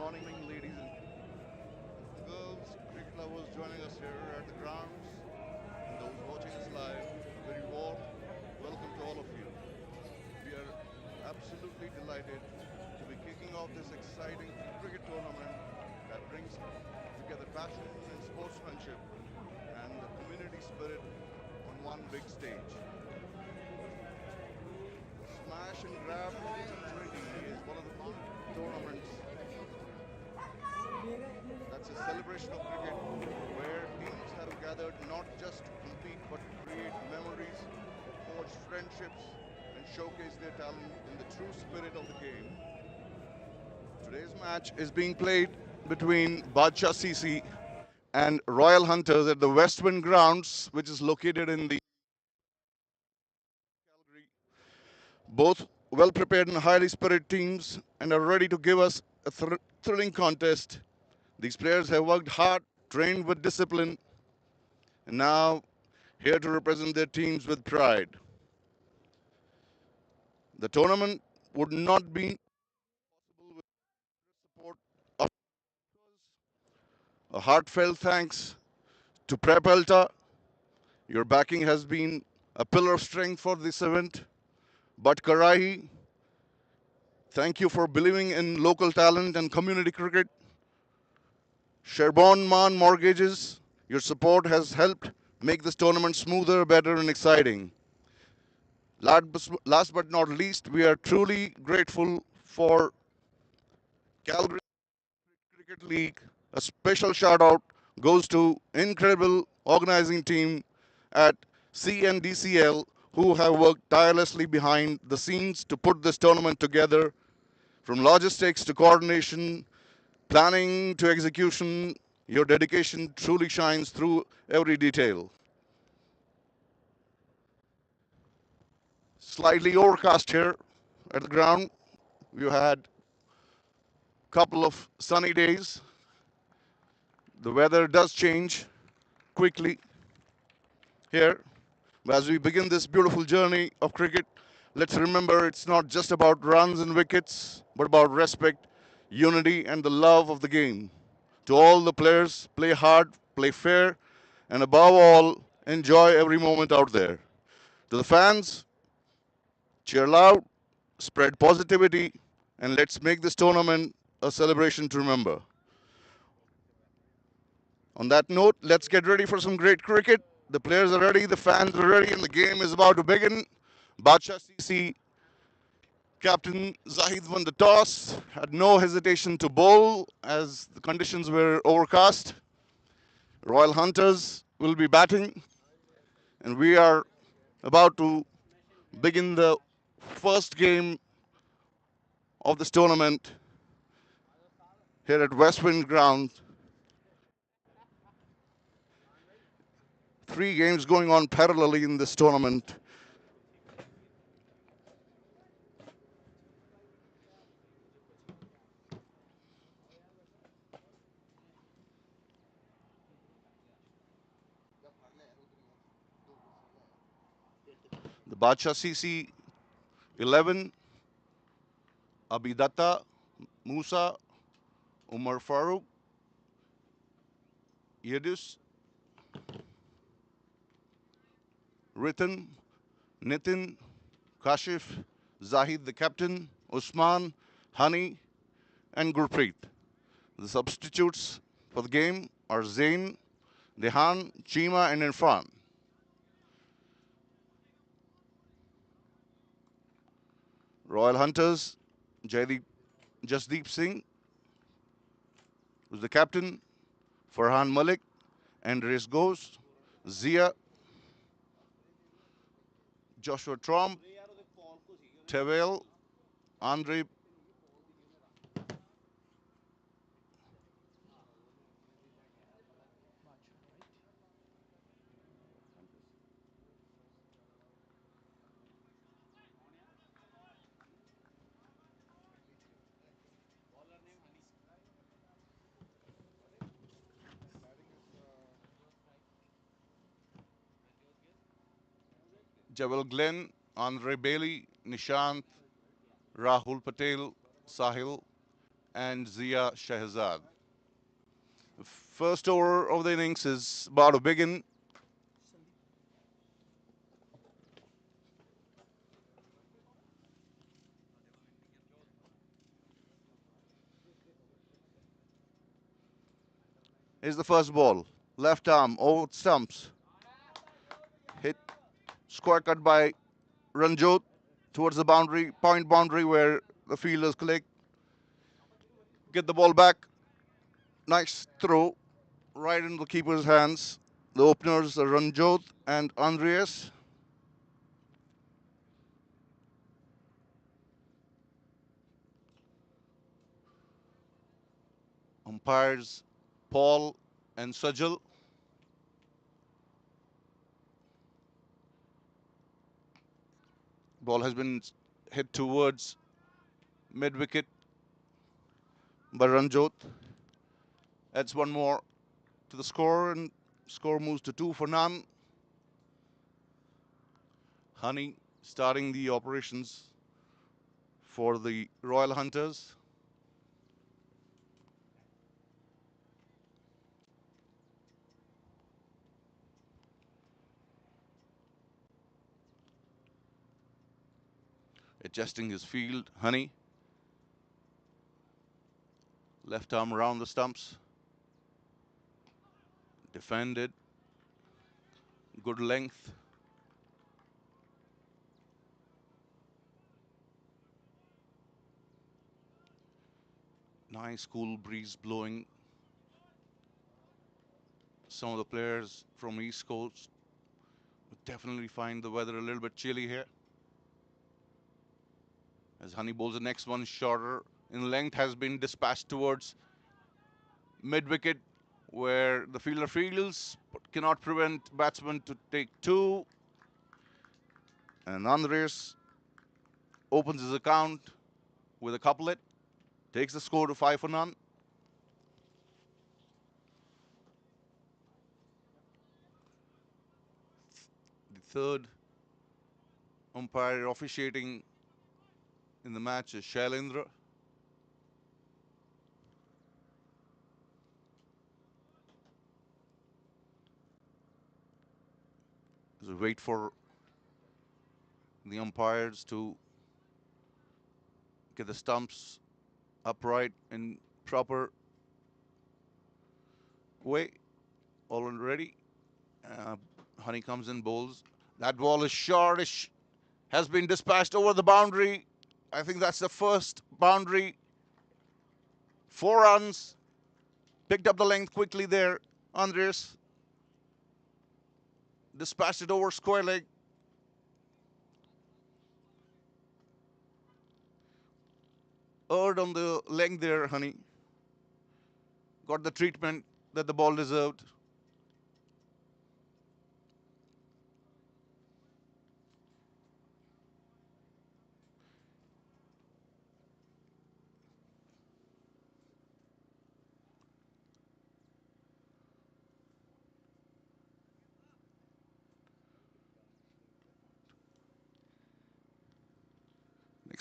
morning, ladies and girls, cricket lovers joining us here at the grounds, and those watching us live. A very warm welcome to all of you. We are absolutely delighted to be kicking off this exciting cricket tournament that brings together passion and sportsmanship and the community spirit on one big stage. Smash and Grab T20 is one of the few tournaments that's a celebration of cricket where teams have gathered not just to compete but to create memories, forge friendships, and showcase their talent in the true spirit of the game. Today's match is being played between Badshah CC and Royal Hunters at the Westwind Grounds, which is located in the Calgary. Both well prepared and highly spirited teams and are ready to give us a thrilling contest. These players have worked hard, trained with discipline, and now here to represent their teams with pride. The tournament would not be possible with support of a heartfelt thanks to Prep Elta. Your backing has been a pillar of strength for this event. But Karahi, thank you for believing in local talent and community cricket. Sherborne Man Mortgages, your support has helped make this tournament smoother, better, and exciting. Last but not least, we are truly grateful for Calgary Cricket League. A special shout out goes to incredible organizing team at CNDCL who have worked tirelessly behind the scenes to put this tournament together. From logistics to coordination, planning to execution, your dedication truly shines through every detail. Slightly overcast here at the ground. We had a couple of sunny days. The weather does change quickly here. But as we begin this beautiful journey of cricket, let's remember it's not just about runs and wickets, but about respect, unity, and the love of the game. To all the players, play hard, play fair, and above all, enjoy every moment out there. To the fans, cheer loud, spread positivity, and let's make this tournament a celebration to remember. On that note, let's get ready for some great cricket. The players are ready, the fans are ready, and the game is about to begin. Bacha CC captain Zahid won the toss, had no hesitation to bowl as the conditions were overcast. Royal Hunters will be batting, and we are about to begin the first game of this tournament here at Westwind Ground. Three games going on parallelly in this tournament. The Bacha CC 11, Abidatta, Musa, Umar Farooq, Yedus, Ritan, Nitin, Kashif, Zahid the captain, Usman, Hani, and Gurpreet. The substitutes for the game are Zain, Dehan, Chima, and Irfan. Royal Hunters, Jaideep, Jasdeep Singh, who's the captain, Farhan Malik, Andres Ghosh, Zia, Joshua Tromp, Tevel, Andre Javel Glenn, Andre Bailey, Nishant, Rahul Patel, Sahil, and Zia Shahzad. The first over of the innings is about to begin. Here's the first ball. Left arm over stumps. Hit square cut by Ranjot towards the boundary, point boundary where the fielders collect. Get the ball back. Nice throw right into the keeper's hands. The openers are Ranjot and Andreas. Umpires Paul and Sajal. Ball has been hit towards mid wicket by Ranjot. Adds one more to the score, and score moves to 2 for none. Honey starting the operations for the Royal Hunters. Adjusting his field, Honey. Left arm around the stumps. Defended. Good length. Nice cool breeze blowing. Some of the players from East Coast would definitely find the weather a little bit chilly here. As Honey bowls the next one shorter in length, has been dispatched towards mid wicket where the fielder fields but cannot prevent batsman to take two. And Andres opens his account with a couplet, takes the score to 5 for none. The third umpire officiating in the match is Shailendra. As we wait for the umpires to get the stumps upright in proper way. All ready. Uh, Honey comes in, bowls. That ball is shortish. Has been dispatched over the boundary. I think that's the first boundary. 4 runs. Picked up the length quickly there. Andres dispatched it over square leg. Erred on the length there, Honey. Got the treatment that the ball deserved.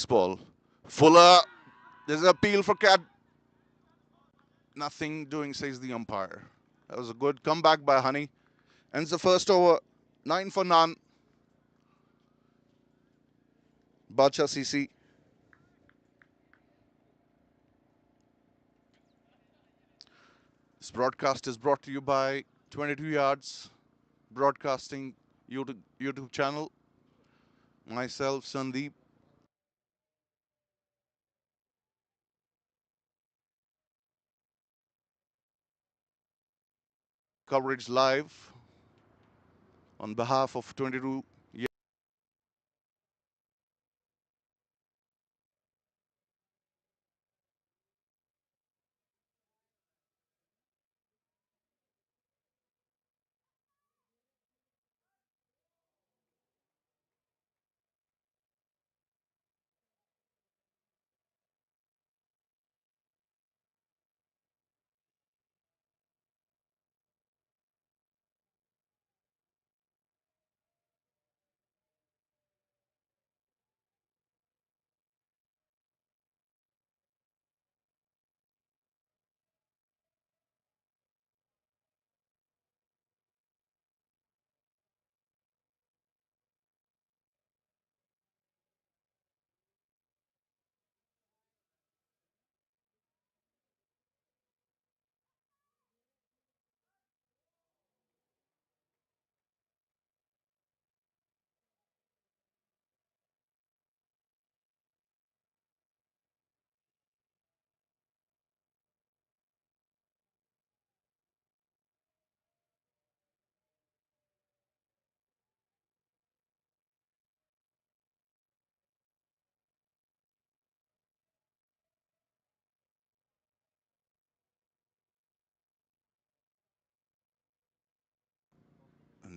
Next ball. Fuller. There's an appeal for cat. Nothing doing, says the umpire. That was a good comeback by Honey. Ends the first over. 9 for none. Bacha CC. This broadcast is brought to you by 22 Yards Broadcasting YouTube channel. Myself, Sandeep. Coverage live on behalf of 22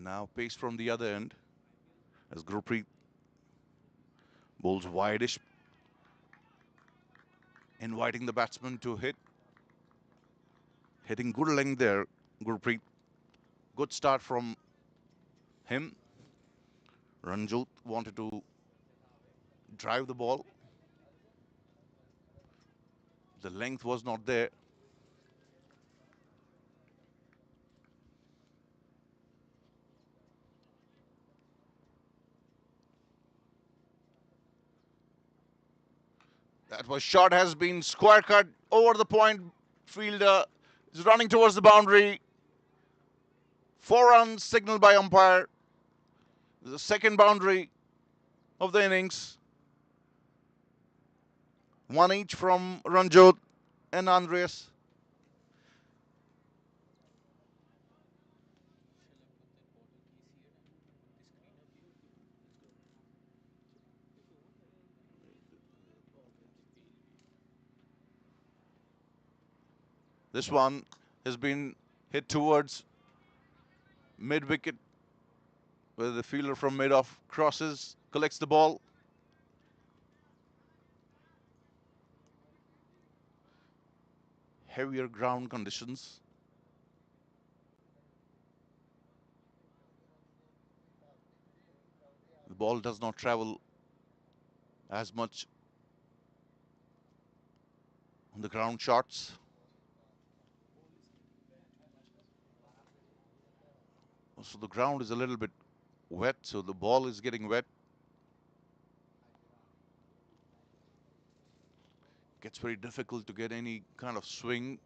Now pace from the other end as Gurpreet bowls wideish, inviting the batsman to hit. Hitting good length there, Gurpreet. Good start from him. Ranjot wanted to drive the ball. The length was not there. That was shot has been square cut over the point. Fielder is running towards the boundary. 4 runs signaled by umpire. The second boundary of the innings. One each from Ranjot and Andreas. This one has been hit towards mid wicket, where the fielder from mid off crosses, collects the ball. Heavier ground conditions. The ball does not travel as much on the ground shots. So the ground is a little bit wet, so the ball is getting wet. Gets very difficult to get any kind of swing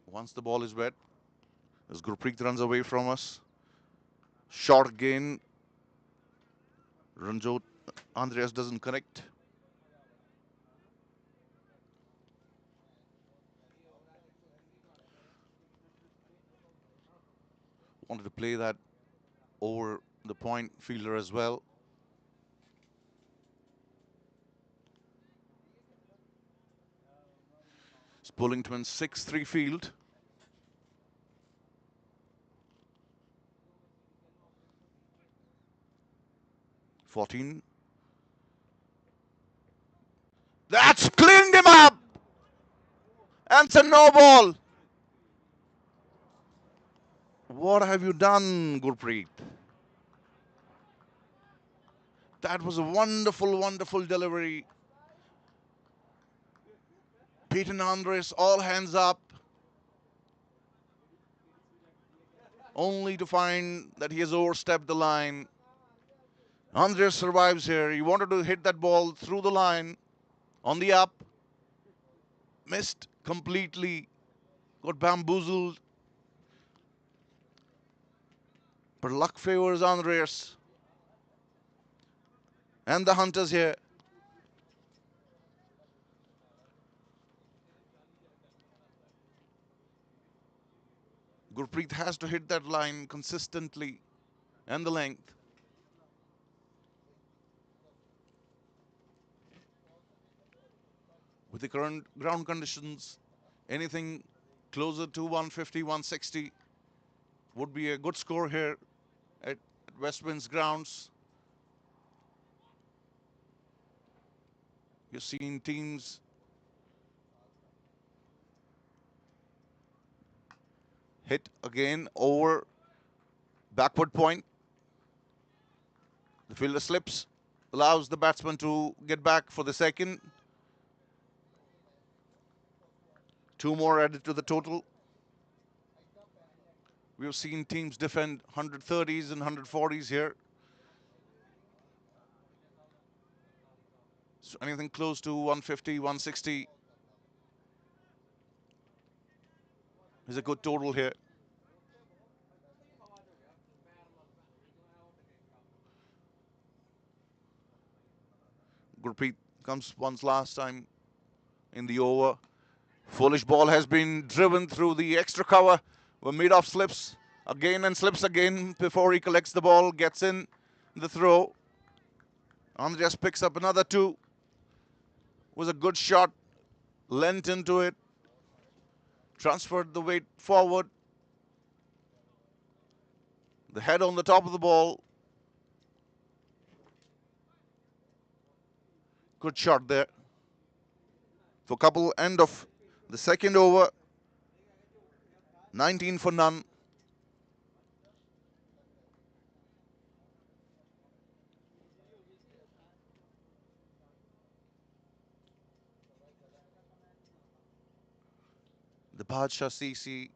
once the ball is wet. As Gurpreet runs away from us. Short again. Ranjot Andreas doesn't connect. Wanted to play that over the point fielder as well. It's pulling twins 6-3 field. '14. That's cleaned him up! And it's a no ball. What have you done, Gurpreet? That was a wonderful, wonderful delivery. Peyton Andres, all hands up. Only to find that he has overstepped the line. Andres survives here. He wanted to hit that ball through the line on the up. Missed completely. Got bamboozled. But luck favors Andres. And the Hunters here. Gurpreet has to hit that line consistently and the length. With the current ground conditions, anything closer to 150, 160 would be a good score here at Westwind's grounds. You're seeing teams hit again over backward point. The fielder slips, allows the batsman to get back for the second. 2 more added to the total. We've seen teams defend 130s and 140s here. So anything close to 150, 160 is a good total here. Gurpreet comes once last time in the over. Foolish ball has been driven through the extra cover where mid-off slips again and slips again before he collects the ball, gets in the throw. Andreas picks up another 2. Was a good shot, lent into it, transferred the weight forward. The head on the top of the ball. Good shot there. For couple, end of the second over. 19 for none. The Bacha CC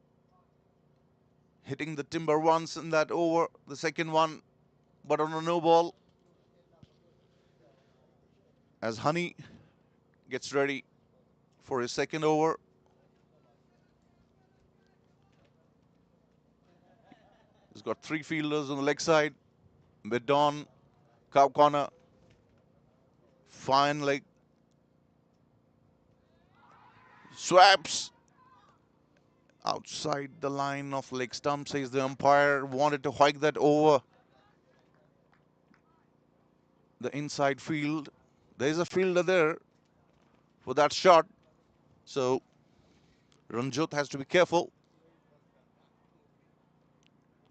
hitting the timber once in that over. The second one, but on a no ball. As Honey gets ready for his second over. He's got three fielders on the leg side. Mid-on, cow corner. Fine leg. Swaps outside the line of leg stump, says the umpire. Wanted to hike that over the inside field. There's a fielder there for that shot. So Ranjot has to be careful.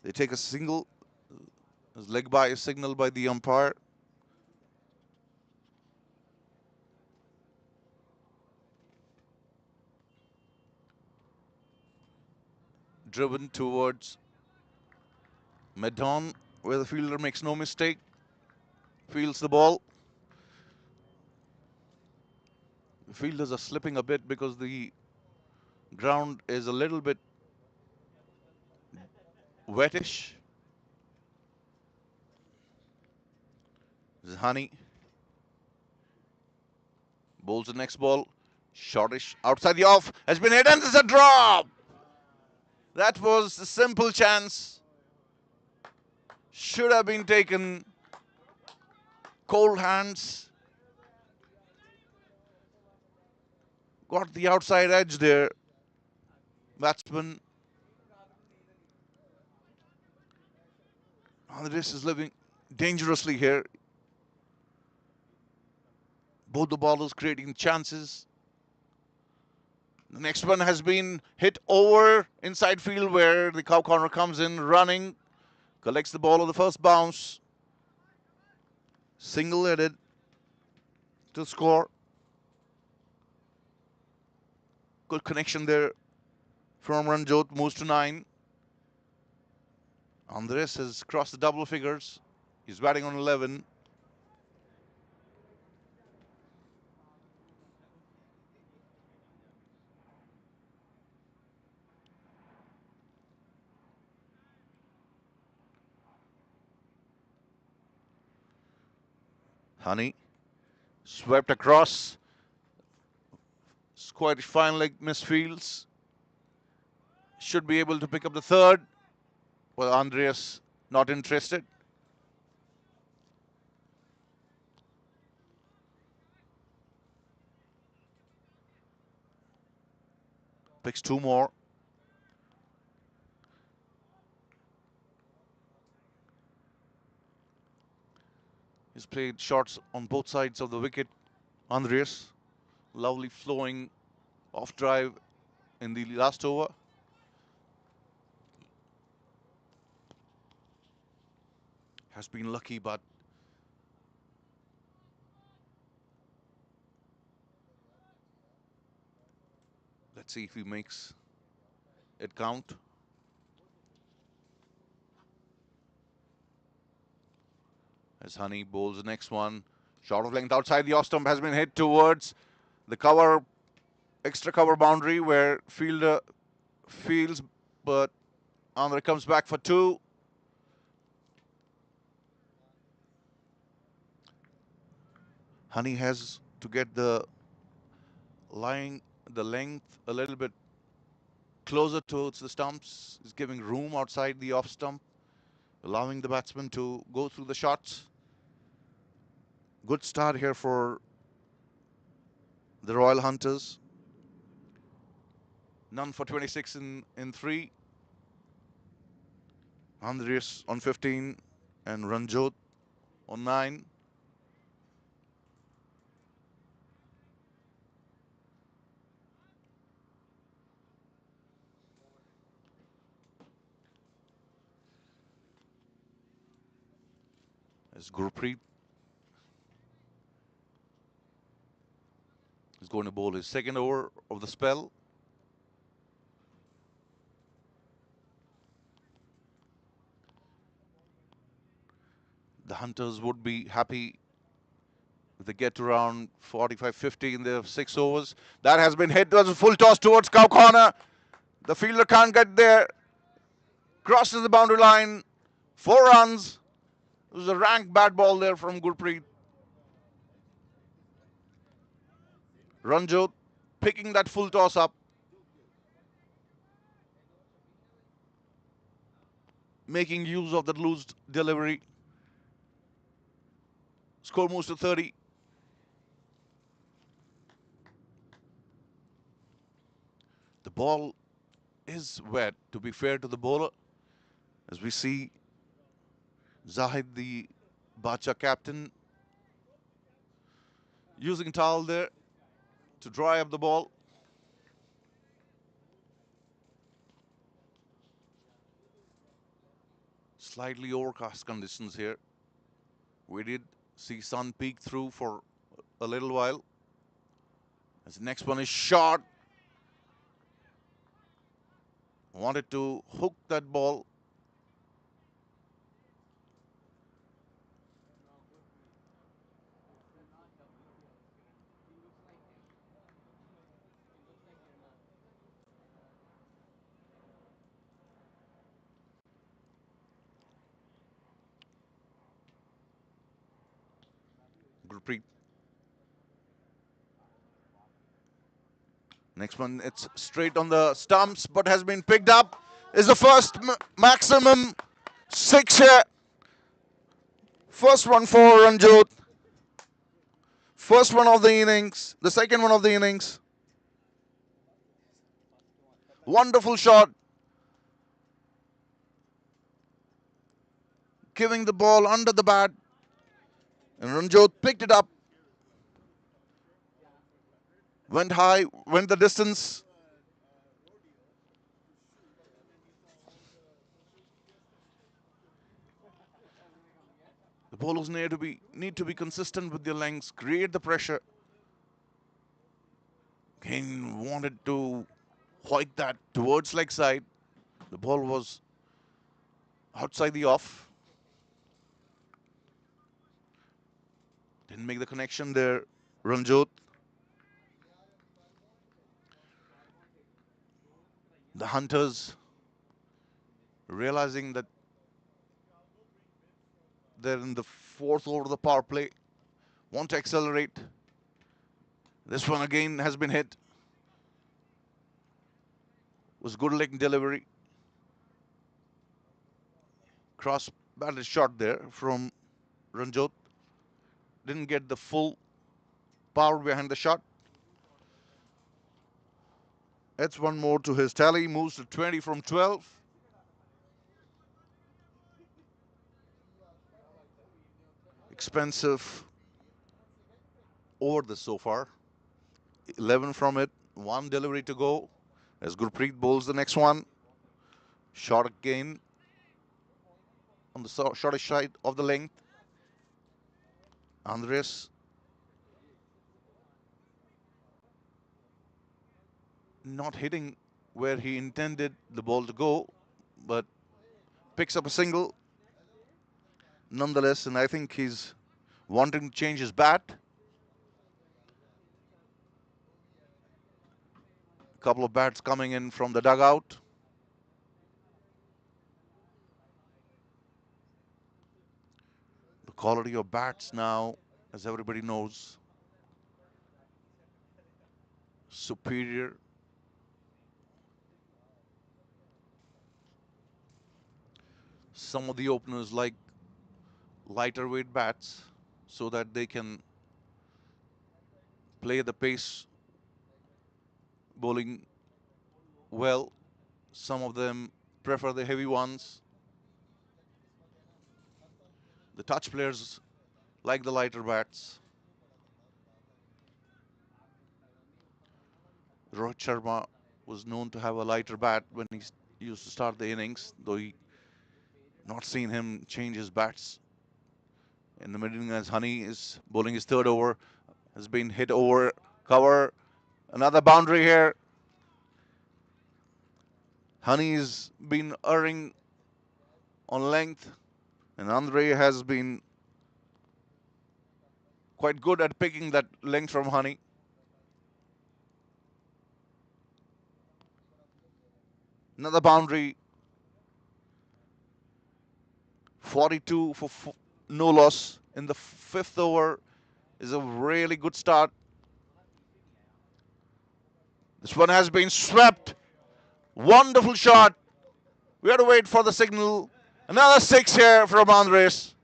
They take a single. His leg by is signaled by the umpire. Driven towards mid-on, where the fielder makes no mistake. Fields the ball. The fielders are slipping a bit because the ground is a little bit wettish. Honey bowls the next ball. Shortish outside the off. Has been hit and there's a drop. That was a simple chance. Should have been taken. Cold hands. Got the outside edge there. Batsman. Andres is living dangerously here. Both the bowlers creating chances. The next one has been hit over inside field where the cow corner comes in running. Collects the ball on the first bounce. Single-headed to score. Good connection there from Ranjot. Moves to 9. Andres has crossed the double figures. He's batting on 11. Honey swept across. Quite fine leg misfields. Should be able to pick up the third. Well, Andreas not interested. Picks two more. He's played shots on both sides of the wicket. Andreas, lovely flowing off drive in the last over. Has been lucky, but let's see if he makes it count. As Honey bowls the next one. Short of length outside the off stump has been hit towards the cover, extra cover boundary where fielder fields, but Andhra comes back for two. Honey has to get the length a little bit closer towards the stumps. Is giving room outside the off stump, allowing the batsman to go through the shots. Good start here for the Royal Hunters. None for 26 in 3. Andreas on 15 and Ranjot on 9. As Gurpreet is going to bowl his second over of the spell. The Hunters would be happy if they get around 45-50 in their 6 overs. That has been hit. There's a full toss towards cow corner. The fielder can't get there. Crosses the boundary line. 4 runs. It was a rank bad ball there from Gurpreet. Ranjot picking that full toss up. Making use of that loose delivery. Score moves to 30. The ball is wet, to be fair to the bowler. As we see Zahid, the Bacha captain, using towel there to dry up the ball. Slightly overcast conditions here. We did see sun peek through for a little while. As the next one is short. Wanted to hook that ball. Gurpreet. Next one, it's straight on the stumps, but has been picked up. Is the first maximum 6 here. First one for Ranjot. First one of the innings. The second one of the innings. Wonderful shot. Giving the ball under the bat. And Ranjot picked it up. Went high, went the distance. The bowlers need to be consistent with their lengths, create the pressure. Kane wanted to hoik that towards leg side. The ball was outside the off. Didn't make the connection there, Ranjot. The Hunters, realizing that they're in the 4th over of the power play, want to accelerate. This one again has been hit. Was good leg delivery. Cross batted shot there from Ranjot. Didn't get the full power behind the shot. Adds one more to his tally. Moves to 20 from 12. Expensive over this so far. 11 from it. 1 delivery to go. As Gurpreet bowls the next one. Short again on the shortest side of the length. Andres not hitting where he intended the ball to go, but picks up a single nonetheless, and I think he's wanting to change his bat. A couple of bats coming in from the dugout. The quality of bats now, as everybody knows, superior. Some of the openers like lighter weight bats so that they can play the pace bowling well. Some of them prefer the heavy ones. The touch players like the lighter bats. Rohit Sharma was known to have a lighter bat when he used to start the innings, though he not seen him change his bats In the middle, as Honey is bowling his third over, has been hit over cover. Another boundary here. Honey's been erring on length, and Andre has been quite good at picking that length from Honey. Another boundary. 42 for no loss in the fifth over is a really good start. This one has been swept. Wonderful shot. We have to wait for the signal. Another six here from Andres.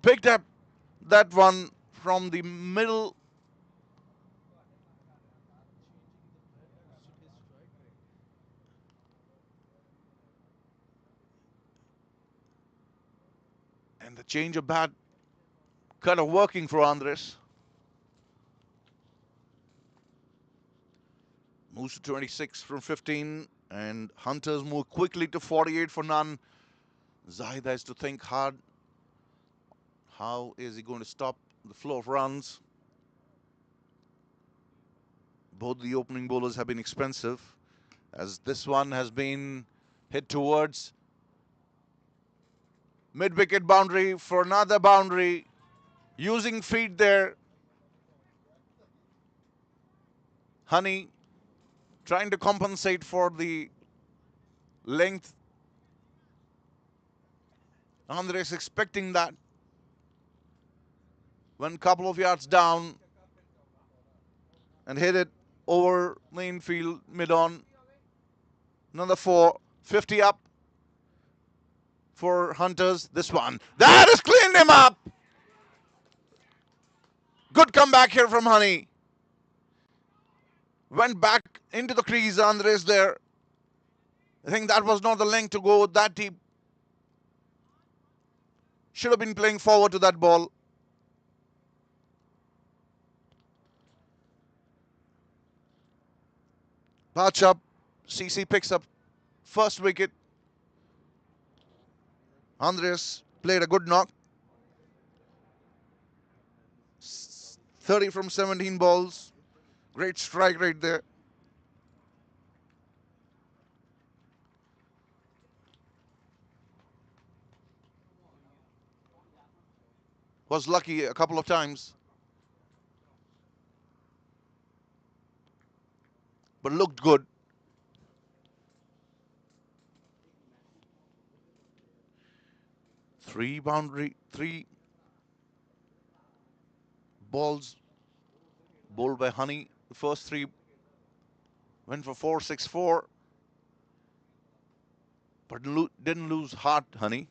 Picked up that one from the middle. And the change of bat kind of working for Andres. Moves to 26 from 15. And Hunters move quickly to 48 for none. Zahid has to think hard. How is he going to stop the flow of runs? Both the opening bowlers have been expensive, as this one has been hit towards mid-wicket boundary for another boundary. Using feet there. Honey trying to compensate for the length. Andres expecting that. Went a couple of yards down and hit it over the infield mid-on. Another 4, 50 up for Hunters. This one, that has cleaned him up. Good comeback here from Honey. Went back into the crease, Andres there. I think that was not the length to go that deep. Should have been playing forward to that ball. Badshah CC picks up first wicket. Andres played a good knock. 30 from 17 balls. Great strike rate there. Was lucky a couple of times, but looked good. Three balls bowled by Honey. The first three went for 4-6-4, but didn't lose heart, Honey.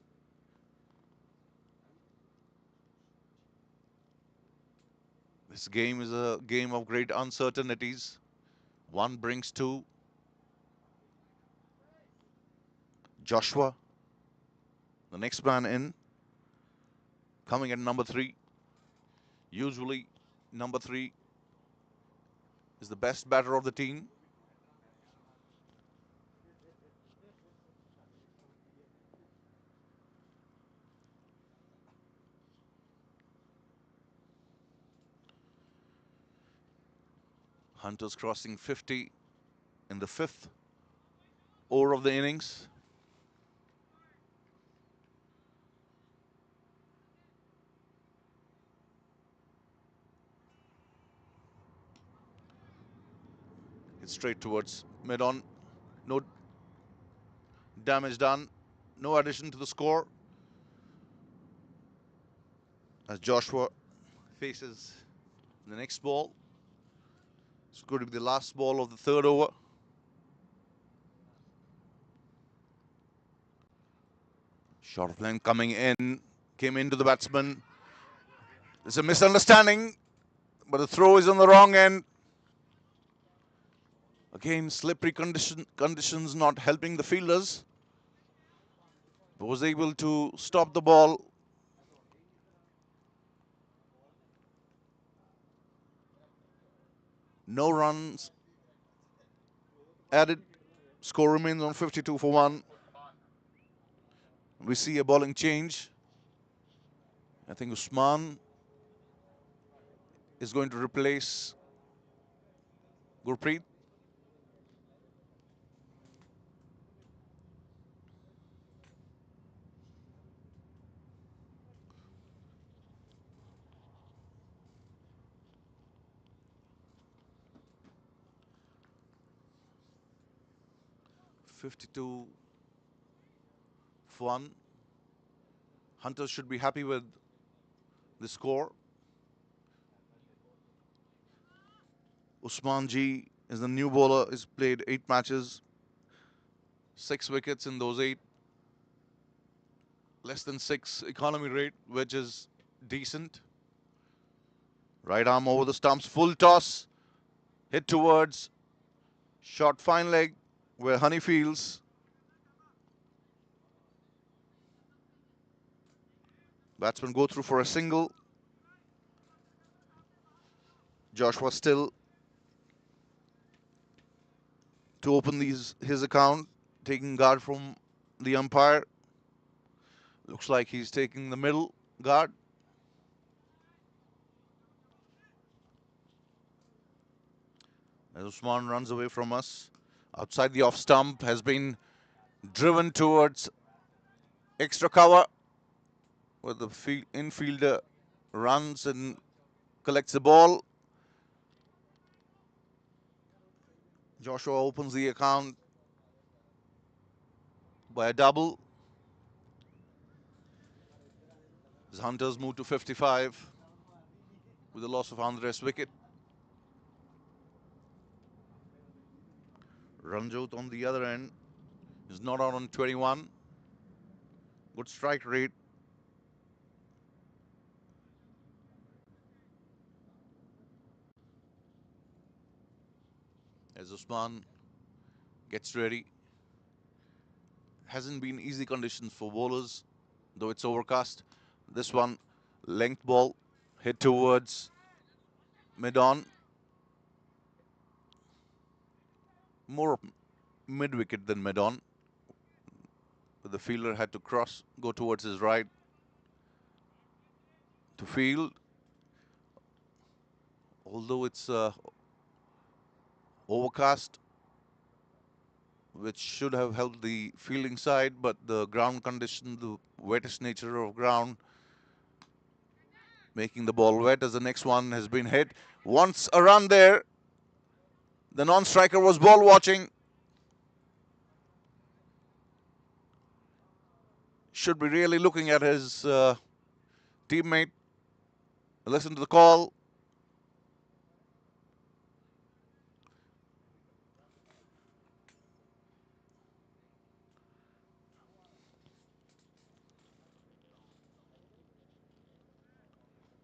This game is a game of great uncertainties. One brings two. Joshua, the next man in, coming at number 3. Usually, number 3 is the best batter of the team. Hunters crossing 50 in the 5th over of the innings. It's straight towards mid-on. No damage done. No addition to the score. As Joshua faces the next ball. It's going to be the last ball of the 3rd over. Short of length coming in. Came into the batsman. There's a misunderstanding, but the throw is on the wrong end. Again, slippery conditions not helping the fielders. Was able to stop the ball. No runs added. Score remains on 52 for 1. We see a bowling change. I think Usman is going to replace Gurpreet. $52 for 1. Hunters should be happy with the score. Usman G is the new bowler. He's played 8 matches, 6 wickets in those 8. Less than 6 economy rate, which is decent. Right arm over the stumps, full toss, hit towards short fine leg where Honey fields. Batsmen go through for a single. Joshua still to open his account, taking guard from the umpire. Looks like he's taking the middle guard. As Usman runs away from us. Outside the off stump, has been driven towards extra cover, where the infielder runs and collects the ball. Joshua opens the account by a double. His Hunters move to 55 with the loss of Andres' wicket. Ranjot on the other end is not out on 21. Good strike rate. As Usman gets ready. Hasn't been easy conditions for bowlers, though it's overcast. This one, length ball, hit towards mid-on. More mid-wicket than mid-on. But the fielder had to go towards his right to field. Although it's overcast, which should have helped the fielding side, but the ground condition, the wettest nature of ground, making the ball wet as the next one has been hit. Once a run there, the non-striker was ball watching. Should be really looking at his teammate. Listen to the call.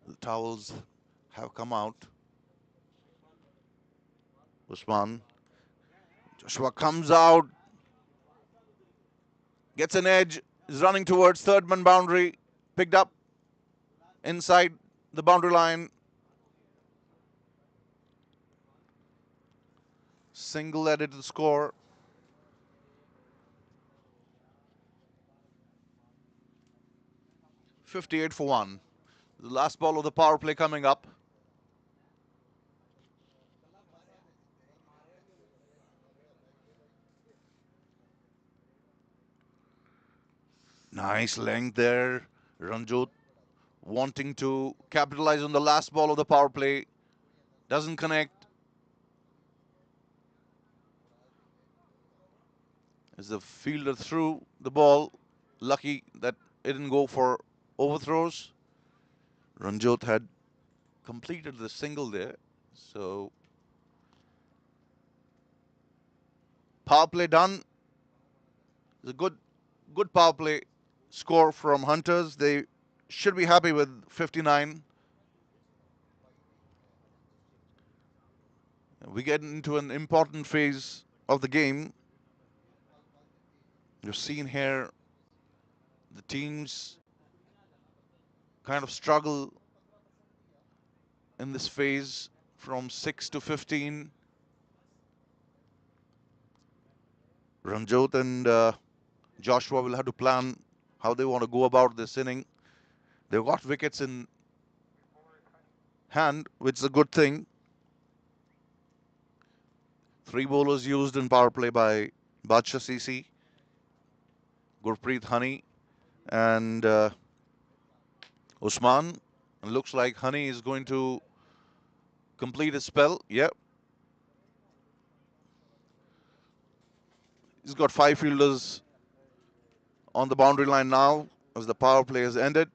The towels have come out. Usman. Joshua comes out. Gets an edge. Is running towards third man boundary. Picked up inside the boundary line. Single added to the score. $58 for 1. The last ball of the power play coming up. Nice length there. Ranjot wanting to capitalize on the last ball of the power play. Doesn't connect. As the fielder threw the ball, lucky that it didn't go for overthrows. Ranjot had completed the single there. So power play done. It's a good power play score from Hunters. They should be happy with 59. We get into an important phase of the game. You've seen here the teams kind of struggle in this phase from 6 to 15. Ranjot and Joshua will have to plan how they want to go about this inning. They've got wickets in hand, which is a good thing. 3 bowlers used in power play by Bacha CC, Gurpreet Honey, and Usman. It looks like Honey is going to complete his spell. Yep. He's got 5 fielders on the boundary line now as the power play has ended.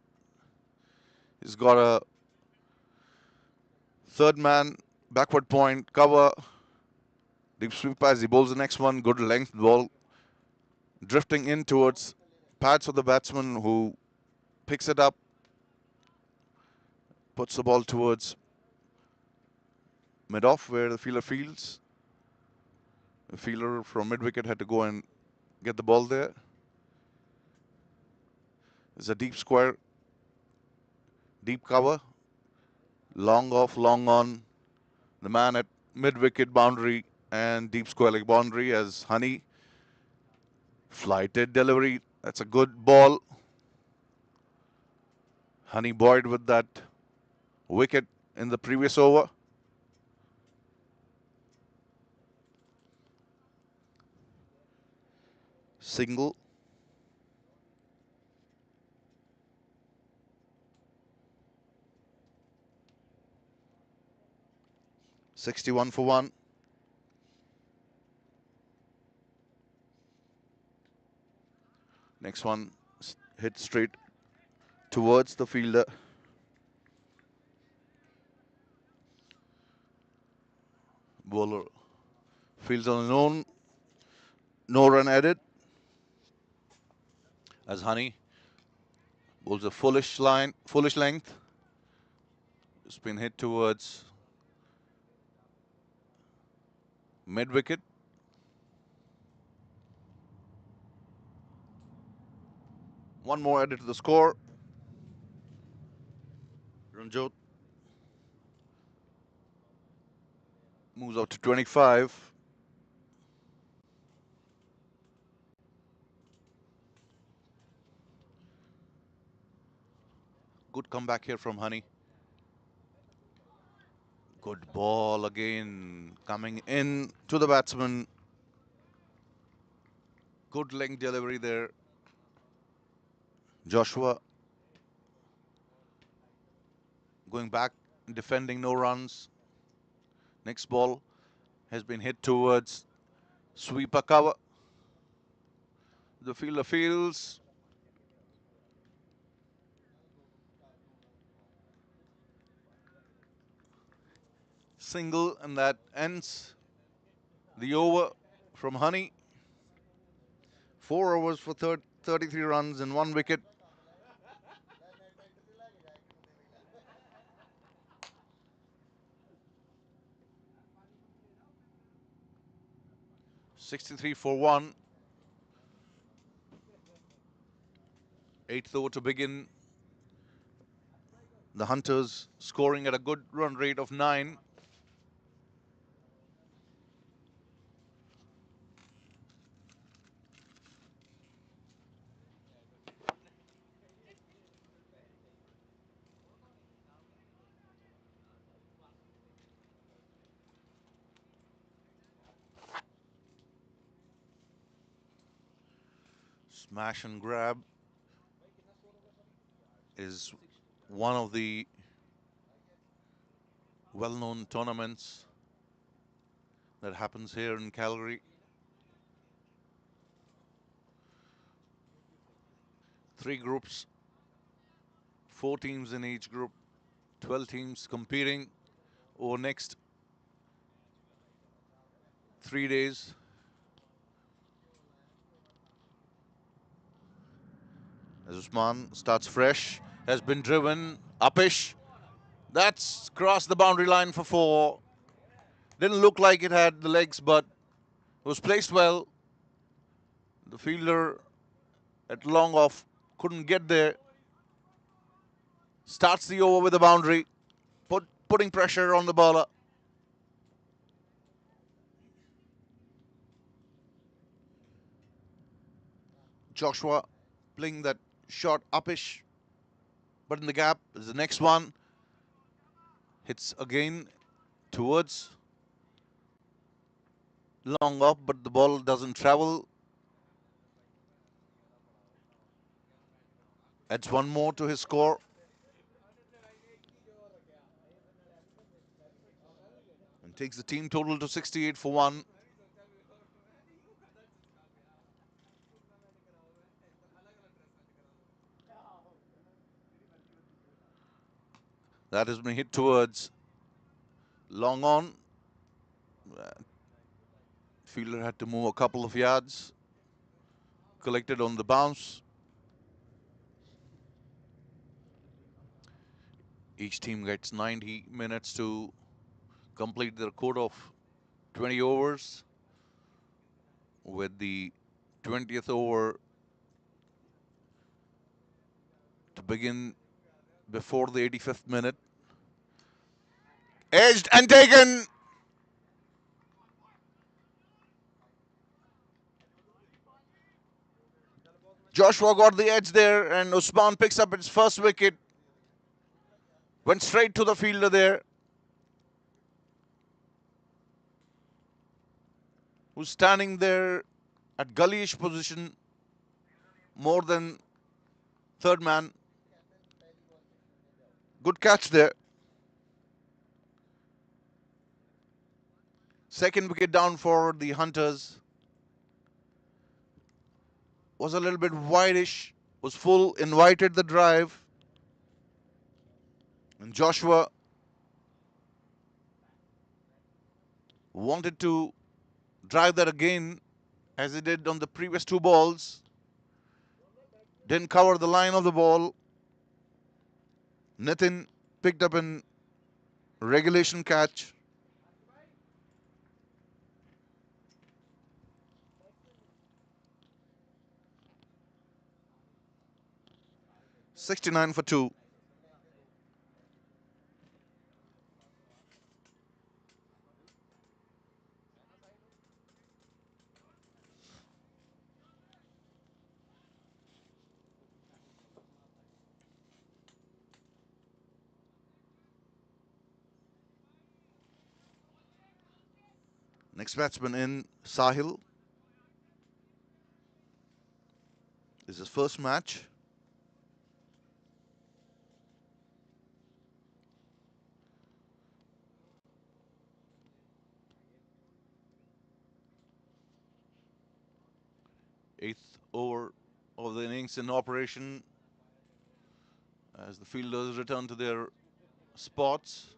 He's got a third man, backward point, cover, deep sweep as he bowls the next one. Good length ball, drifting in towards pads of the batsman who picks it up, puts the ball towards mid-off where the fielder fields. The fielder from mid-wicket had to go and get the ball there. It's a deep square, deep cover, long off, long on. The man at mid-wicket boundary and deep square leg boundary as Honey. Flighted delivery. That's a good ball. Honey Boyd with that wicket in the previous over. Single. $61 for 1. Next one hit straight towards the fielder. Bowler fields on his own. No run added. As Honey bowls a foolish length. It's been hit towards mid wicket. One more added to the score. Ranjot moves out to 25. Good comeback here from Honey. Good ball again coming in to the batsman. Good length delivery there. Joshua going back, defending, no runs. Next ball has been hit towards sweeper cover. The fielder fields. Single, and that ends the over from Honey. 4 overs for 33 runs and 1 wicket. $63 for 1. 8th over to begin. The Hunters scoring at a good run rate of 9. Smash and grab is one of the well-known tournaments that happens here in Calgary. 3 groups, 4 teams in each group, 12 teams competing over next 3 days. As Usman starts fresh, has been driven, upish. That's crossed the boundary line for 4. Didn't look like it had the legs, but it was placed well. The fielder at long off couldn't get there. Starts the over with a boundary, putting pressure on the bowler. Joshua playing that shot upish. But in the gap is the next one. Hits again towards long off, but the ball doesn't travel. Adds one more to his score. And takes the team total to 68 for 1. That has been hit towards long on. Uh, Fielder had to move a couple of yards. Collected on the bounce. Each team gets 90 minutes to complete their quota of 20 overs, with the 20th over to begin before the 85th minute. Edged and taken. Joshua got the edge there, and Usman picks up his first wicket. Went straight to the fielder there, who's standing there at gullyish position, more than third man. Good catch there. Second wicket down for the Hunters. Was a little bit wideish, was full, invited the drive. And Joshua wanted to drive that again, as he did on the previous two balls. Didn't cover the line of the ball. Nitin picked up an regulation catch. $69 for 2. Next batsman in, Sahil. This is his first match. Eighth over of the innings in operation, as the fielders return to their spots.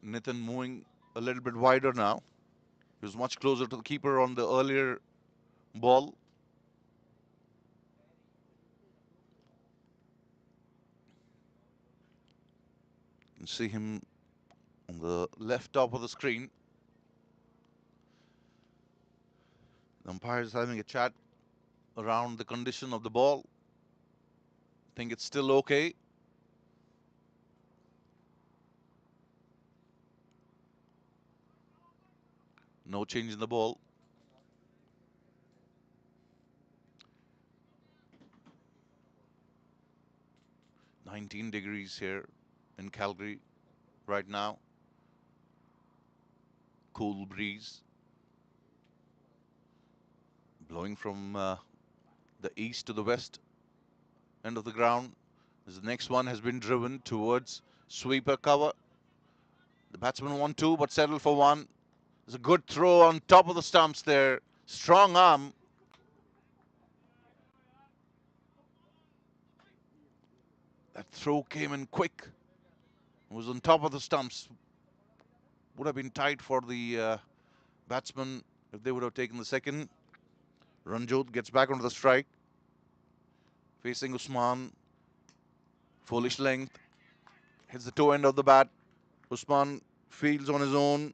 Nitin moving a little bit wider now. He was much closer to the keeper on the earlier ball. You can see him on the left top of the screen. The umpire is having a chat around the condition of the ball. Think it's still okay. No change in the ball. 19 degrees here in Calgary right now. Cool breeze blowing from the east to the west end of the ground. As the next one has been driven towards sweeper cover. The batsman won two, but settled for one. There's a good throw on top of the stumps there. Strong arm. That throw came in quick. It was on top of the stumps. Would have been tight for the batsman if they would have taken the second. Ranjot gets back onto the strike. Facing Usman. Foolish length. Hits the toe end of the bat. Usman fields on his own.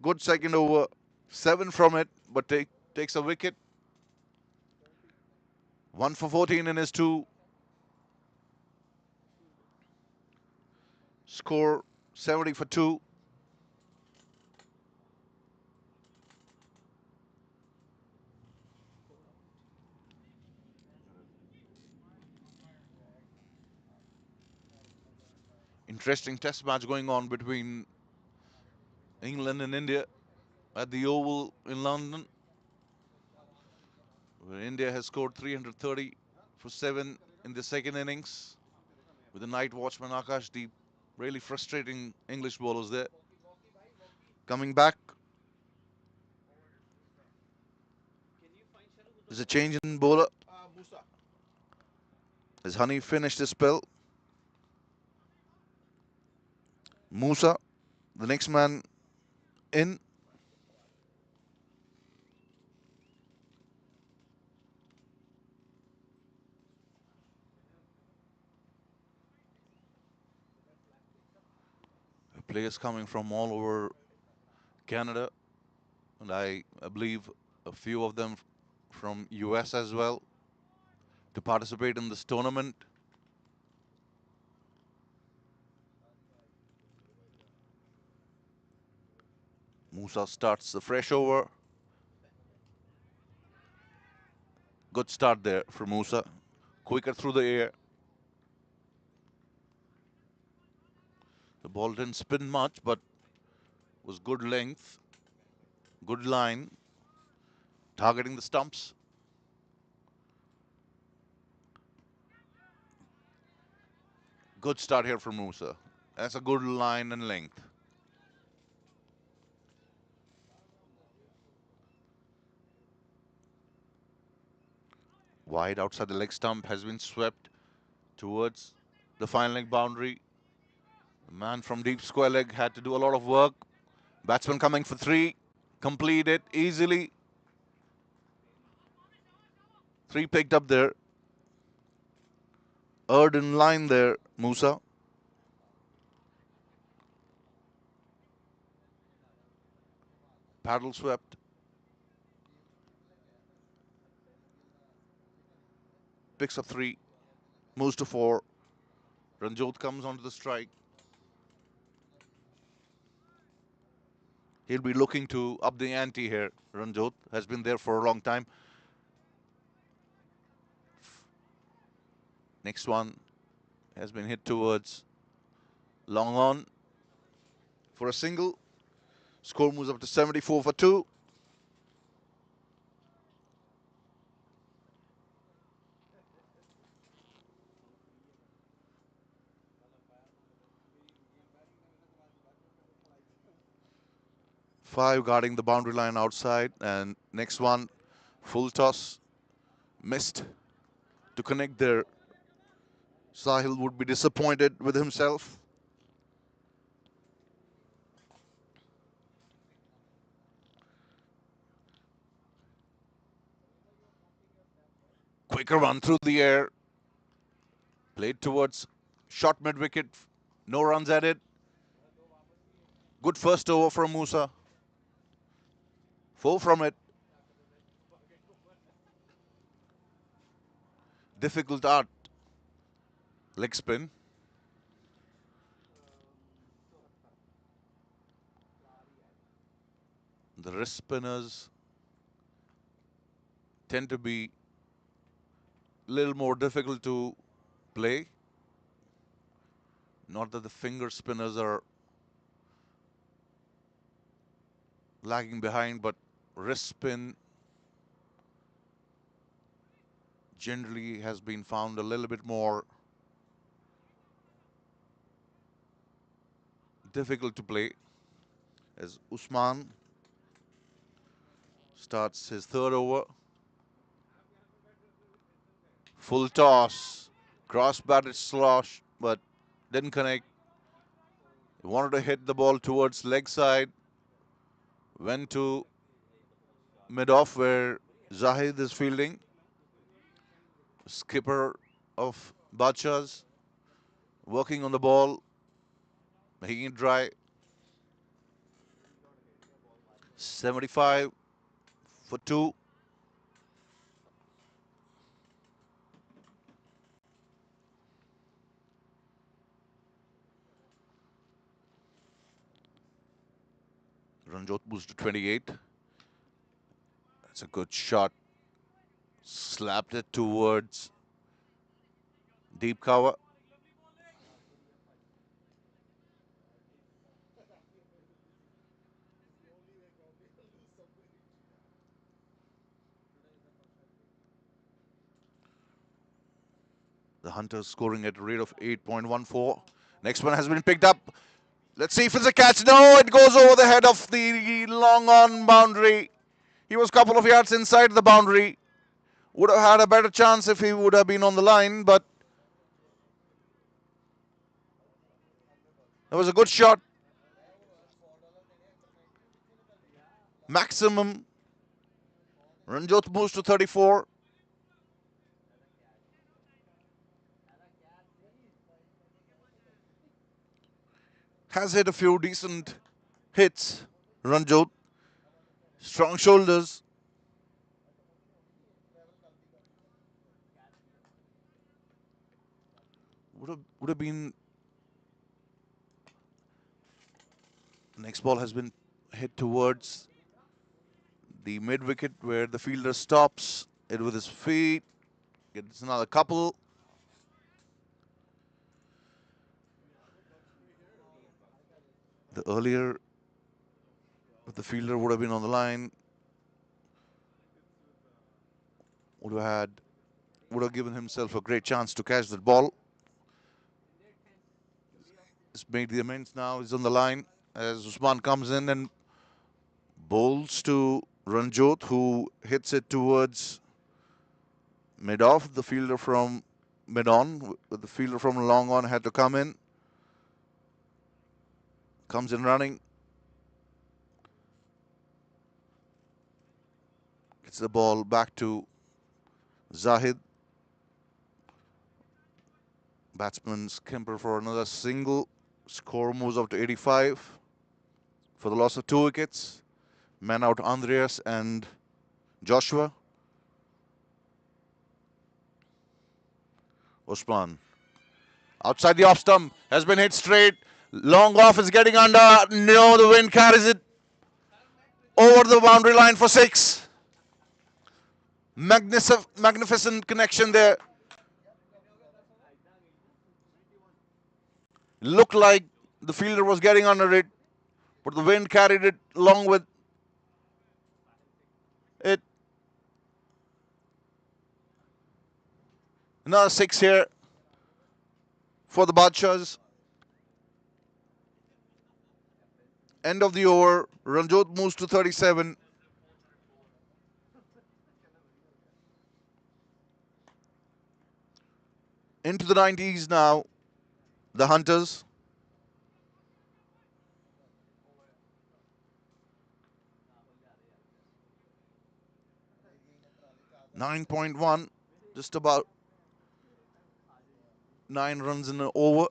Good second over. 7 from it, but takes a wicket. 1 for 14 in his two. Score 70 for 2. Interesting test match going on between England and India at the Oval in London, where India has scored 330 for 7 in the second innings with the night watchman Akashdeep really frustrating English bowlers there. Coming back, there's a change in bowler. As Honey finished his spell, Musa, the next man in. Players coming from all over Canada, and I believe a few of them from US as well to participate in this tournament. Musa starts the fresh over. Good start there for Musa. Quicker through the air. The ball didn't spin much, but was good length, good line, targeting the stumps. Good start here for Musa. That's a good line and length. Wide outside the leg stump has been swept towards the fine leg boundary. The man from deep square leg had to do a lot of work. Batsman coming for 3. Complete it easily. 3 picked up there. Earned in line there, Musa. Paddle swept. Picks up 3. Moves to 4. Ranjot comes onto the strike. He'll be looking to up the ante here. Ranjot has been there for a long time. Next one has been hit towards long on for a single. Score moves up to 74 for 2. Five guarding the boundary line outside, and next one, full toss, missed to connect there. Sahil would be disappointed with himself. Quicker run through the air, played towards short mid wicket, no runs added. Good first over from Musa. 4 from it. Difficult art. Leg spin. The wrist spinners tend to be a little more difficult to play. Not that the finger spinners are lagging behind, but wrist spin generally has been found a little bit more difficult to play. As Usman starts his third over. Full toss. Cross batted slosh, but didn't connect. He wanted to hit the ball towards leg side. Went to mid off where Zahid is fielding. Skipper of Badshah's. Working on the ball. Making it dry. 75 for 2. Ranjot moves to 28. That's a good shot. Slapped it towards deep cover. The Hunters scoring at a rate of 8.14. Next one has been picked up. Let's see if it's a catch. No, it goes over the head of the long on boundary. He was a couple of yards inside the boundary. Would have had a better chance if he would have been on the line, but that was a good shot. Maximum. Ranjot moves to 34. Has hit a few decent hits. Ranjot. Strong shoulders. Would have been. Next ball has been hit towards the mid wicket where the fielder stops it with his feet. Gets another couple. The earlier the fielder would have been on the line, would have given himself a great chance to catch that ball. He's made the amends now. He's on the line as Usman comes in and bowls to Ranjot, who hits it towards mid off. The fielder from mid on, the fielder from long on had to come in. Comes in running. Gets the ball back to Zahid. Batsman Skimper for another single. Score moves up to 85 for the loss of 2 wickets. Man out Andreas and Joshua. Usman. Outside the off stump. Has been hit straight. Long off is getting under. No, the wind carries it over the boundary line for 6. Magnificent connection there. Looked like the fielder was getting under it, but the wind carried it along with it. Another 6 here for the Badshahs. End of the over. Ranjot moves to 37. Into the 90s now. The Hunters. .1, just about 9 runs in an over.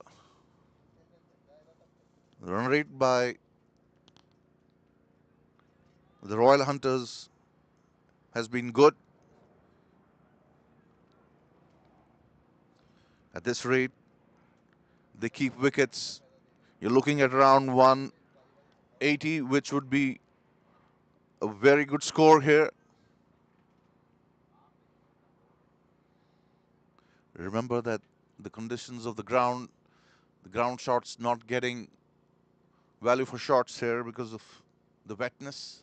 The run rate by the Royal Hunters has been good. At this rate, they keep wickets. You're looking at around 180, which would be a very good score here. Remember that the conditions of the ground shots not getting value for shots here because of the wetness.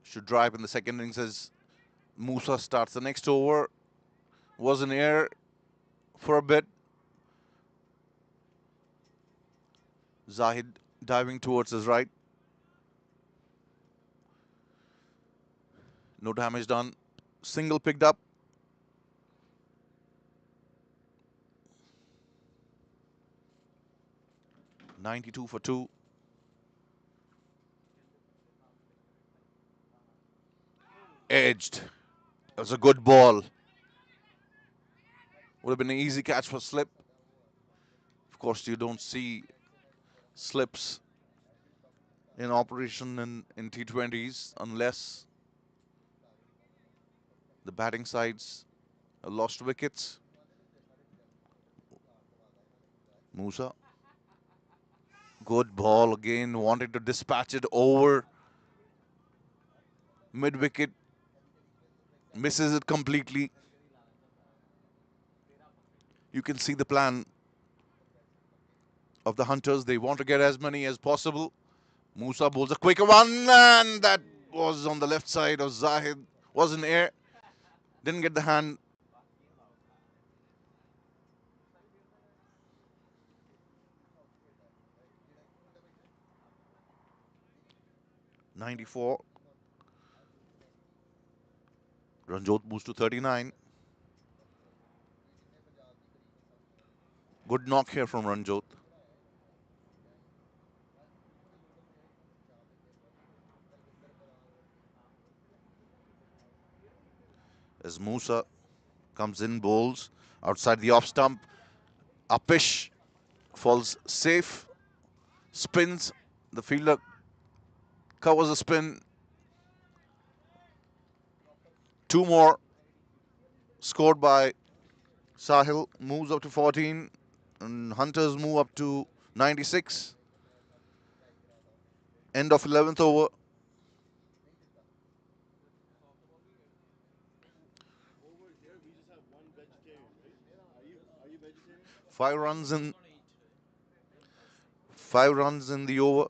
Should drive in the second innings as Musa starts the next over. Was in air for a bit. Zahid diving towards his right. No damage done. Single picked up. .92 for 2. Edged. That was a good ball. Would have been an easy catch for slip. Of course, you don't see slips in operation in T20s unless the batting sides lost wickets. Musa. Good ball again. Wanted to dispatch it over mid-wicket. Misses it completely. You can see the plan of the Hunters. They want to get as many as possible. Musa bowls a quicker one, and that was on the left side of Zahid. was in air, didn't get the hand. .94. Ranjot moves to 39. Good knock here from Ranjot. As Musa comes in, bowls outside the off stump. Upish falls safe, spins. The fielder covers the spin. Two more scored by Sahil, moves up to 14, and Hunters move up to 96. End of 11th over. Five runs in 5 runs in the over.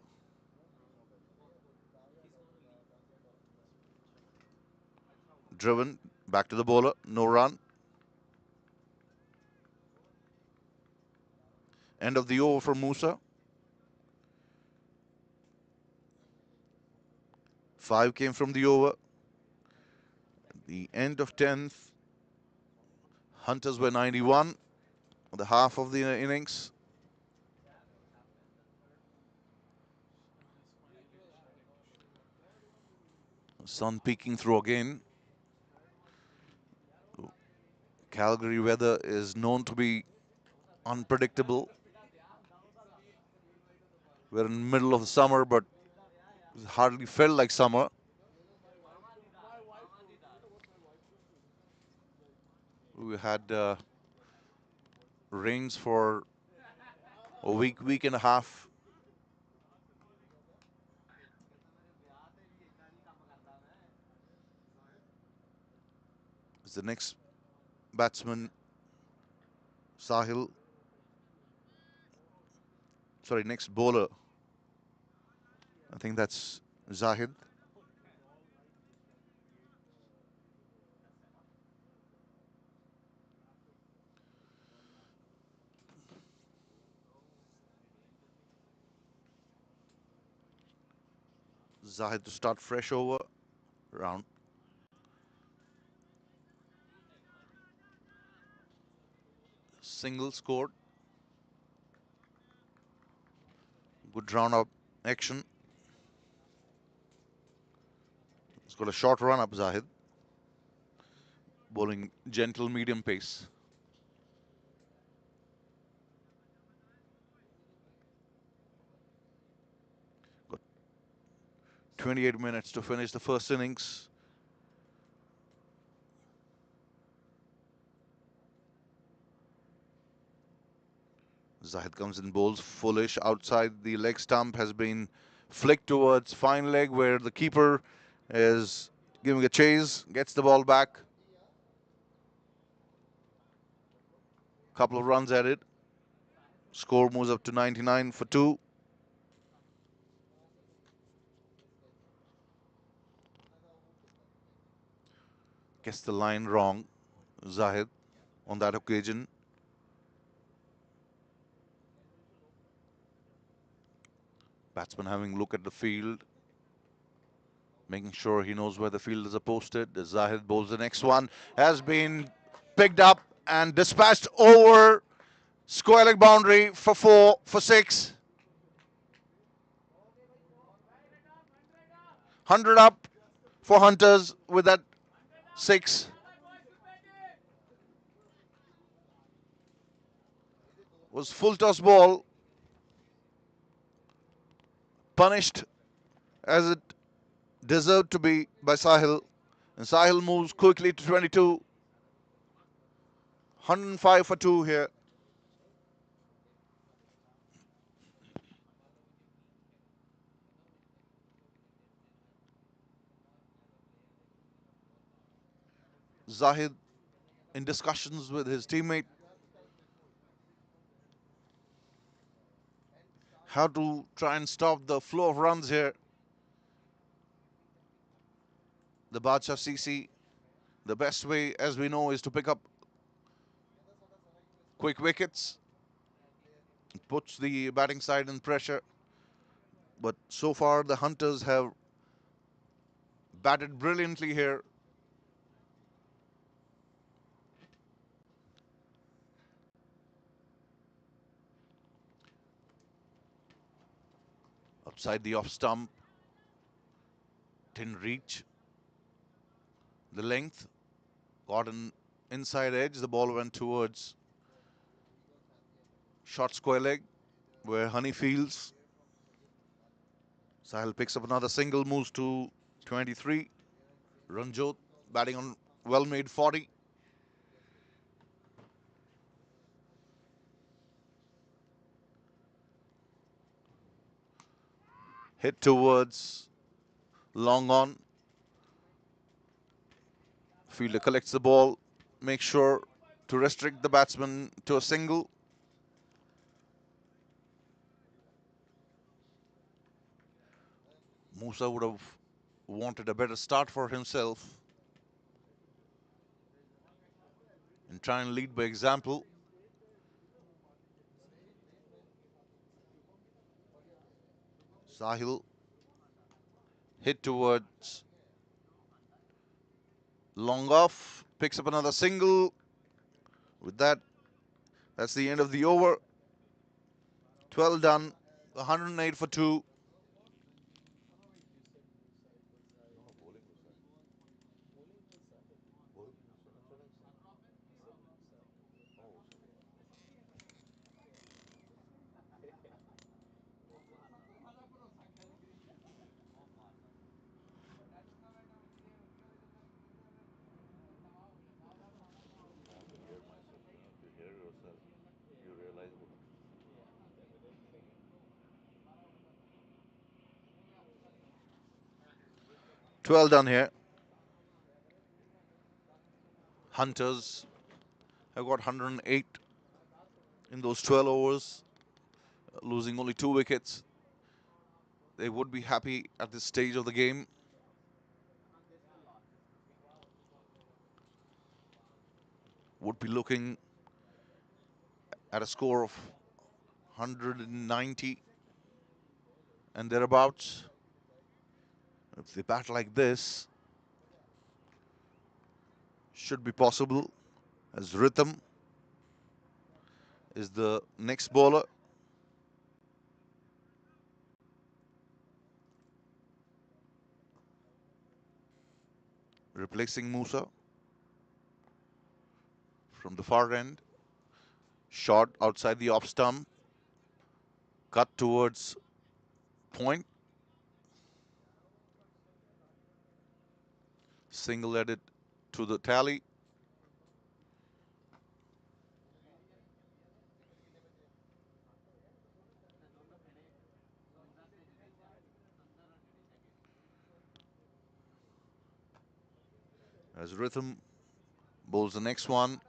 Driven back to the bowler, no run. End of the over for Musa. 5 came from the over. The end of 10th, Hunters were 91, the half of the innings. Sun peeking through again. Calgary weather is known to be unpredictable. We're in the middle of the summer, but it hardly felt like summer. We had rains for a week and a half. It's the next batsman, Sahil. Sorry, next bowler. I think that's Zahid. Zahid to start fresh over round. Single scored. Good round up action. He's got a short run up, Zahid. Bowling gentle medium pace. Got 28 minutes to finish the first innings. Zahid comes in, bowls foolish outside the leg stump, has been flicked towards fine leg where the keeper is giving a chase, gets the ball back. Couple of runs at it. Score moves up to 99 for 2. Gets the line wrong, Zahid, on that occasion. Batsman having a look at the field, making sure he knows where the fielders are posted. As Zahid bowls the next one, has been picked up and dispatched over square leg boundary for 4, for 6. 100 up for Hunters with that 6. Was full toss ball, punished as it deserved to be by Sahil. And Sahil moves quickly to 22. 105 for 2 here. Zahid in discussions with his teammate how to try and stop the flow of runs here. The Bacha CC The best way, as we know, is to pick up quick wickets. It puts the batting side in pressure. But so far, the Hunters have batted brilliantly here. Outside the off stump, didn't reach the length. Got an inside edge. The ball went towards short square leg, where Honey fields. Sahil picks up another single, moves to 23. Ranjot batting on well-made 40. Hit towards long on. Fielder collects the ball, makes sure to restrict the batsman to a single. Musa would have wanted a better start for himself and try and lead by example. Sahil hit towards long off, picks up another single. With that, that's the end of the over. 12 done, 108 for 2. Twelve done here. Hunters have got 108 in those 12 overs, losing only 2 wickets. They would be happy at this stage of the game. Would be looking at a score of 190 and thereabouts. If they bat like this, should be possible, as Rhythm is the next bowler. Replacing Musa from the far end. Shot outside the off stump. Cut towards point. Single added to the tally. As Rhythm bowls the next one.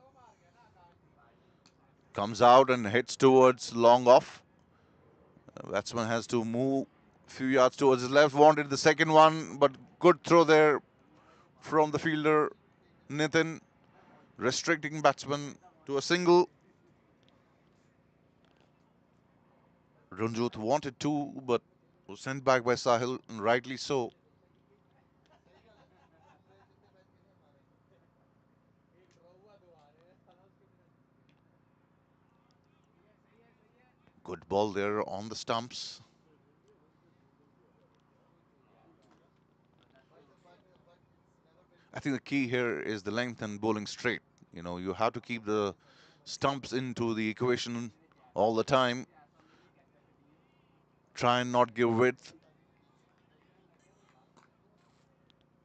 Comes out and hits towards long off. Batsman has to move a few yards towards his left. Wanted the second one, but good throw there from the fielder, Nitin, restricting batsman to a single. Ranjot wanted two, but was sent back by Sahil, and rightly so. Good ball there on the stumps. I think the key here is the length and bowling straight. You know, you have to keep the stumps into the equation all the time. Try and not give width.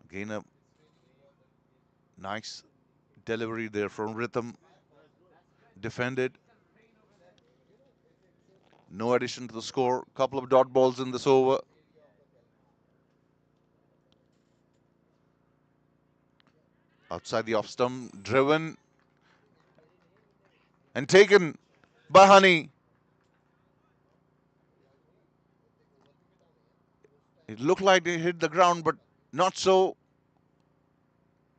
Again, a nice delivery there from Rhythm. Defended. No addition to the score. Couple of dot balls in this over. Outside the off stump, driven and taken by Honey. It looked like they hit the ground, but not so.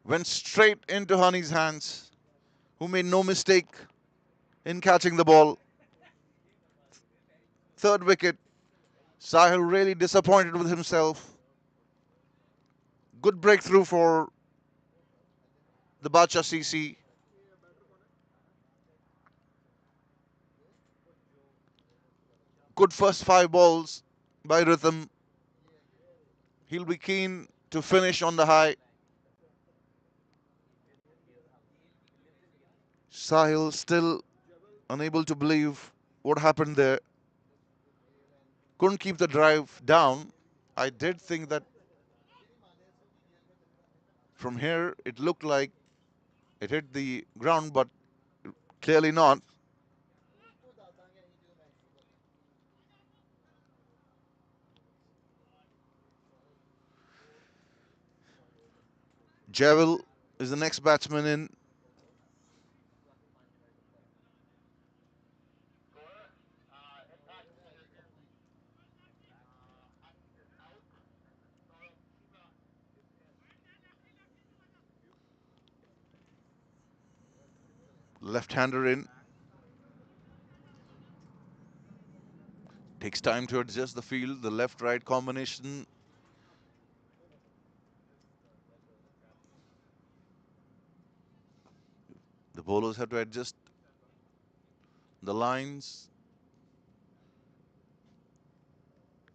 went straight into Honey's hands, who made no mistake in catching the ball. Third wicket. Sahil really disappointed with himself. Good breakthrough for the Bacha CC. Good first 5 balls by Rhythm. He'll be keen to finish on the high. Sahil still unable to believe what happened there. Couldn't keep the drive down. I did think that from here it looked like it hit the ground, but clearly not. Javel is the next batsman in. Left-hander in. Takes time to adjust the field. The left-right combination. The bowlers have to adjust the lines.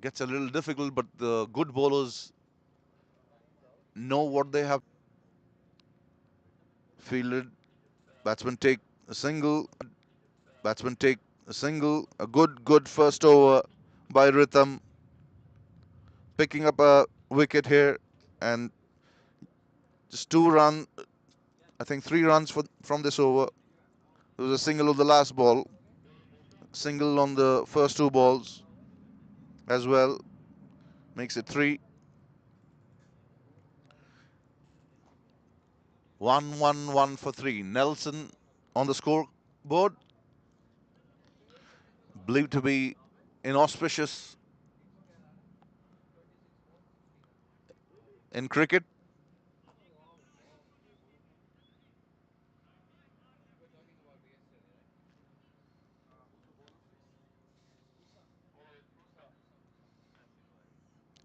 Gets a little difficult, but the good bowlers know what they have fielded. Batsmen take a single. Batsmen take a single. A good first over by Rhythm, picking up a wicket here, and just 2 runs. I think 3 runs from this over. There was a single on the last ball, single on the first 2 balls as well. Makes it 3. 1-1-1 for 3. Nelson on the scoreboard, believed to be inauspicious in cricket.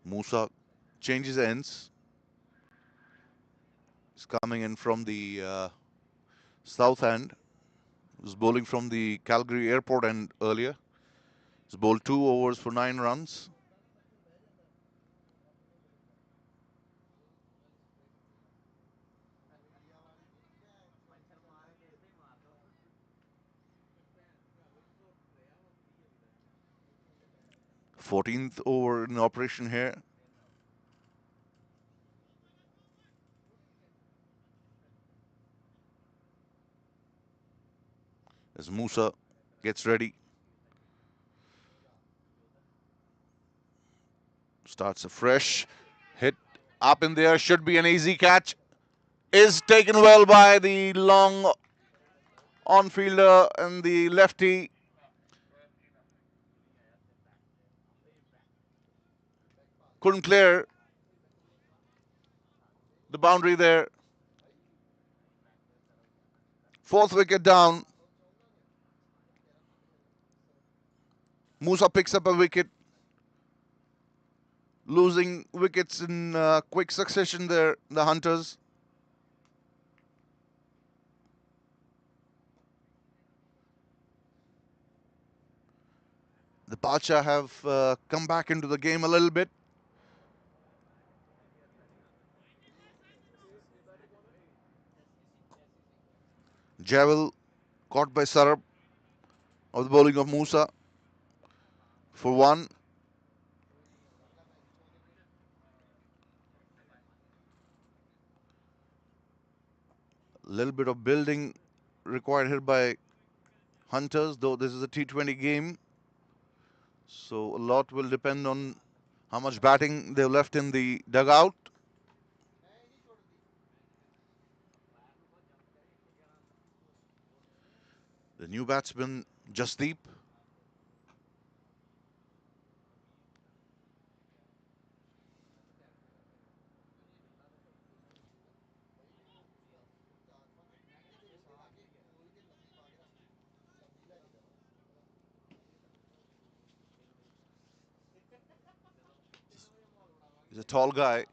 Musa changes ends. He's coming in from the south end. He was bowling from the Calgary airport end earlier. He's bowled 2 overs for 9 runs. Fourteenth over in operation here. As Musa gets ready. Starts a fresh hit up in there. Should be an easy catch. Is taken well by the long on fielder and the lefty. Couldn't clear the boundary there. Fourth wicket down. Musa picks up a wicket. Losing wickets in quick succession there, the Hunters. The Badshah have come back into the game a little bit. Javel caught by Sarab of the bowling of Musa for 1. A little bit of building required here by Hunters, though this is a T20 game. So a lot will depend on how much batting they've left in the dugout. The new batsman, Jasdeep. He's a tall guy.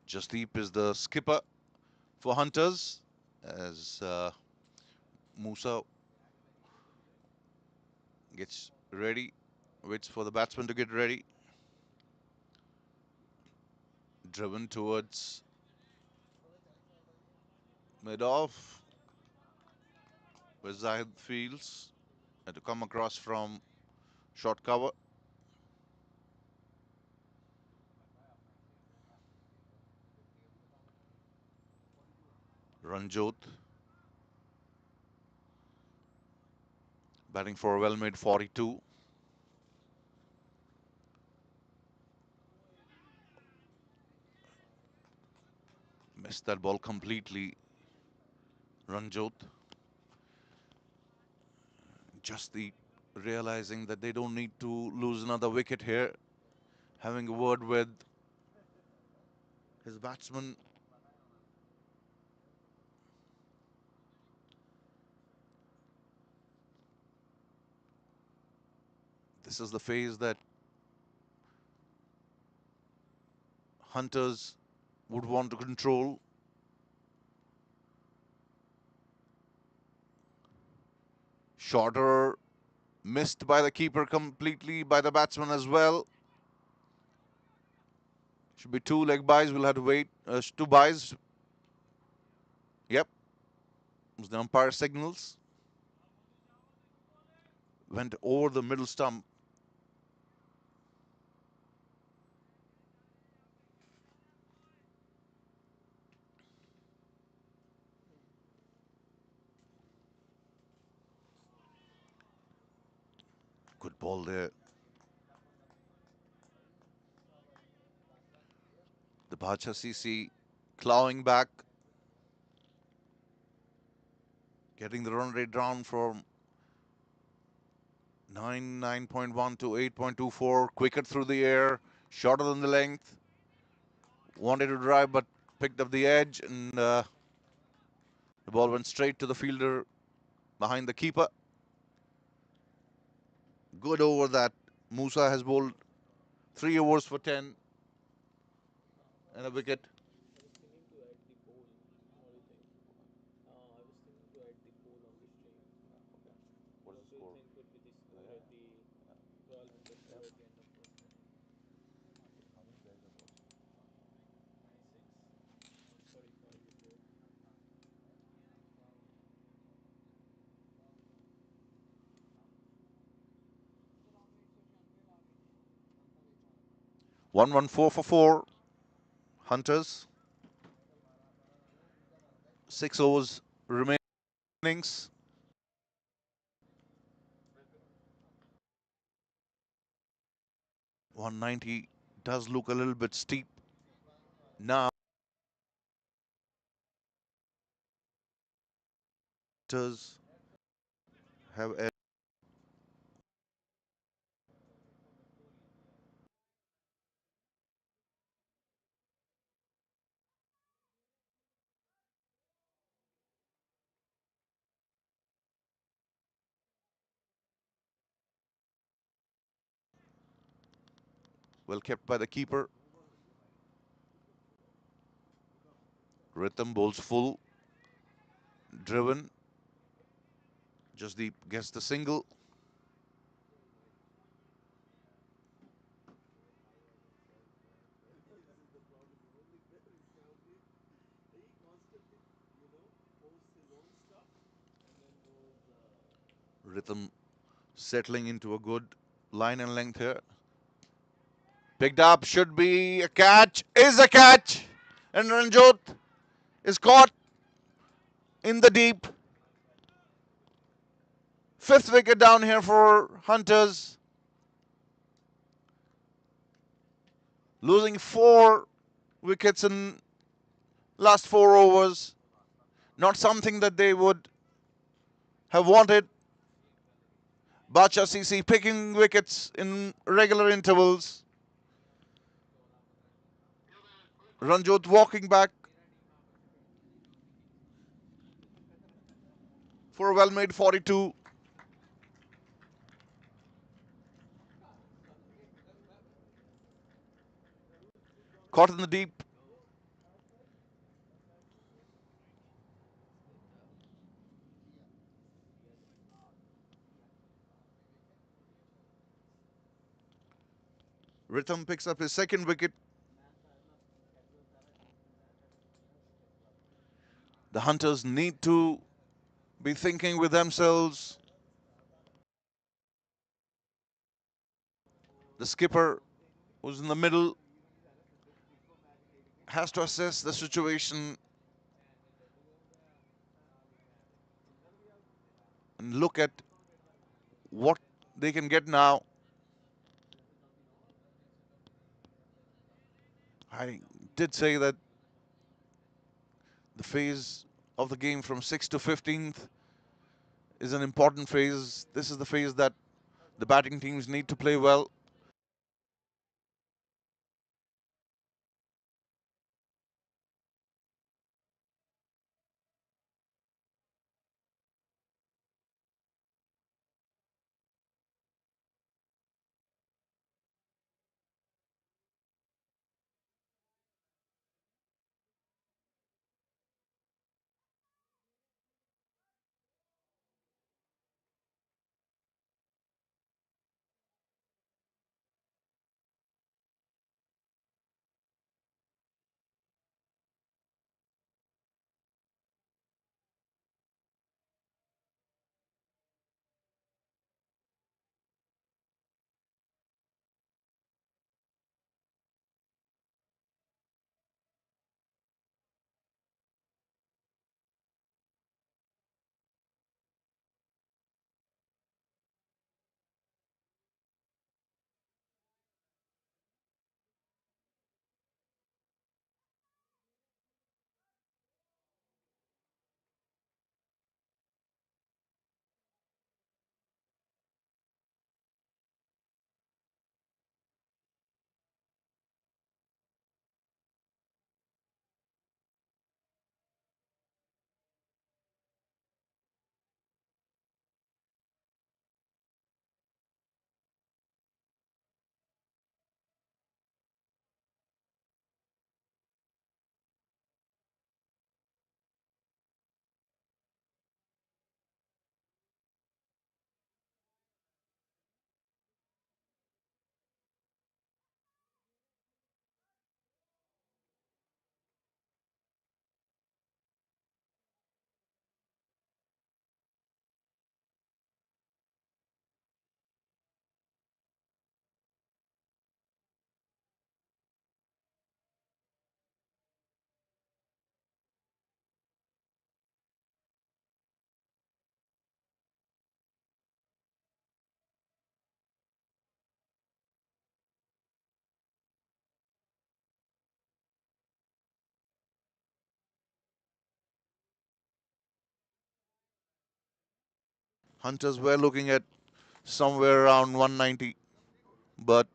Jasdeep is the skipper for Hunters as Musa gets ready, waits for the batsman to get ready. Driven towards mid-off, where Zahid fields. Had to come across from short cover. Ranjot batting for a well-made 42. Missed that ball completely. Ranjot just the realizing that they don't need to lose another wicket here. Having a word with his batsman. This is the phase that Hunters would want to control. Shorter, missed by the keeper completely, by the batsman as well. Should be two leg byes. We'll have to wait. Two byes. Yep. Was the umpire signals. Went over the middle stump. Good ball there. The Bacha CC clawing back. Getting the run rate down from 9.1 to 8.24. Quicker through the air. Shorter than the length. Wanted to drive but picked up the edge and the ball went straight to the fielder behind the keeper. Good over that. Musa has bowled 3 overs for 10 and a wicket. One 4 for 4. Hunters. 6 overs remaining. 190 does look a little bit steep now. Hunters have a well kept by the keeper. Rhythm bowls full. Driven. Jasdeep gets the single. Rhythm settling into a good line and length here. Picked up, should be a catch. Is a catch. And Ranjot is caught in the deep. 5th wicket down here for Hunters. Losing 4 wickets in Last 4 overs, not something that they would have wanted. Bacha CC picking wickets in regular intervals. Ranjot walking back for a well-made 42. Caught in the deep. Rhythm picks up his second wicket. The Hunters need to be thinking with themselves. The skipper, who's in the middle, has to assess the situation and look at what they can get now. I did say that the phase of the game from 6th to 15th is an important phase. This is the phase that the batting teams need to play well. Hunters were looking at somewhere around 190, but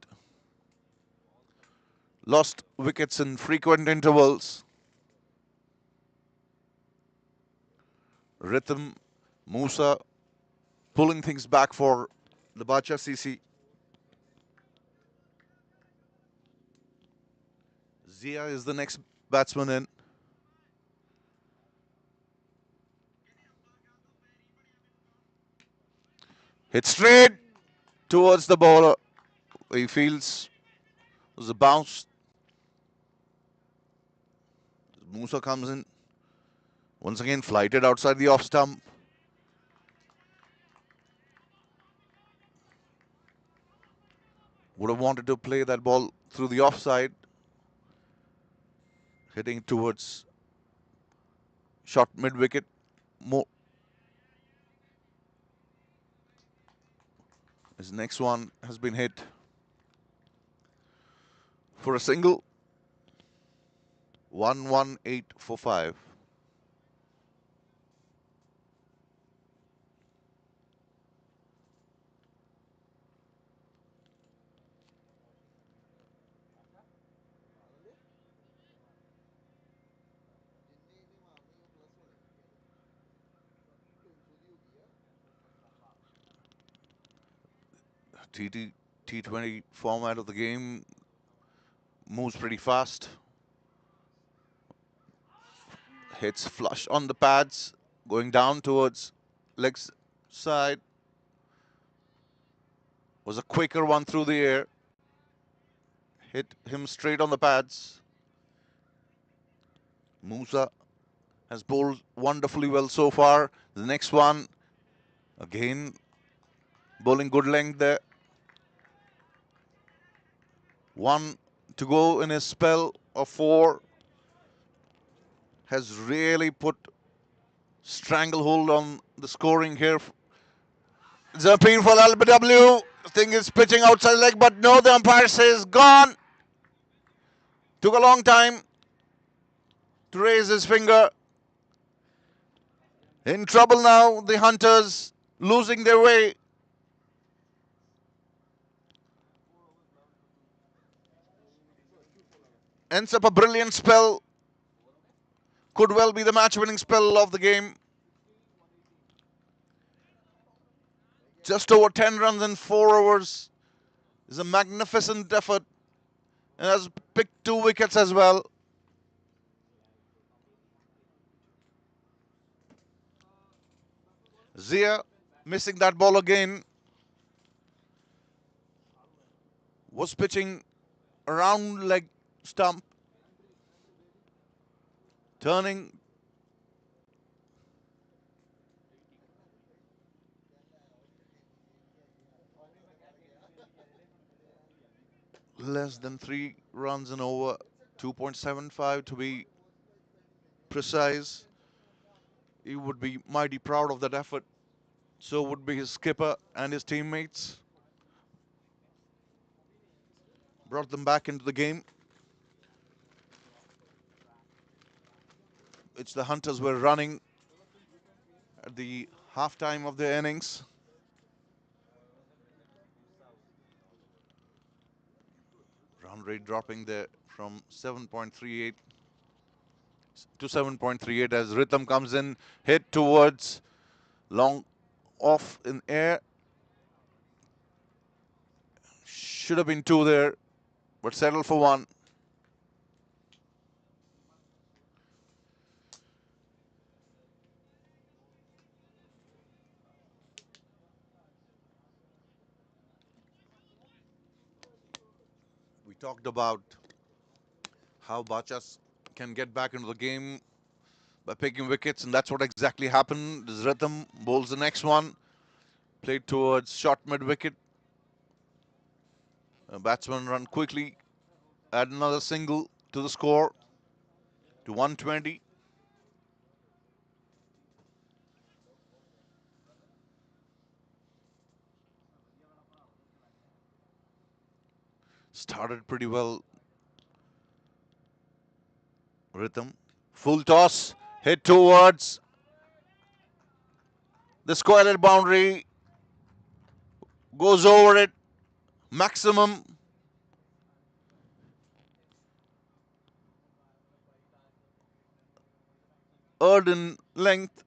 lost wickets in frequent intervals. Rhythm, Musa pulling things back for the Bacha CC. Zia is the next batsman in. Hit straight towards the bowler. He feels it was a bounce. Musa comes in. Once again, flighted outside the off stump. Would have wanted to play that ball through the offside. Hitting towards short mid wicket. His next one has been hit for a single. 118 for 5. T20 format of the game moves pretty fast. Hits flush on the pads, going down towards legs side. Was a quicker one through the air. Hit him straight on the pads. Musa has bowled wonderfully well so far. The next one, again, bowling good length there. One to go in his spell of 4. Has really put stranglehold on the scoring here. It's an appeal for LBW. Thing is pitching outside leg, but no, the umpire says gone. Took a long time to raise his finger. In trouble now, the Hunters losing their way. Ends up a brilliant spell. Could well be the match-winning spell of the game. Just over 10 runs in 4 overs is a magnificent effort. And has picked 2 wickets as well. Zia missing that ball again. Was pitching around leg stump. Turning. Less than 3 runs in over. 2.75 to be precise. He would be mighty proud of that effort. So would be his skipper and his teammates. Brought them back into the game. It's the Hunters were running at the halftime of their innings. Run rate dropping there from 7.38 to 7.38 as Rhythm comes in, hit towards long off in air. Should have been 2 there, but settled for 1. We talked about how Badshah can get back into the game by picking wickets, and that's what exactly happened. This Rhythm bowls the next one, played towards short mid wicket. Batsman run quickly, add another single to the score to 120. Started pretty well. Rhythm, full toss, hit towards the square boundary, goes over it, maximum. Earned in length. It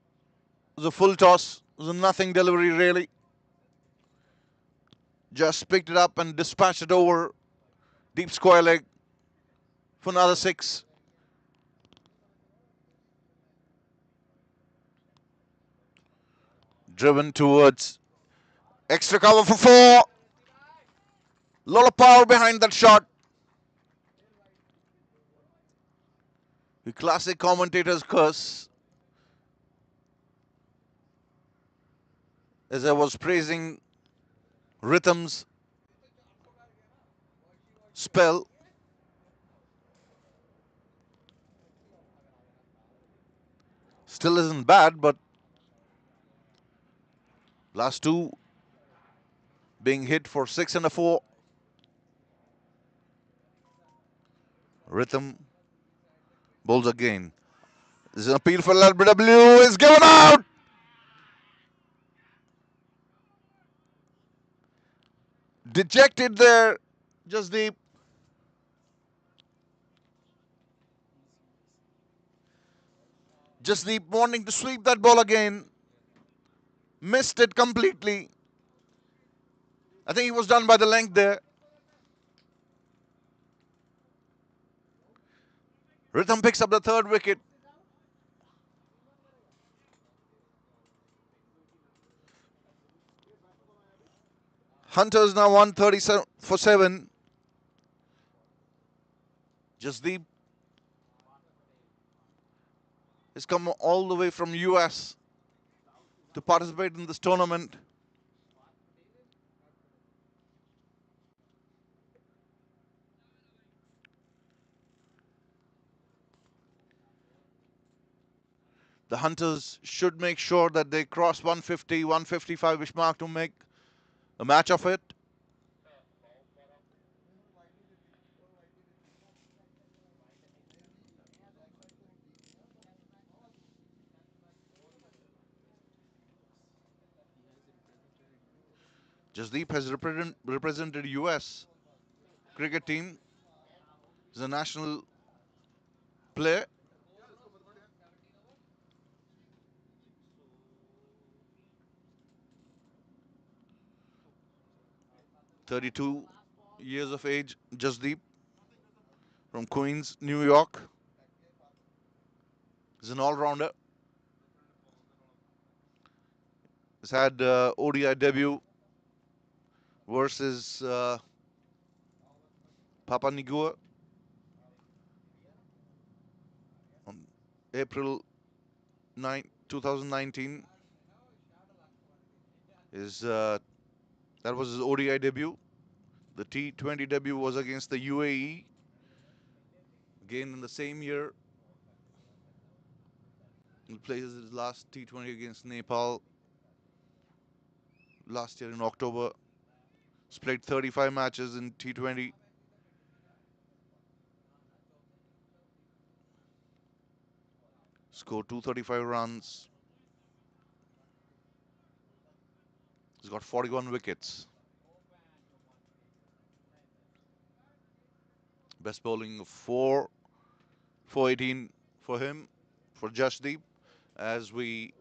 was a full toss. It was a nothing delivery really. Just picked it up and dispatched it over deep square leg for another 6. Driven towards extra cover for 4. Lot of power behind that shot. The classic commentator's curse. As I was praising Rhythm's spell, still isn't bad, but last 2 being hit for 6 and a 4. Rhythm Bowls again. This is an appeal for LBW. Is given out. Dejected there. Jasdeep. Jasdeep wanting to sweep that ball again. Missed it completely. I think he was done by the length there. Rhythm picks up the third wicket. Hunter's now 137 for 7. Jasdeep has come all the way from US to participate in this tournament. The Hunters should make sure that they cross 150, 155-ish mark to make a match of it. Jasdeep has represented US cricket team. He's a national player. 32 years of age, Jasdeep from Queens, New York. He's an all-rounder. He's had ODI debut versus Papua New Guinea on April 9, 2019. That was his ODI debut. The T20 debut was against the UAE. Again in the same year, he plays his last T20 against Nepal last year in October. He's played 35 matches in T20. Scored 235 runs. He's got 41 wickets. Best bowling of 418 for him, for Jasdeep. As we,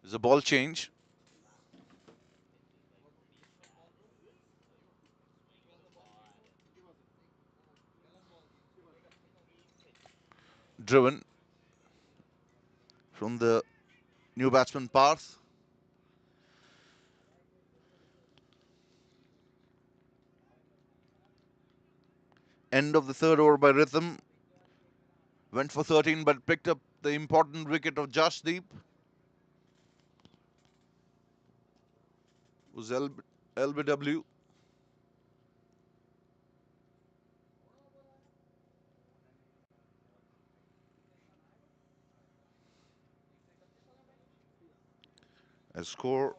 there's a ball change. Driven from the new batsman Parth. End of the third over by Rhythm. Went for 13 but picked up the important wicket of Jasdeep. Was LBW. A score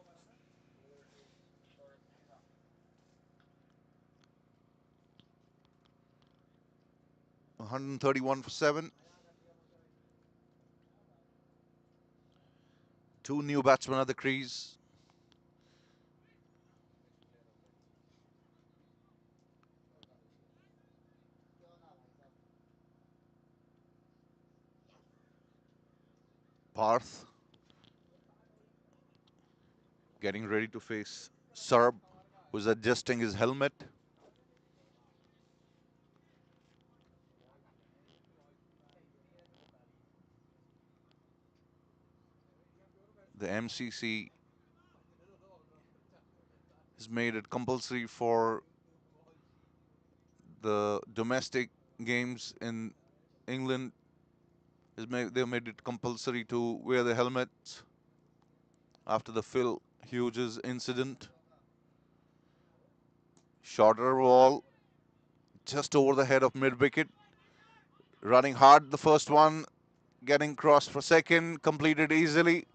131 for 7. Two new batsmen at the crease. Parth getting ready to face Sarb, who's adjusting his helmet. The MCC has made it compulsory for the domestic games in England. They made it compulsory to wear the helmets after the Phil Hughes incident. Shorter ball, just over the head of mid wicket. Running hard the first one, getting crossed for second, completed easily.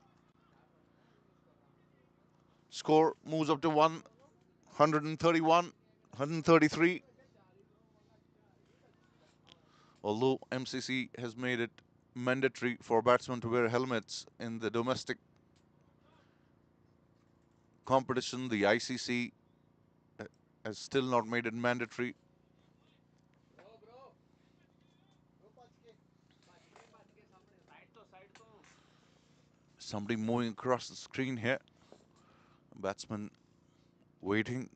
Score moves up to 131, 133. Although MCC has made it mandatory for batsmen to wear helmets in the domestic competition, the ICC has still not made it mandatory. Somebody moving across the screen here. Batsman waiting.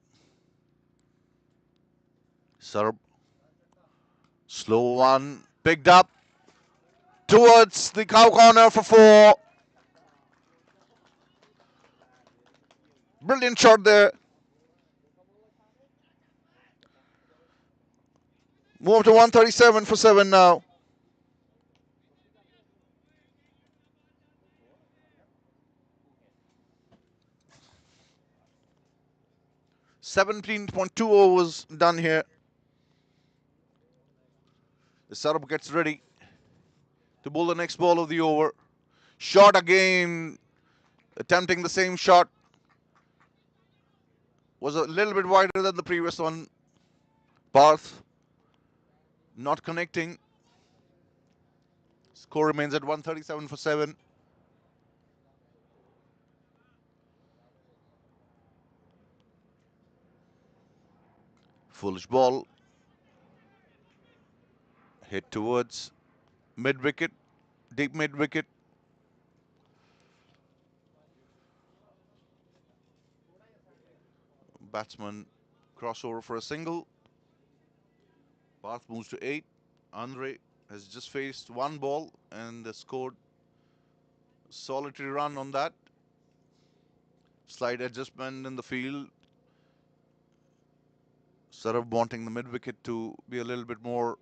Serve. Slow one. Picked up towards the cow corner for 4. Brilliant shot there. Move to 137 for 7 now. 17.2 overs done here. The setup gets ready to bowl the next ball of the over. Shot again. Attempting the same shot. Was a little bit wider than the previous one. Parth not connecting. Score remains at 137 for 7. Foolish ball. Hit towards mid wicket. Deep mid wicket. Batsman crossover for a single. Parth moves to 8. Andre has just faced one ball and scored solitary run on that. Slight adjustment in the field. Sarab wanting the mid wicket to be a little bit more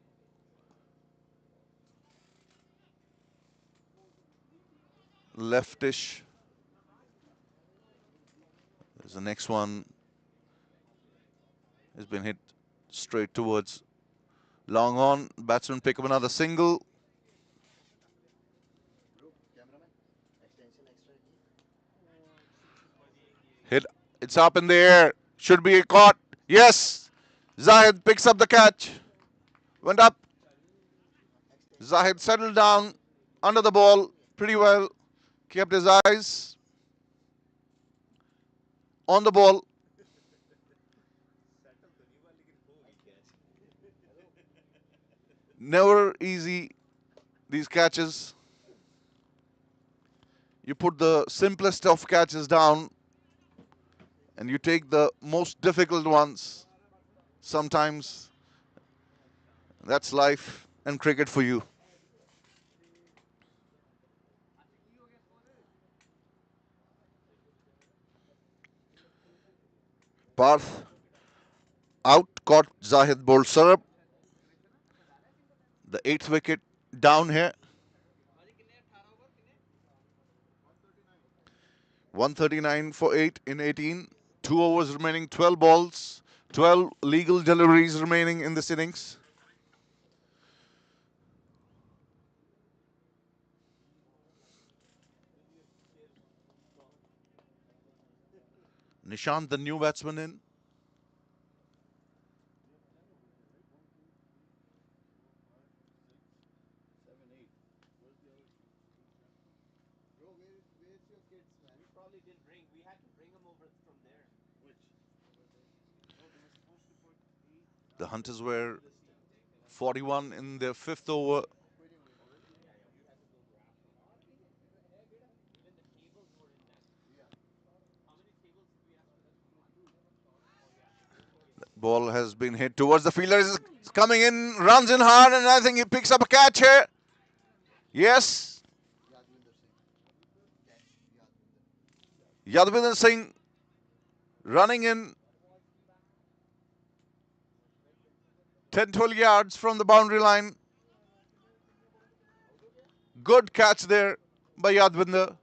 leftish. There's the next one. Has been hit straight towards long on. Batsman pick up another single. Hit. It's up in the air. Should be caught. Yes. Zahid picks up the catch. Went up. Zahid settled down under the ball pretty well. Kept his eyes on the ball. Never easy, these catches. You put the simplest of catches down and you take the most difficult ones. Sometimes that's life and cricket for you. Parth out, caught Zahid bowled Sarab. The 8th wicket down here. 139 for 8 in 18. 2 overs remaining, 12 balls. 12 legal deliveries remaining in this innings. Nishant, the new batsman in. The Hunters were 41 in their 5th over. Ball has been hit towards the fielder. Is coming in, runs in hard, and I think he picks up a catch here. Yes. Yadvinder Singh running in 10-12 yards from the boundary line. Good catch there by Yadvinder.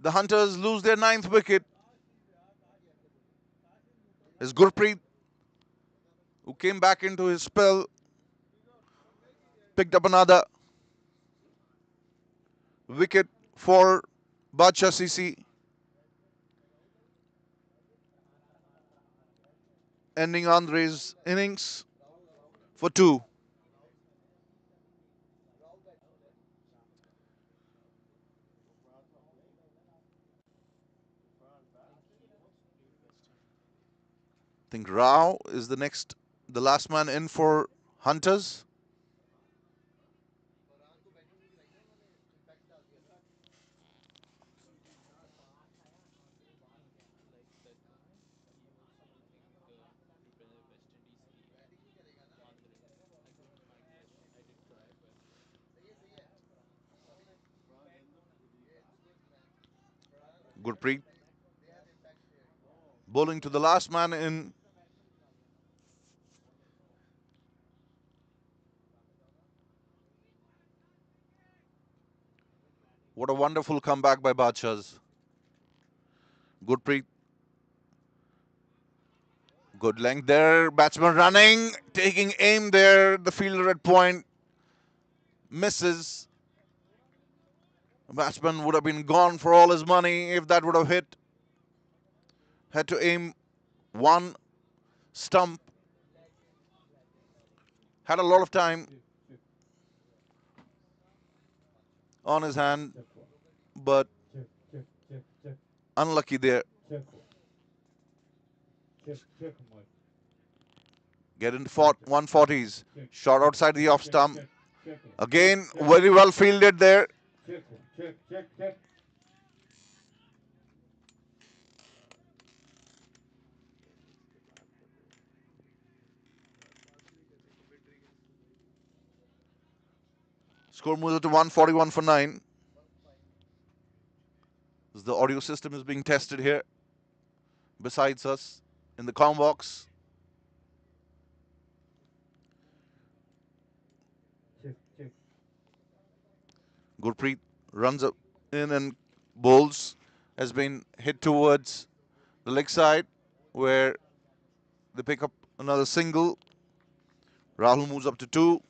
The Hunters lose their 9th wicket. It's Gurpreet who came back into his spell. Picked up another wicket for Bacha CC. ending Andre's innings for 2. I think Rao is the last man in for Hunters. Gurpreet bowling to the last man in. What a wonderful comeback by Badshahs. Gurpreet, good length there. Batsman running, taking aim there. The fielder at point misses. The batsman would have been gone for all his money if that would have hit. Had to aim one stump. Had a lot of time on his hand, but unlucky there. Get into 140s. Shot outside the off stump. Again, very well fielded there. Score moves to 141 for 9. The audio system is being tested here besides us in the comm box. Gurpreet runs up in and bowls. Has been hit towards the leg side where they pick up another single. Rahul moves up to 2.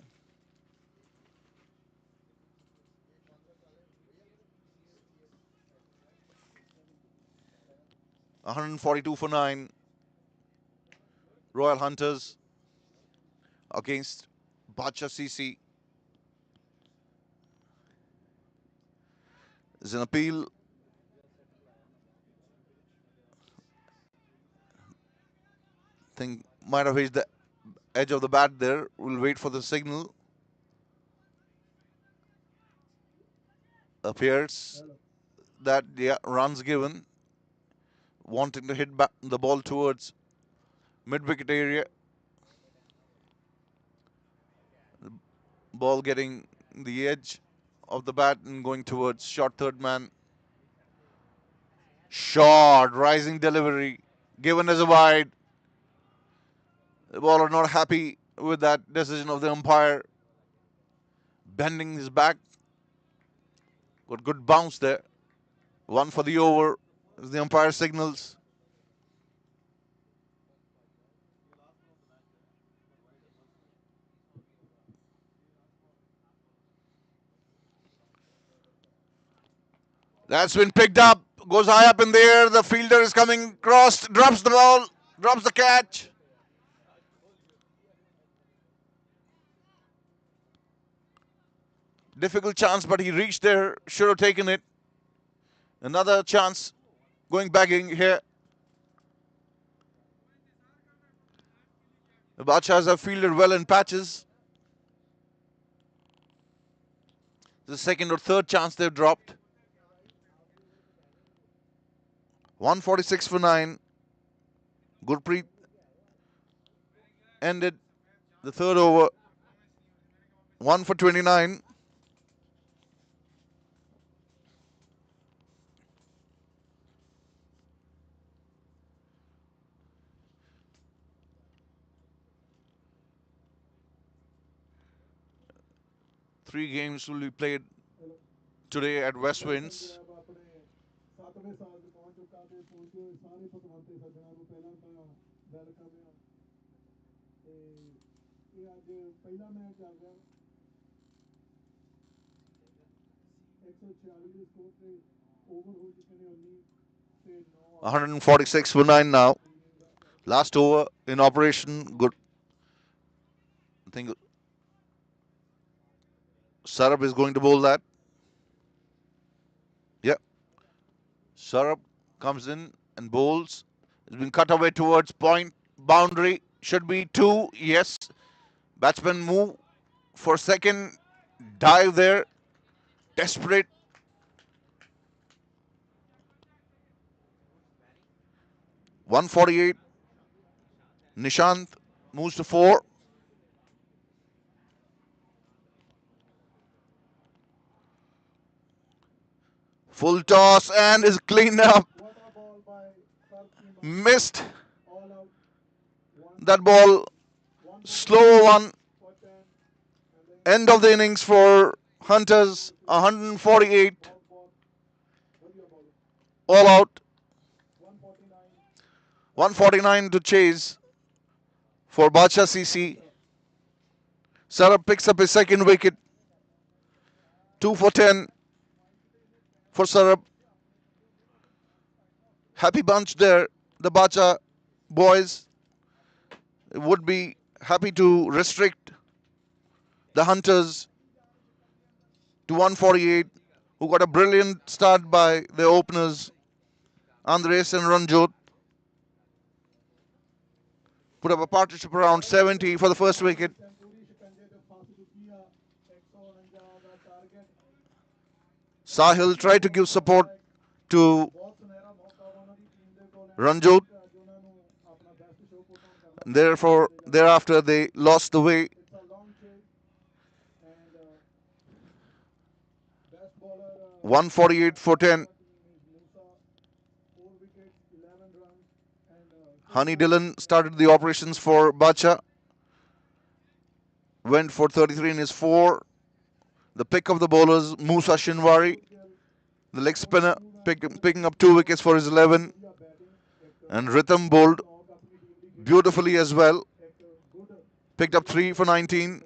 $142 for 9. Royal Hunters against Bacha CC. There's an appeal. Think might have hit the edge of the bat there. We'll wait for the signal. Appears that runs given. Wanting to hit the ball towards mid-wicket area. Ball getting the edge of the bat and going towards short third man. Short, rising delivery, given as a wide. The bowler not happy with that decision of the umpire. Bending his back. Got good bounce there. One for the over as the umpire signals. That's been picked up. Goes high up in the air. The fielder is coming crossed. Drops the ball. Drops the catch. Difficult chance, but he reached there. Should have taken it. Another chance going back in here. The Badshahs have fielded well in patches. The second or third chance they've dropped. 146 for 9. Gurpreet ended the third over. 1 for 29. Three games will be played today at West Winds. $146 for 9 now. Last over in operation. Good. I think Sarab is going to bowl that. Yeah. Sarab comes in and bowls. It's been cut away towards point. Boundary should be two. Yes. Batsman move for second. Dive there. Desperate. 148. Nishant moves to four. Full toss and is cleaned up. Missed that ball. Slow one. End of the innings for Hunters. 148. All out. 149 to chase for Bacha CC. Sarab picks up his second wicket. 2 for 10 for Sarab. Happy bunch there. The Bacha boys would be happy to restrict the Hunters to 148, who got a brilliant start by the openers, Andres and Ranjot. Put up a partnership around 70 for the first wicket. Sahil tried to give support to Ranjot. Therefore, thereafter, they lost the way. .148 for 10. Honey Dillon started the operations for Bacha. Went for 33 in his four. The pick of the bowlers, Musa Shinwari, the leg spinner, picking up 2 wickets for his 11. And Rhythm bowled beautifully as well. Picked up 3 for 19.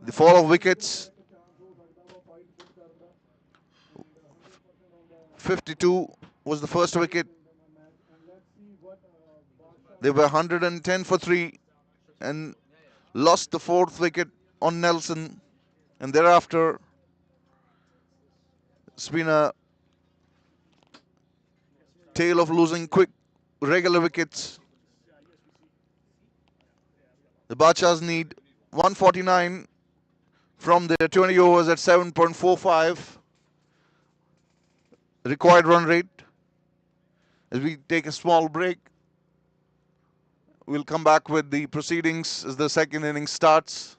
The fall of wickets, 52 was the first wicket. They were 110 for 3 and lost the fourth wicket on Nelson. And thereafter, it's been a tale of losing quick, regular wickets. The Bachas need 149 from their 20 overs at 7.45 required run rate. As we take a small break, we'll come back with the proceedings as the second inning starts.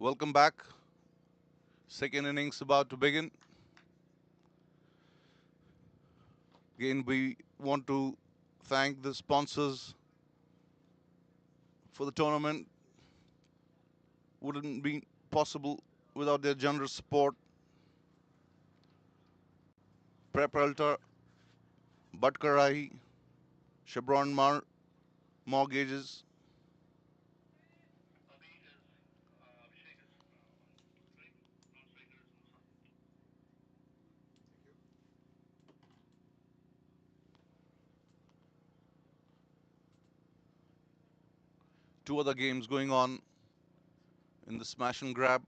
Welcome back. Second innings about to begin. Again, we want to thank the sponsors for the tournament. Wouldn't be possible without their generous support. Prep Realtor, Butkarai, Chevron Mortgages. Two other games going on in the smash and grab.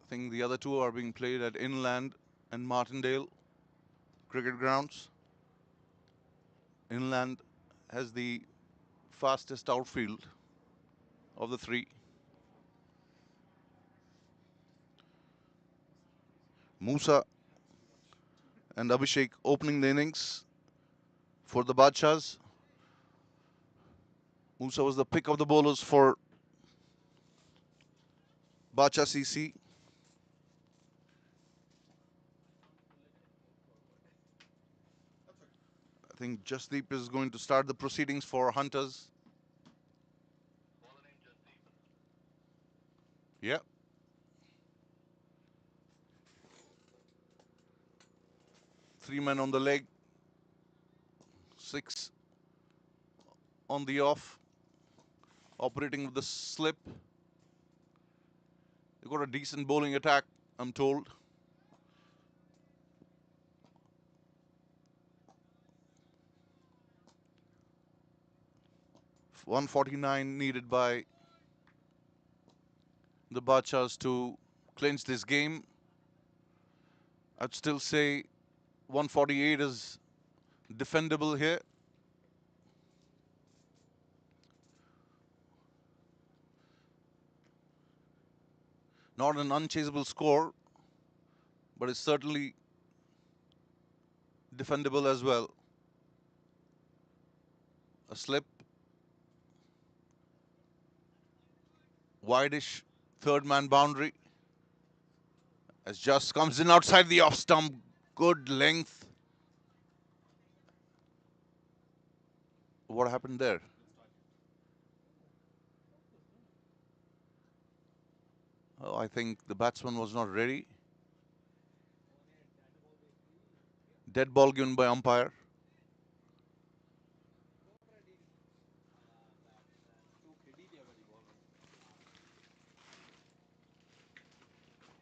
I think the other two are being played at Inland and Martindale cricket grounds. Inland has the fastest outfield of the three. Musa and Abhishek opening the innings for the Badshahs. Musa was the pick of the bowlers for Bacha CC. I think Jasdeep is going to start the proceedings for Hunters. Yeah. Three men on the leg, six on the off, operating with the slip. They've got a decent bowling attack, I'm told. .149 needed by the Badshahs to clinch this game. I'd still say 148 is defendable here. Not an unchaseable score, but it's certainly defendable as well. A slip, wideish third man boundary. As just comes in outside the off stump. Good length. What happened there? Oh, I think the batsman was not ready. Dead ball given by umpire.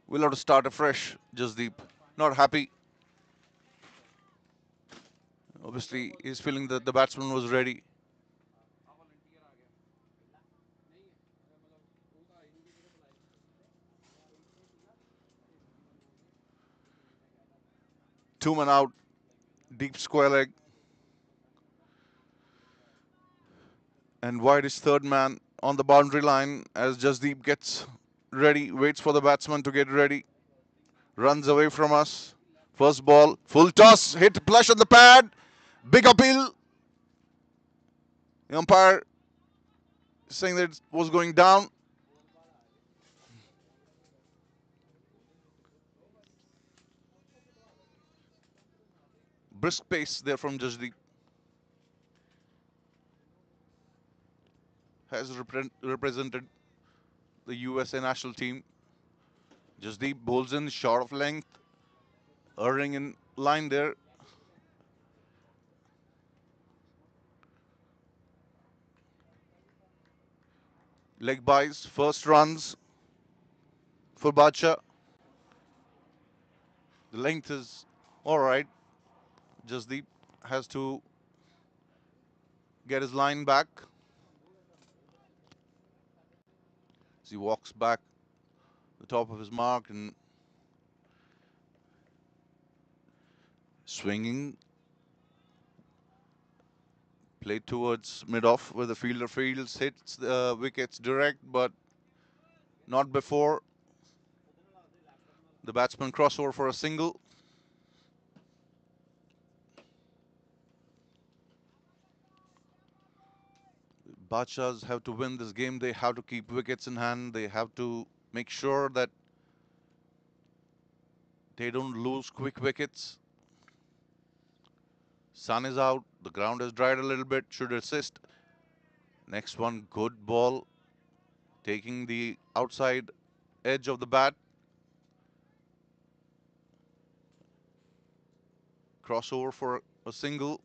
We'll have to start afresh, Jasdeep. Not happy. Obviously, he's feeling that the batsman was ready. Two men out, deep square leg. And wide is third man on the boundary line as Jasdeep gets ready, waits for the batsman to get ready. Runs away from us. First ball, full toss, hit plush on the pad. Big appeal. The umpire saying that it was going down. Brisk pace there from Jasdeep. Has represented the USA national team. Jasdeep bowls in short of length. Erring in line there. Leg buys, first runs for Badshah. The length is all right. Jasdeep has to get his line back. As he walks back the top of his mark and swinging. Played towards mid-off where the fielder fields, hits the wickets direct, but not before the batsman crossover for a single. Badshahs have to win this game. They have to keep wickets in hand. They have to make sure that they don't lose quick wickets. Sun is out. The ground has dried a little bit. Should assist. Next one, good ball. Taking the outside edge of the bat. Crossover for a single.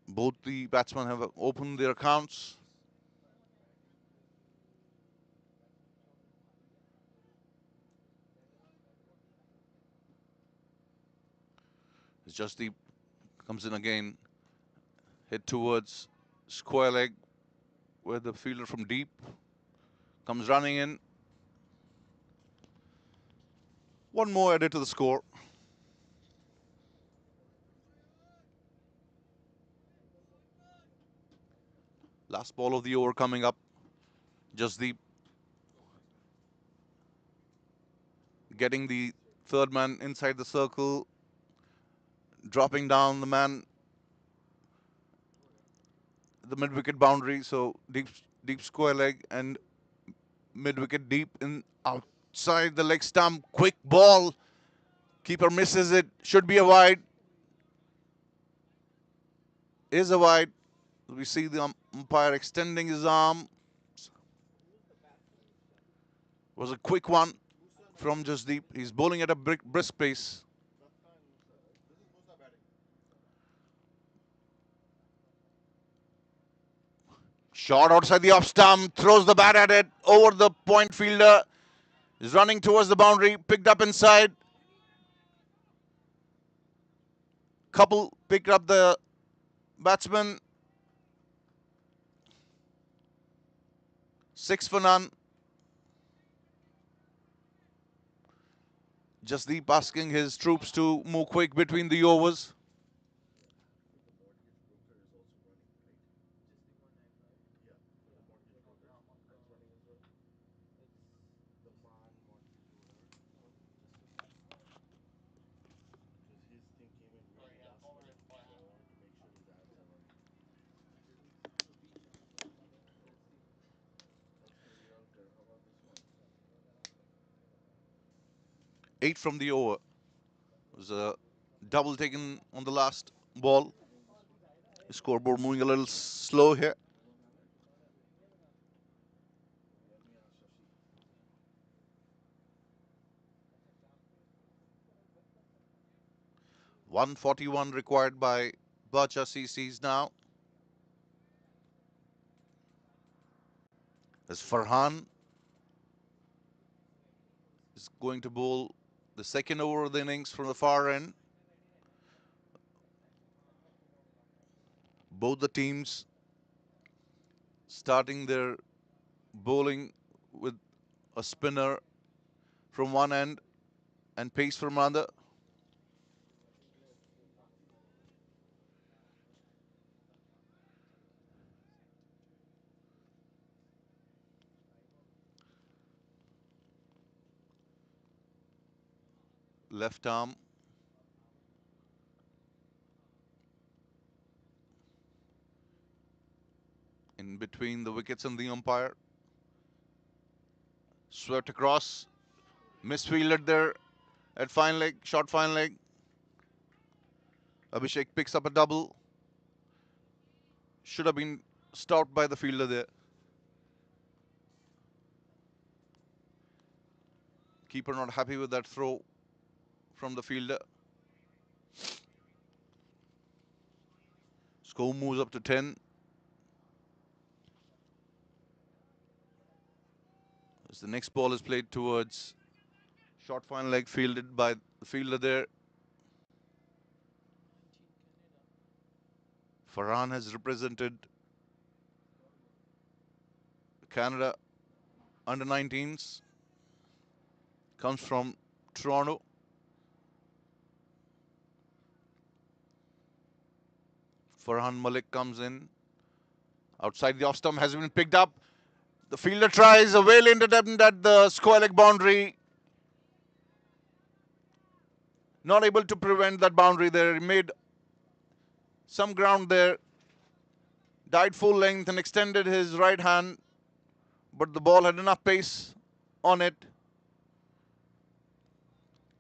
Both the batsmen have opened their accounts. It's just the comes in again. Hit towards square leg where the fielder from deep comes running in. One more added to the score. Last ball of the over coming up. Jasdeep getting the third man inside the circle, dropping down the man, the mid-wicket boundary. So deep square leg and mid-wicket deep in outside the leg stump. Quick ball. Keeper misses it. Should be a wide. Is a wide. We see the umpire extending his arm. Was a quick one from Jasdeep. He's bowling at a brisk pace. Shot outside the off stump, throws the bat at it, over the point fielder, is running towards the boundary, picked up inside. Couple picked up the batsman. 6 for none. Jasdeep asking his troops to move quick between the overs. Eight from the over. It was a double taken on the last ball. The scoreboard moving a little slow here. .141 required by Bacha CCs now. As Farhan is going to bowl the second over of the innings from the far end. Both the teams starting their bowling with a spinner from one end and pace from another. Left arm. In between the wickets and the umpire. Swept across. Misfielded there at fine leg, short fine leg. Abhishek picks up a double. Should have been stopped by the fielder there. Keeper not happy with that throw from the fielder. Score moves up to 10. As the next ball is played towards short fine leg, fielded by the fielder there. Farhan has represented Canada under 19s. Comes from Toronto. Farhan Malik comes in. Outside the off stump has been picked up. The fielder tries a well-aimed attempt at the square leg boundary. Not able to prevent that boundary there. He made some ground there. died full length and extended his right hand, but the ball had enough pace on it.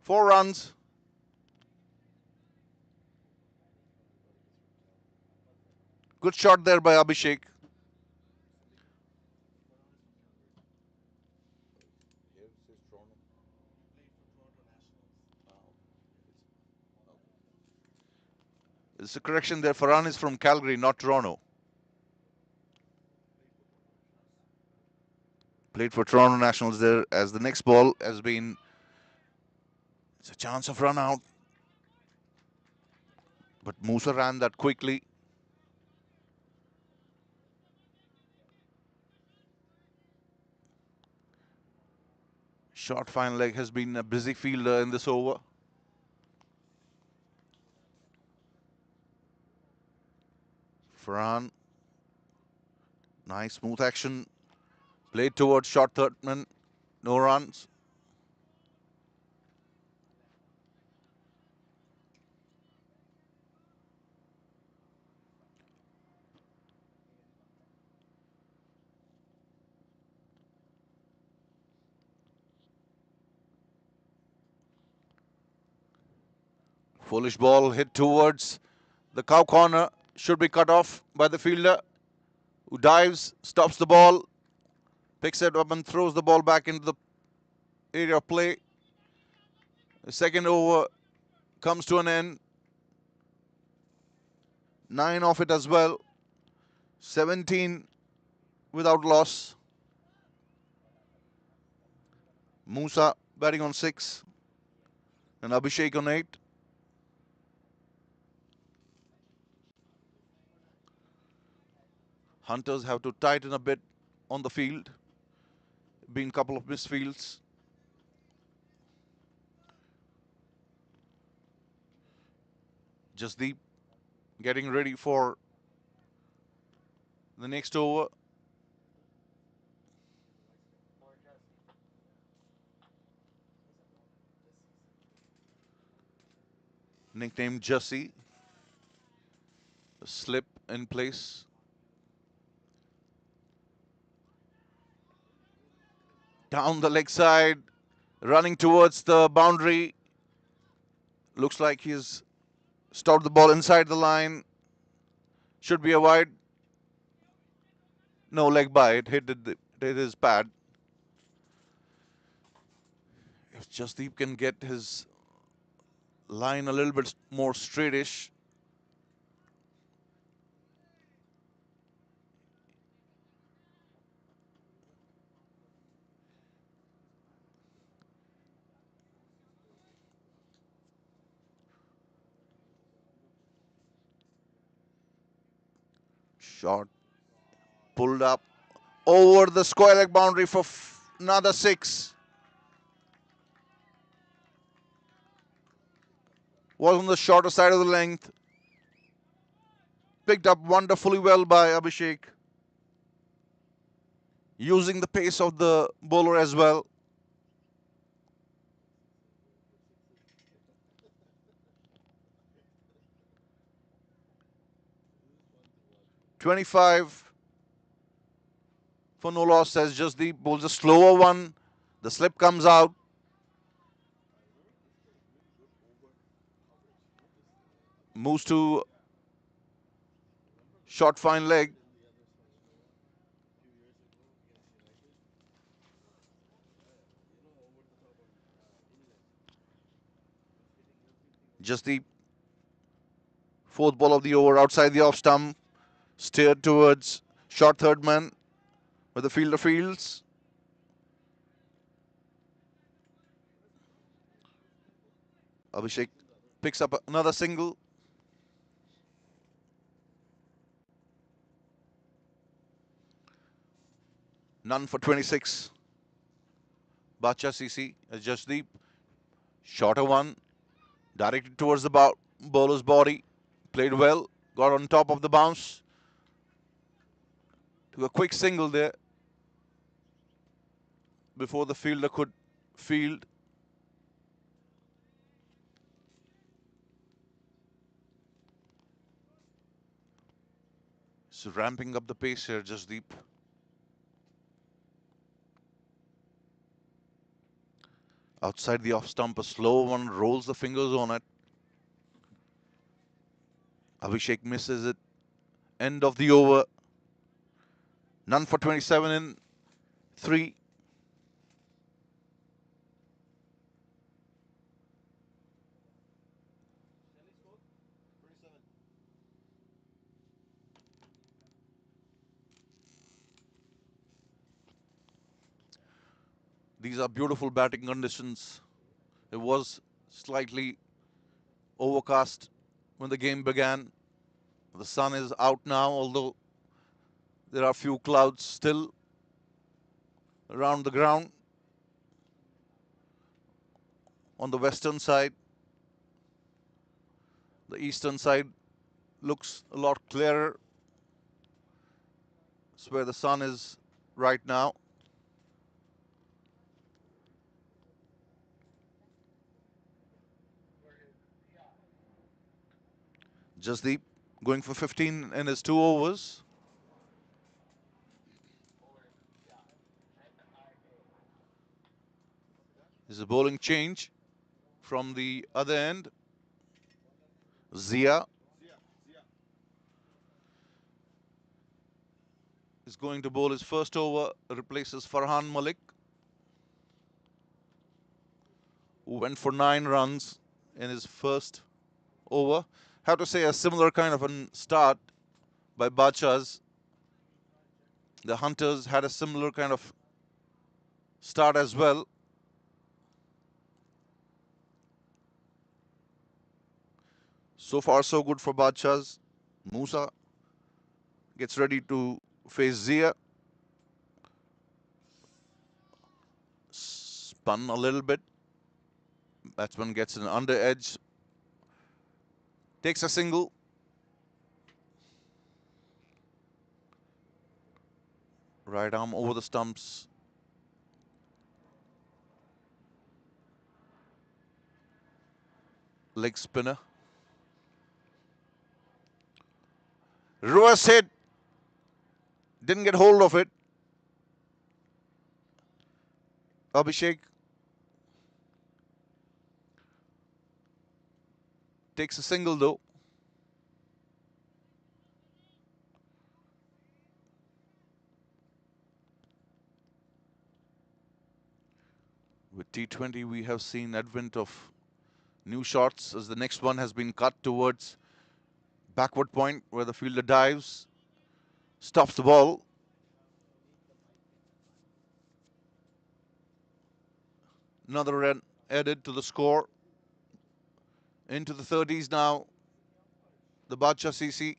4 runs. Good shot there by Abhishek. It's a correction there. Farhan is from Calgary, not Toronto. Played for Toronto Nationals there, as the next ball has been. It's a chance of run out. But Musa ran that quickly. Short fine leg has been a busy fielder in this over. Farhan, nice smooth action. Played towards short third man. No runs. Foolish ball hit towards the cow corner. Should be cut off by the fielder, who dives, stops the ball, picks it up and throws the ball back into the area of play. The second over comes to an end. 9 off it as well. 17 without loss. Musa batting on 6 and Abhishek on 8. Hunters have to tighten a bit on the field. Been a couple of misfields. Jasdeep getting ready for the next over. Nicknamed Jussie. A slip in place. Down the leg side, running towards the boundary. Looks like he's stopped the ball inside the line. Should be a wide. No, leg by. It hit his pad. If Jasdeep can get his line a little bit more straightish. Shot pulled up over the square leg boundary for another 6. Was on the shorter side of the length. Picked up wonderfully well by Abhishek. Using the pace of the bowler as well. 25 for no loss, says Jasdeep. Bowls a slower one. The slip comes out. Moves to short fine leg. Jasdeep, fourth ball of the over, outside the off stump. Steered towards short third man, where the fielder fields. Abhishek picks up another single. None for 26. Bacha CC as Jasdeep. Shorter one. Directed towards the bowler's body. Played well. Got on top of the bounce. Took a quick single there before the fielder could field. So ramping up the pace here, Jasdeep. Outside the off stump, a slow one rolls the fingers on it. Abhishek misses it. End of the over. None for 27 in 3. These are beautiful batting conditions. It was slightly overcast when the game began. The sun is out now, although there are few clouds still around the ground. On the western side, the eastern side looks a lot clearer. It's where the sun is right now. Jasdeep going for 15 in his 2 overs. There's a bowling change from the other end. Zia is going to bowl his first over, replaces Farhan Malik, who went for 9 runs in his first over. Have to say a similar kind of a start by Badshah's. The Hunters had a similar kind of start as well. So far, so good for Badshah's. Musa gets ready to face Zia. Spun a little bit. Batsman gets an under edge. Takes a single. Right arm over the stumps. Leg spinner. Reverse hit. Didn't get hold of it. Abhishek takes a single though. With T20, we have seen advent of new shots as the next one has been cut towards backward point where the fielder dives, stops the ball. Another run added to the score. Into the 30s now. The Bacha CC.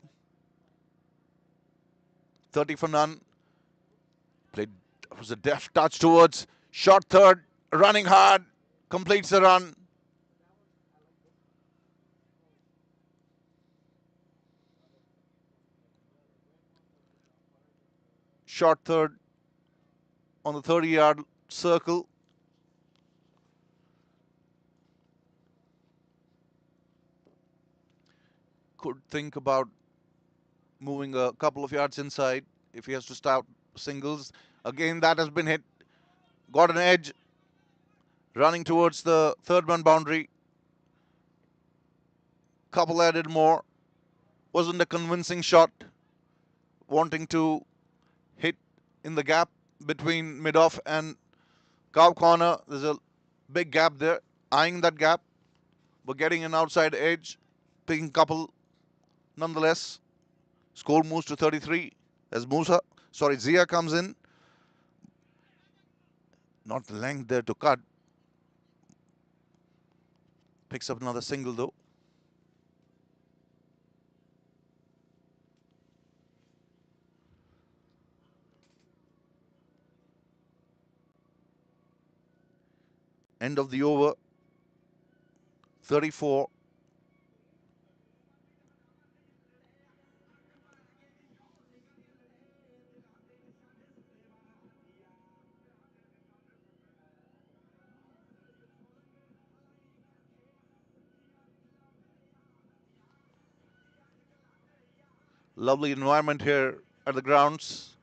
30 for none. Played was a deft touch towards short third, running hard, completes the run. Short third on the 30-yard circle. Could think about moving a couple of yards inside if he has to start singles. Again, that has been hit. Got an edge. Running towards the third man boundary. Couple added more. Wasn't a convincing shot. Wanting to hit in the gap between mid-off and cow corner. There's a big gap there. Eyeing that gap, but getting an outside edge. Picking couple nonetheless. Score moves to 33 as Zia comes in. Not the length there to cut. Picks up another single though. End of the over. 34. Lovely environment here at the grounds.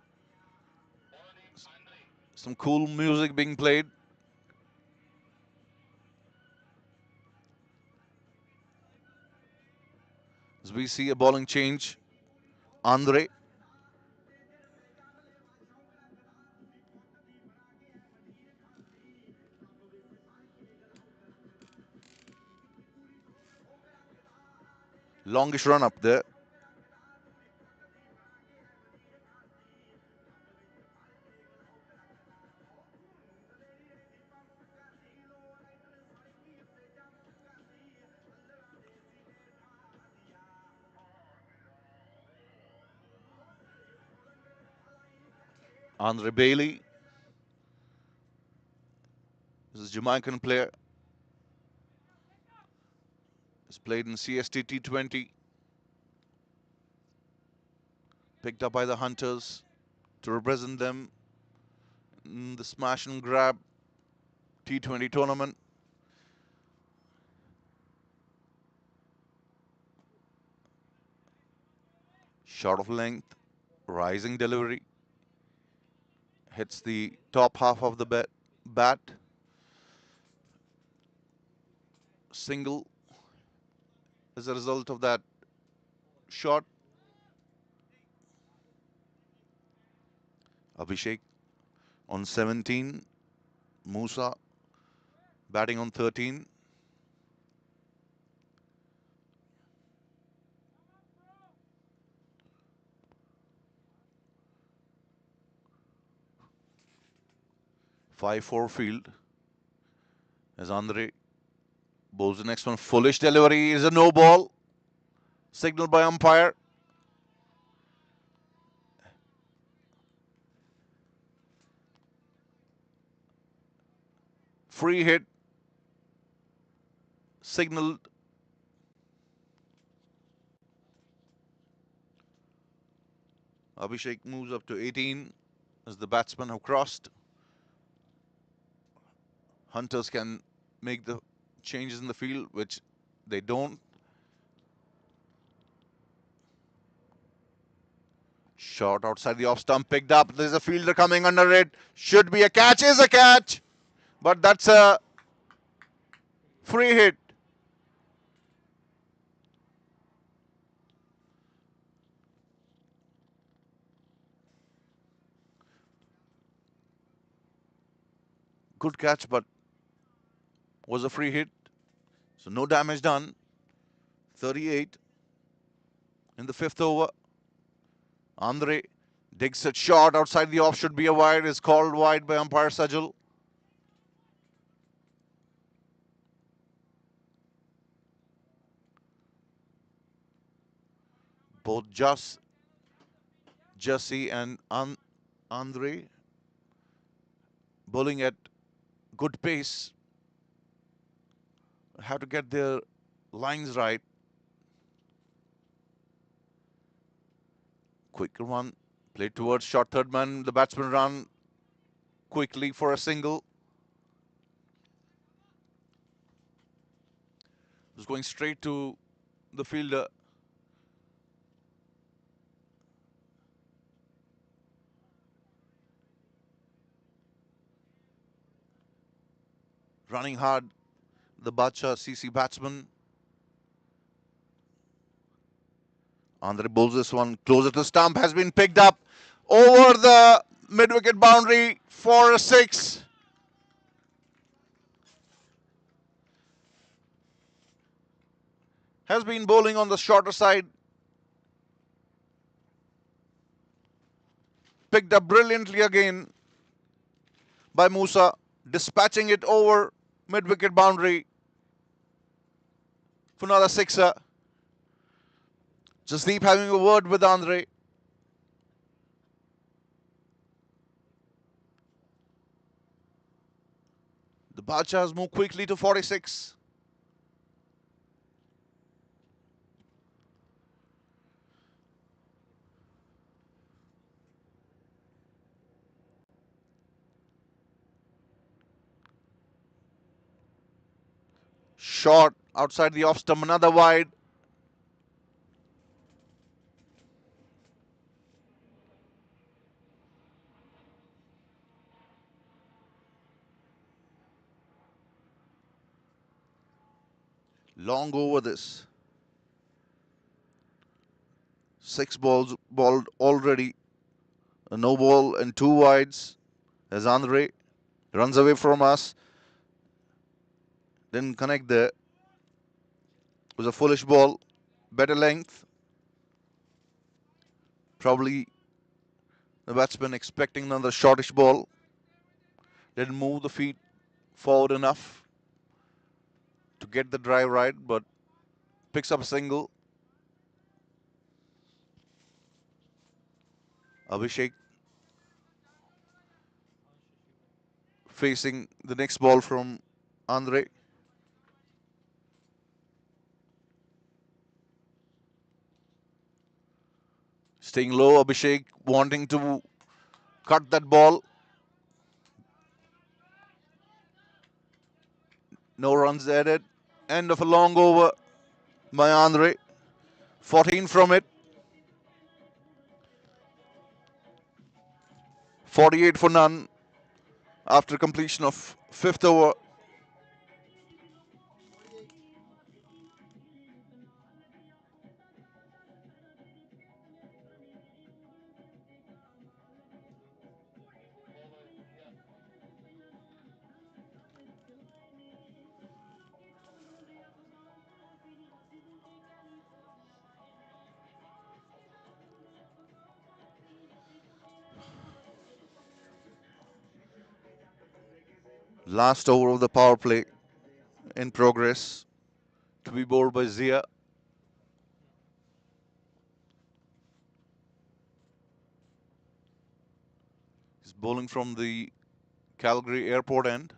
Some cool music being played. As we see a bowling change. Andre. Longish run up there. Andre Bailey. This is a Jamaican player. He's played in CST T20. Picked up by the Hunters to represent them in the smash and grab T20 tournament. Short of length, rising delivery. Hits the top half of the bat. Single as a result of that shot. Abhishek on 17. Musa batting on 13. Five-4 field as Andre bowls the next one. Foolish delivery is a no ball. Signaled by umpire. Free hit. Signaled. Abhishek moves up to 18 as the batsmen have crossed. Hunters can make the changes in the field, which they don't. Shot outside the off stump, picked up. There's a fielder coming under it. Should be a catch, is a catch. But that's a free hit. Good catch, but was a free hit. So no damage done. 38 in the fifth over. Andre digs it short outside the off, should be a wide, is called wide by umpire Sajal. Both Jesse and Andre bowling at good pace. Have to get their lines right. Quicker one, played towards short third man. The batsman run quickly for a single. Was going straight to the fielder. Running hard, the Bacha CC batsman. Andre bowls this one closer to stump, has been picked up over the mid-wicket boundary for a 6. Has been bowling on the shorter side. Picked up brilliantly again by Musa, dispatching it over mid-wicket boundary for another 6er. Jasdeep having a word with Andre. The Badshah has moved quickly to 46. Short outside the off stump, another wide. Long over this. 6 balls balled already. A no ball and 2 wides as Andre runs away from us. Didn't connect there. It was a foolish ball. Better length. Probably the batsman expecting another shortish ball. Didn't move the feet forward enough to get the drive right, but picks up a single. Abhishek facing the next ball from Andre. Staying low, Abhishek wanting to cut that ball. No runs added. End of a long over by Andre. 14 from it. 48 for none after completion of fifth over. Last over of the power play in progress to be bowled by Zia. He's bowling from the Calgary airport end.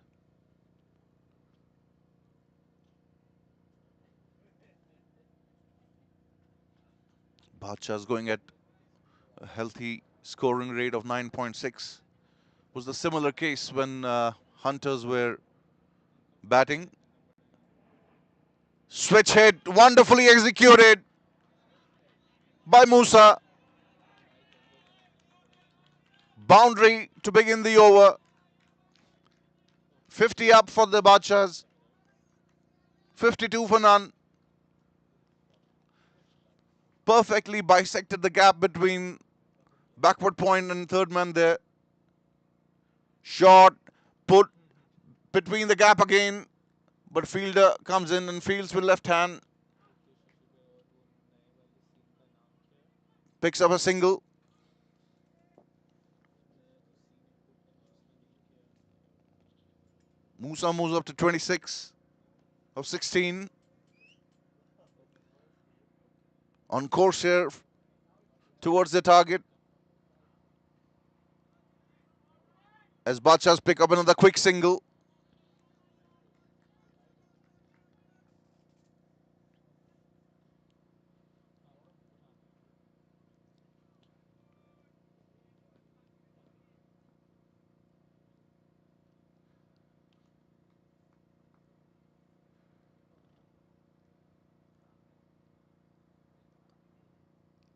Badshah's going at a healthy scoring rate of 9.6. Was the similar case when Hunters were batting. Switch hit, wonderfully executed by Musa. Boundary to begin the over. 50 up for the Badshahs. 52 for none. Perfectly bisected the gap between backward point and third man there. Shot put between the gap again, but fielder comes in and fields with left hand. Picks up a single. Musa moves up to 26 of 16. On course here towards the target. As Badshahs pick up another quick single.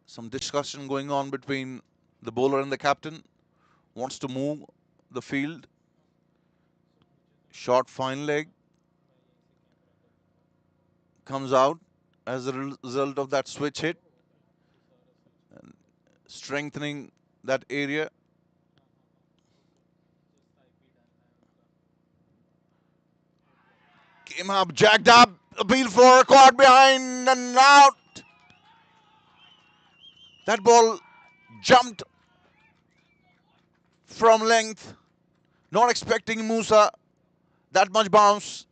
Some discussion going on between the bowler and the captain. Wants to move the field. Short fine leg. Comes out as a result of that switch hit. And strengthening that area. Came up, jacked up. Appeal for caught behind and out. That ball jumped from length. Not expecting Musa. That much bounce.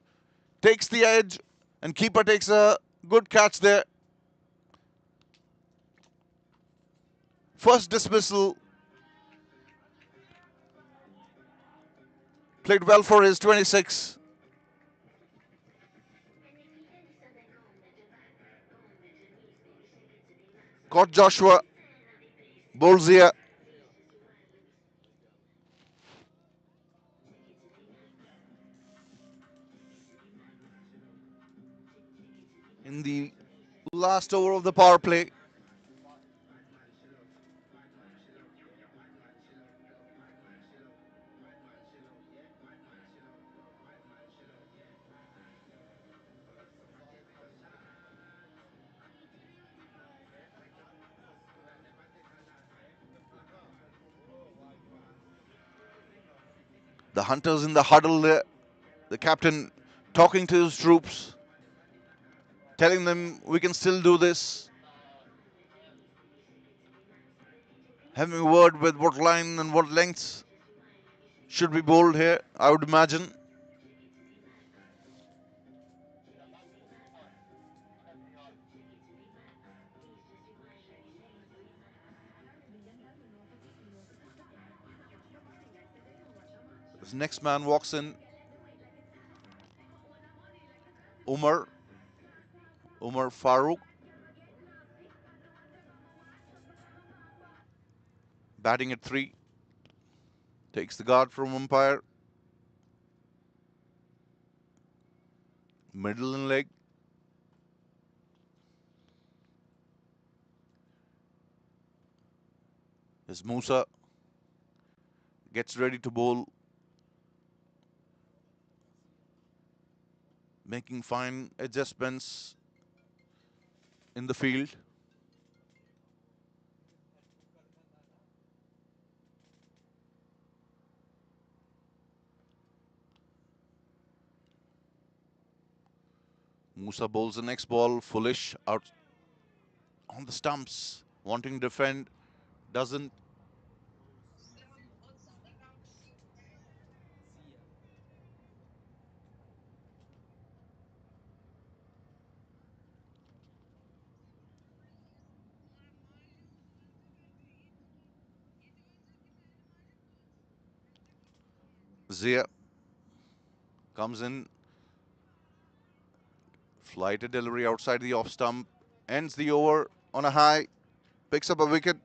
Takes the edge. And keeper takes a good catch there. First dismissal. Played well for his 26. Caught Joshua. Bolzia. In the last over of the power play. The hunters in the huddle there. The captain talking to his troops, telling them we can still do this. Having a word with what line and what lengths should be bowled here, I would imagine. This next man walks in, Umar Farooq, batting at 3, takes the guard from umpire, middle and leg. As Musa gets ready to bowl, making fine adjustments in the field. Musa bowls the next ball, foolish, out on the stumps, wanting to defend, doesn't. Zia comes in, flighted delivery outside the off stump, ends the over on a high, picks up a wicket.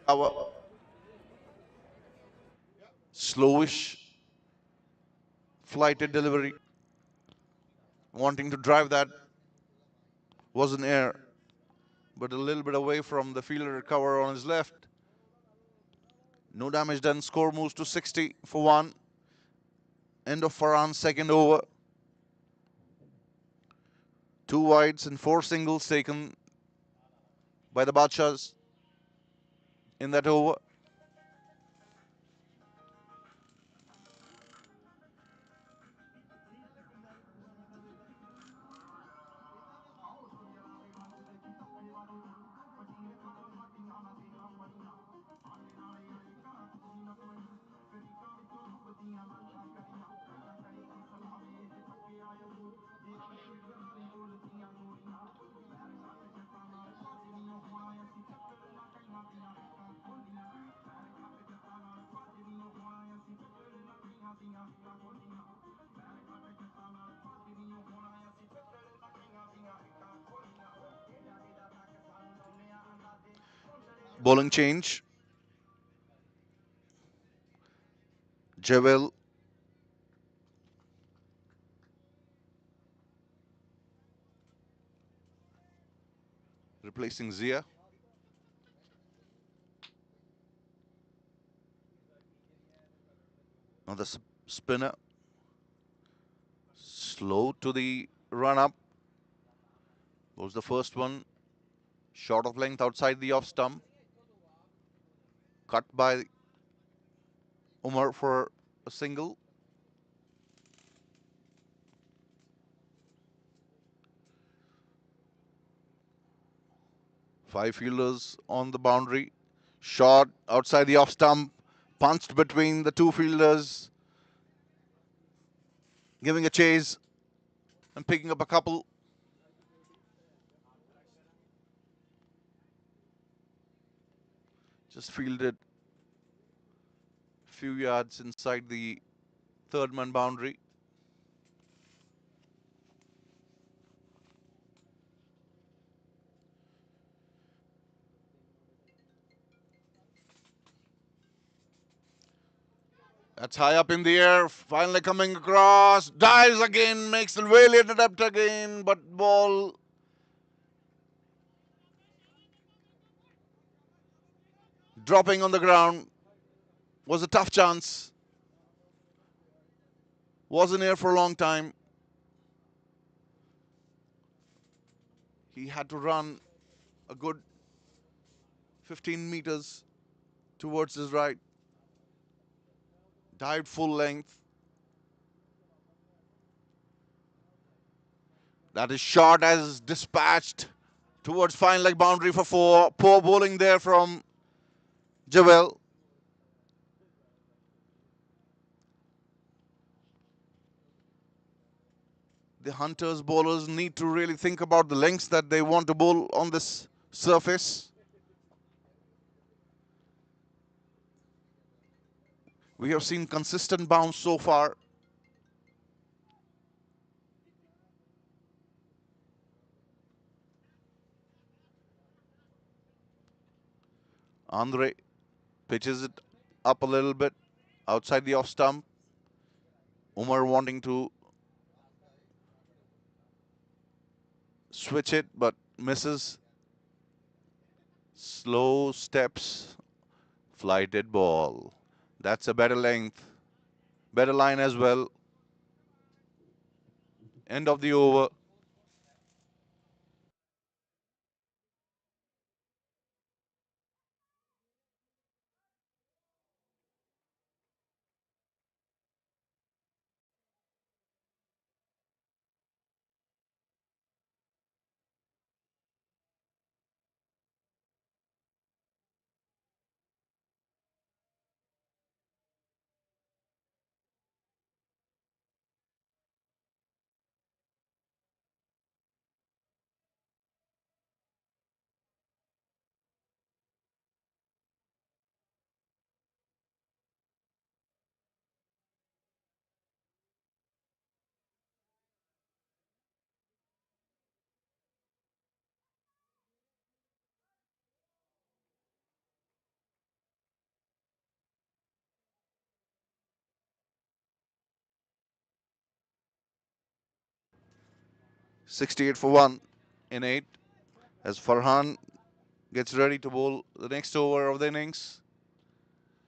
Our slowish flighted delivery, wanting to drive that, was in air, but a little bit away from the fielder cover on his left. No damage done. Score moves to 60 for 1. End of Farhan's second over. 2 wides and 4 singles taken by the Badshahs in that over. Bowling change. Javel replacing Zia. Now the spinner. Slow to the run up. Was the first one. Short of length outside the off stump. Cut by Umar for a single. Five fielders on the boundary. Shot outside the off stump. Punched between the two fielders. Giving a chase and picking up a couple. Just fielded a few yards inside the third man boundary. That's high up in the air. Finally coming across. Dives again. Makes the valiant attempt again. But ball dropping on the ground. Was a tough chance. Was in air for a long time. He had to run a good 15 meters towards his right. Dived full length. That is shot as dispatched towards fine leg boundary for 4. Poor bowling there from Javel. The Hunters bowlers need to really think about the lengths that they want to bowl on this surface. We have seen consistent bounce so far. Andre pitches it up a little bit outside the off stump. Umar wanting to switch it but misses. Slow steps, flighted ball. That's a better length, better line as well. End of the over. 68 for 1 in 8 as Farhan gets ready to bowl the next over of the innings.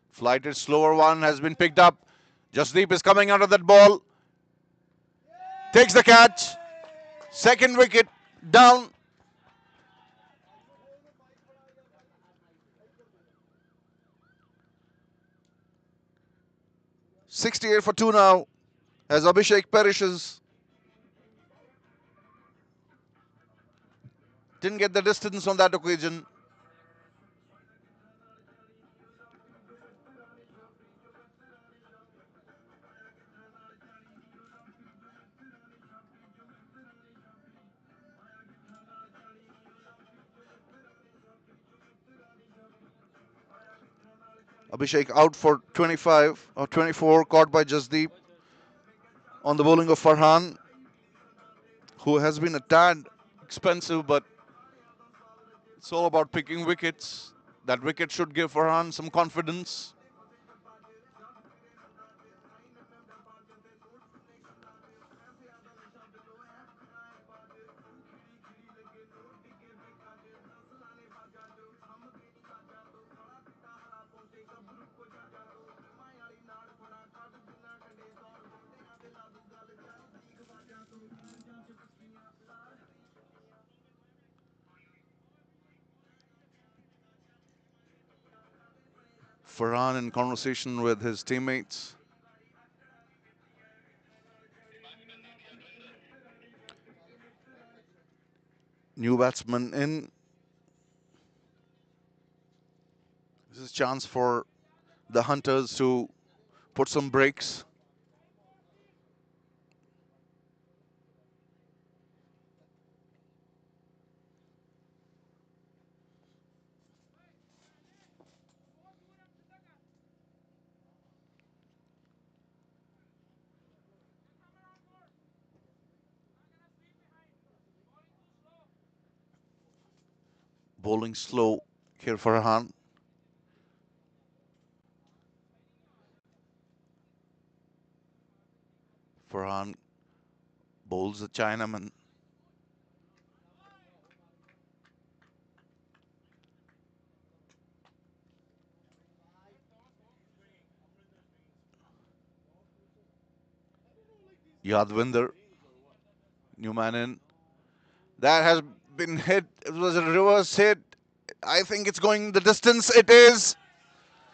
Flighted slower one has been picked up. Jasdeep is coming out of that ball. Takes the catch. Second wicket down. .68 for 2 now as Abhishek perishes. Didn't get the distance on that occasion. Abhishek out for 25 or 24, caught by Jasdeep on the bowling of Farhan, who has been a tad expensive, but it's all about picking wickets. That wicket should give Farhan some confidence. Farhan in conversation with his teammates. New batsman in. This is a chance for the Hunters to put some breaks. Bowling slow here for Farhan. Farhan bowls the Chinaman. Yadvinder, new man in. That has been hit. It was a reverse hit. I think it's going the distance. It is.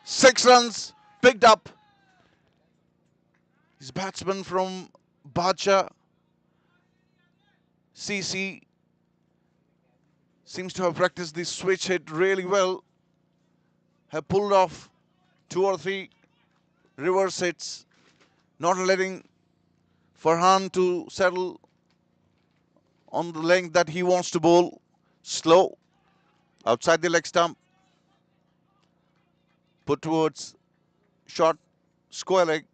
6 runs picked up. His batsman from Bacha CC seems to have practiced the switch hit really well. Have pulled off 2 or 3 reverse hits, not letting Farhan to settle on the length that he wants to bowl. Slow, outside the leg stump, put towards short square leg.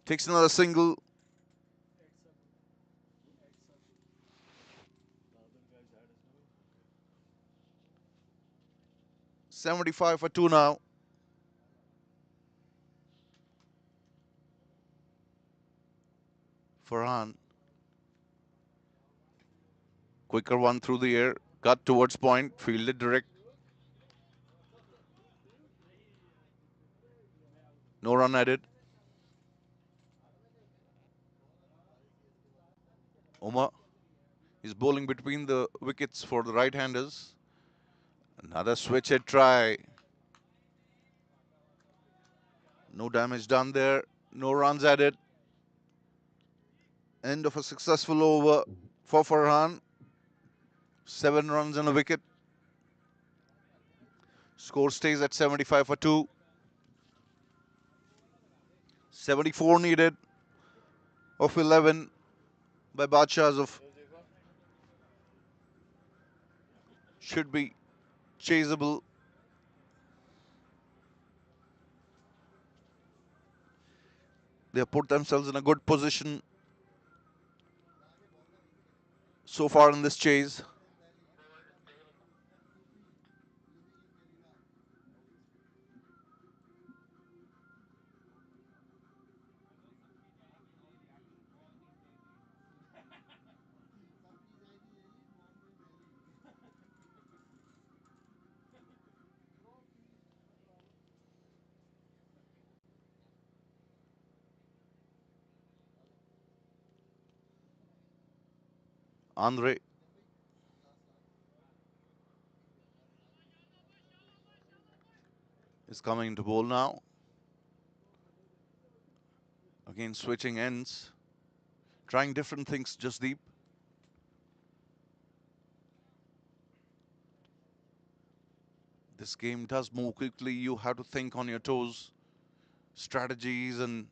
Takes another single. .75 for 2 now. Farhan. Quicker one through the air. Cut towards point. Fielded direct. No run added. Omar is bowling between the wickets for the right-handers. Another switch hit try. No damage done there. No runs added. End of a successful over for Farhan. 7 runs and a wicket. Score stays at 75 for 2. 74 needed of 11 by Badshah of should be chaseable. They have put themselves in a good position so far in this chase. Andre is coming to bowl now. Again, switching ends, trying different things, Jasdeep. This game does move quickly. You have to think on your toes, strategies and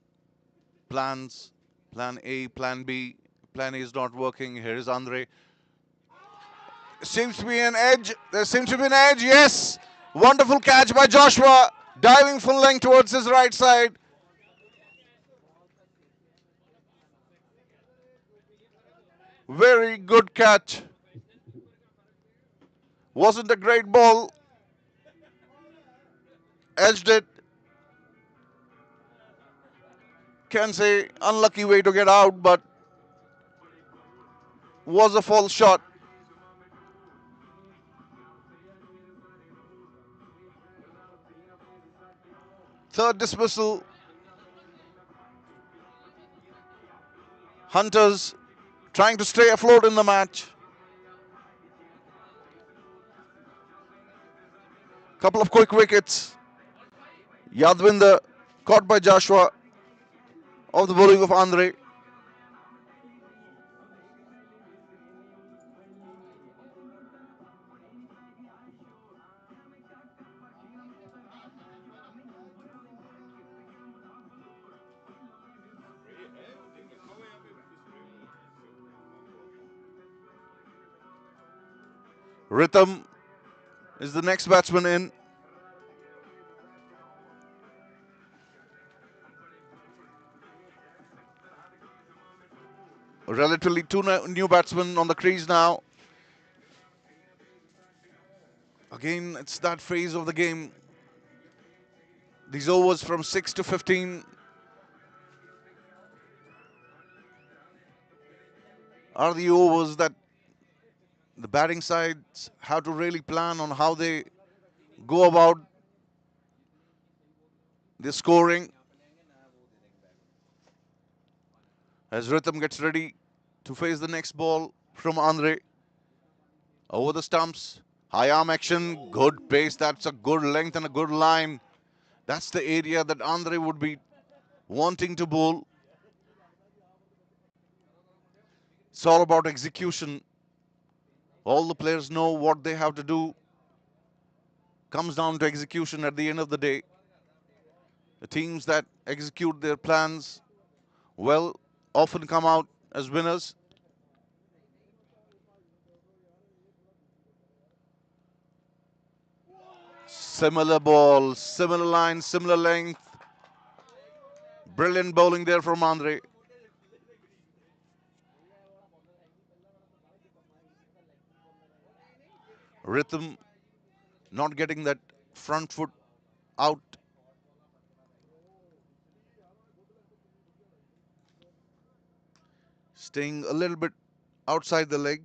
plans. Plan A, plan B. Plan A is not working. Here is Andre. Seems to be an edge. There seems to be an edge. Yes. Wonderful catch by Joshua. Diving full length towards his right side. Very good catch. Wasn't a great ball. Edged it. Can say unlucky way to get out, but was a false shot. Third dismissal. Hunters trying to stay afloat in the match. Couple of quick wickets. Yadvinder caught by Joshua of the bowling of Andre. Rhythm is the next batsman in. Relatively two new batsmen on the crease now. Again, it's that phase of the game. These overs from 6 to 15 are the overs that the batting sides have to really plan on how they go about the scoring. As Rhythm gets ready to face the next ball from Andre. Over the stumps. High arm action. Good pace. That's a good length and a good line. That's the area that Andre would be wanting to bowl. It's all about execution. All the players know what they have to do. Comes down to execution at the end of the day. The teams that execute their plans well often come out as winners. Similar ball, similar line, similar length. Brilliant bowling there from Andre. Rhythm not getting that front foot out. Staying a little bit outside the leg.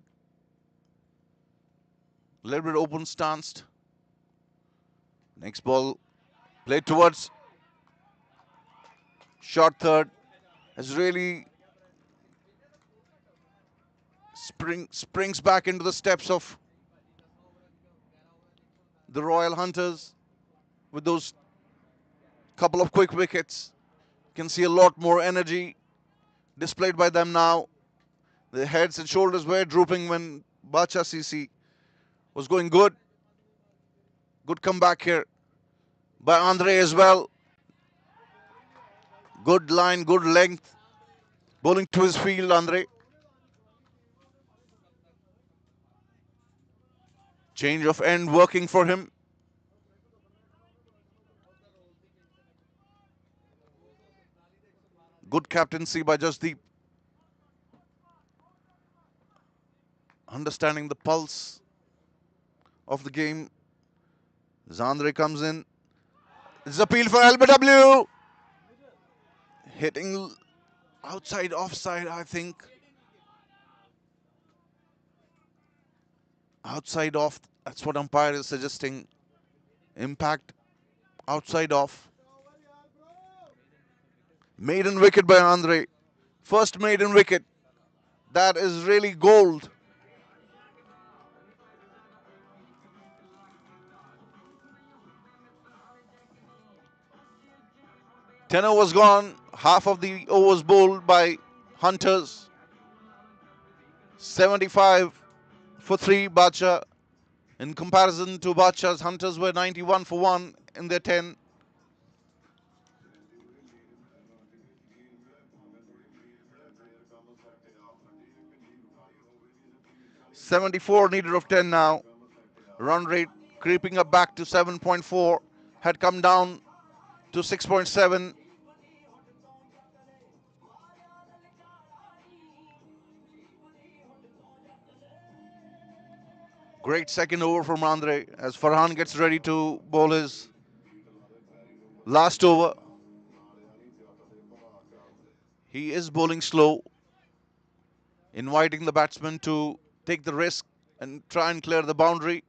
A little bit open stanced. Next ball played towards short third. Has really springs back into the steps of the Royal Hunters with those couple of quick wickets. You can see a lot more energy displayed by them now. The heads and shoulders were drooping when Bacha CC was going good. Good comeback here by Andre as well. Good line, good length. Bowling to his field, Andre. Change of end working for him. Good captaincy by Jasdeep. Understanding the pulse of the game. As Andre comes in. This is appeal for LBW. Hitting outside offside, I think. Outside off, that's what umpire is suggesting. Impact outside off. Maiden wicket by Andre. First maiden wicket. That is really gold. 10 overs gone. Half of the overs bowled by Hunters. 75 for 3 Badshah. In comparison to Badshah's, Hunters were 91 for 1 in their 10. .74 needed of 10 now. Run rate creeping up back to 7.4. Had come down to 6.7. Great second over from Andre as Farhan gets ready to bowl his last over. He is bowling slow, inviting the batsman to take the risk and try and clear the boundary.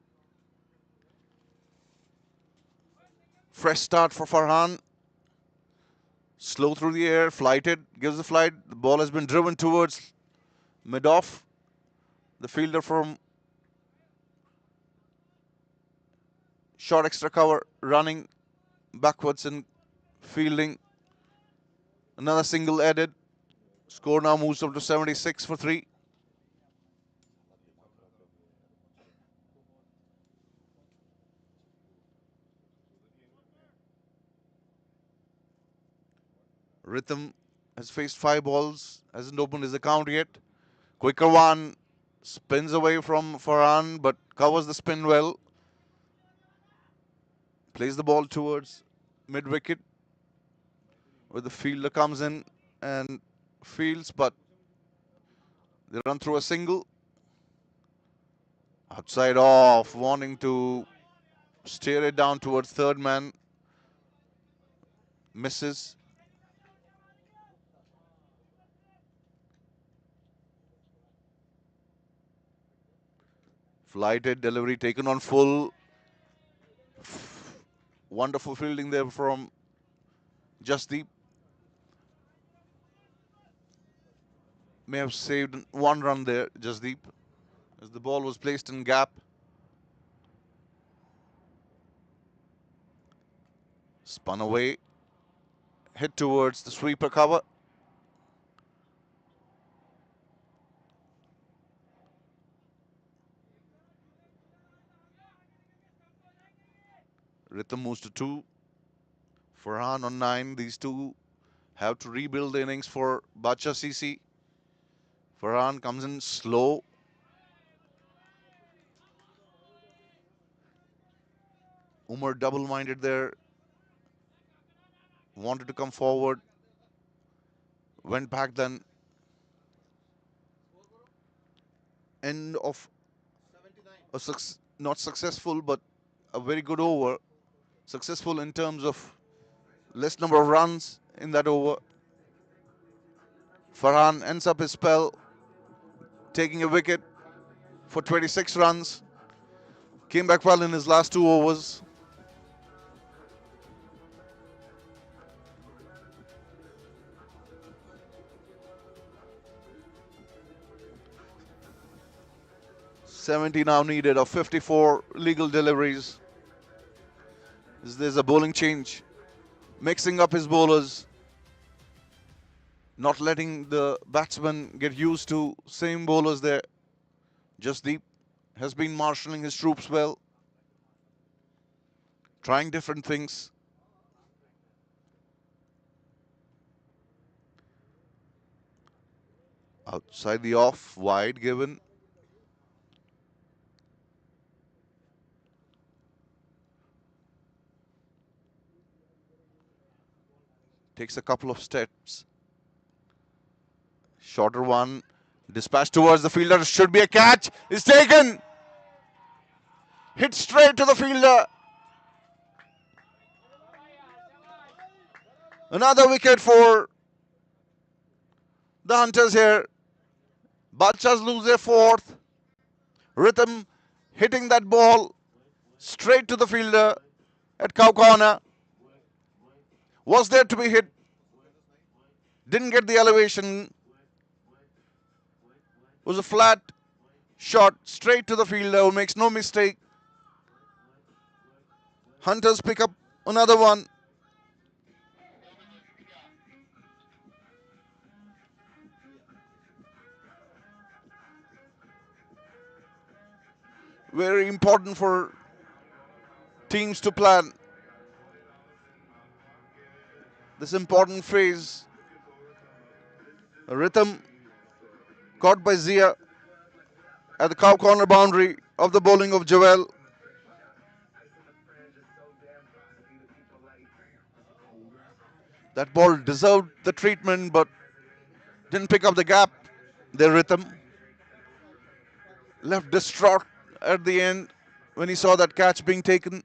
Fresh start for Farhan. Slow through the air, flighted, gives the flight. The ball has been driven towards mid-off. The fielder from short extra cover running backwards and fielding. Another single added. Score now moves up to 76 for 3. Rhythm has faced 5 balls, hasn't opened his account yet. Quicker one, spins away from Farhan but covers the spin well. Plays the ball towards mid-wicket where the fielder comes in and fields, but they run through a single. Outside off, wanting to steer it down towards third man. Misses. Flighted, delivery taken on full. Wonderful fielding there from Jasdeep. May have saved 1 run there, Jasdeep, as the ball was placed in gap. Spun away, hit towards the sweeper cover. Rhythm moves to 2. Farhan on 9. These two have to rebuild the innings for Bacha CC. Farhan comes in slow. Umar double-minded there. Wanted to come forward. Went back then. End of a not successful, but a very good over. Successful in terms of less number of runs in that over. Farhan ends up his spell, taking a wicket for 26 runs. Came back well in his last 2 overs. .70 now needed of 54 legal deliveries. There's a bowling change. Mixing up his bowlers. Not letting the batsmen get used to same bowlers there. Jasdeep has been marshalling his troops well. Trying different things. Outside the off, wide given. Takes a couple of steps. Shorter one. Dispatched towards the fielder. Should be a catch. Is taken. Hit straight to the fielder. Another wicket for the Hunters here. Badshahs lose their 4th. Rhythm hitting that ball straight to the fielder at cow corner. Was there to be hit. Didn't get the elevation. Was a flat shot straight to the fielder who makes no mistake. Hunters pick up another one. Very important for teams to plan this important phase. A rhythm caught by Zia at the cow corner boundary of the bowling of Joel. That ball deserved the treatment but didn't pick up the gap. Their rhythm left distraught at the end when he saw that catch being taken.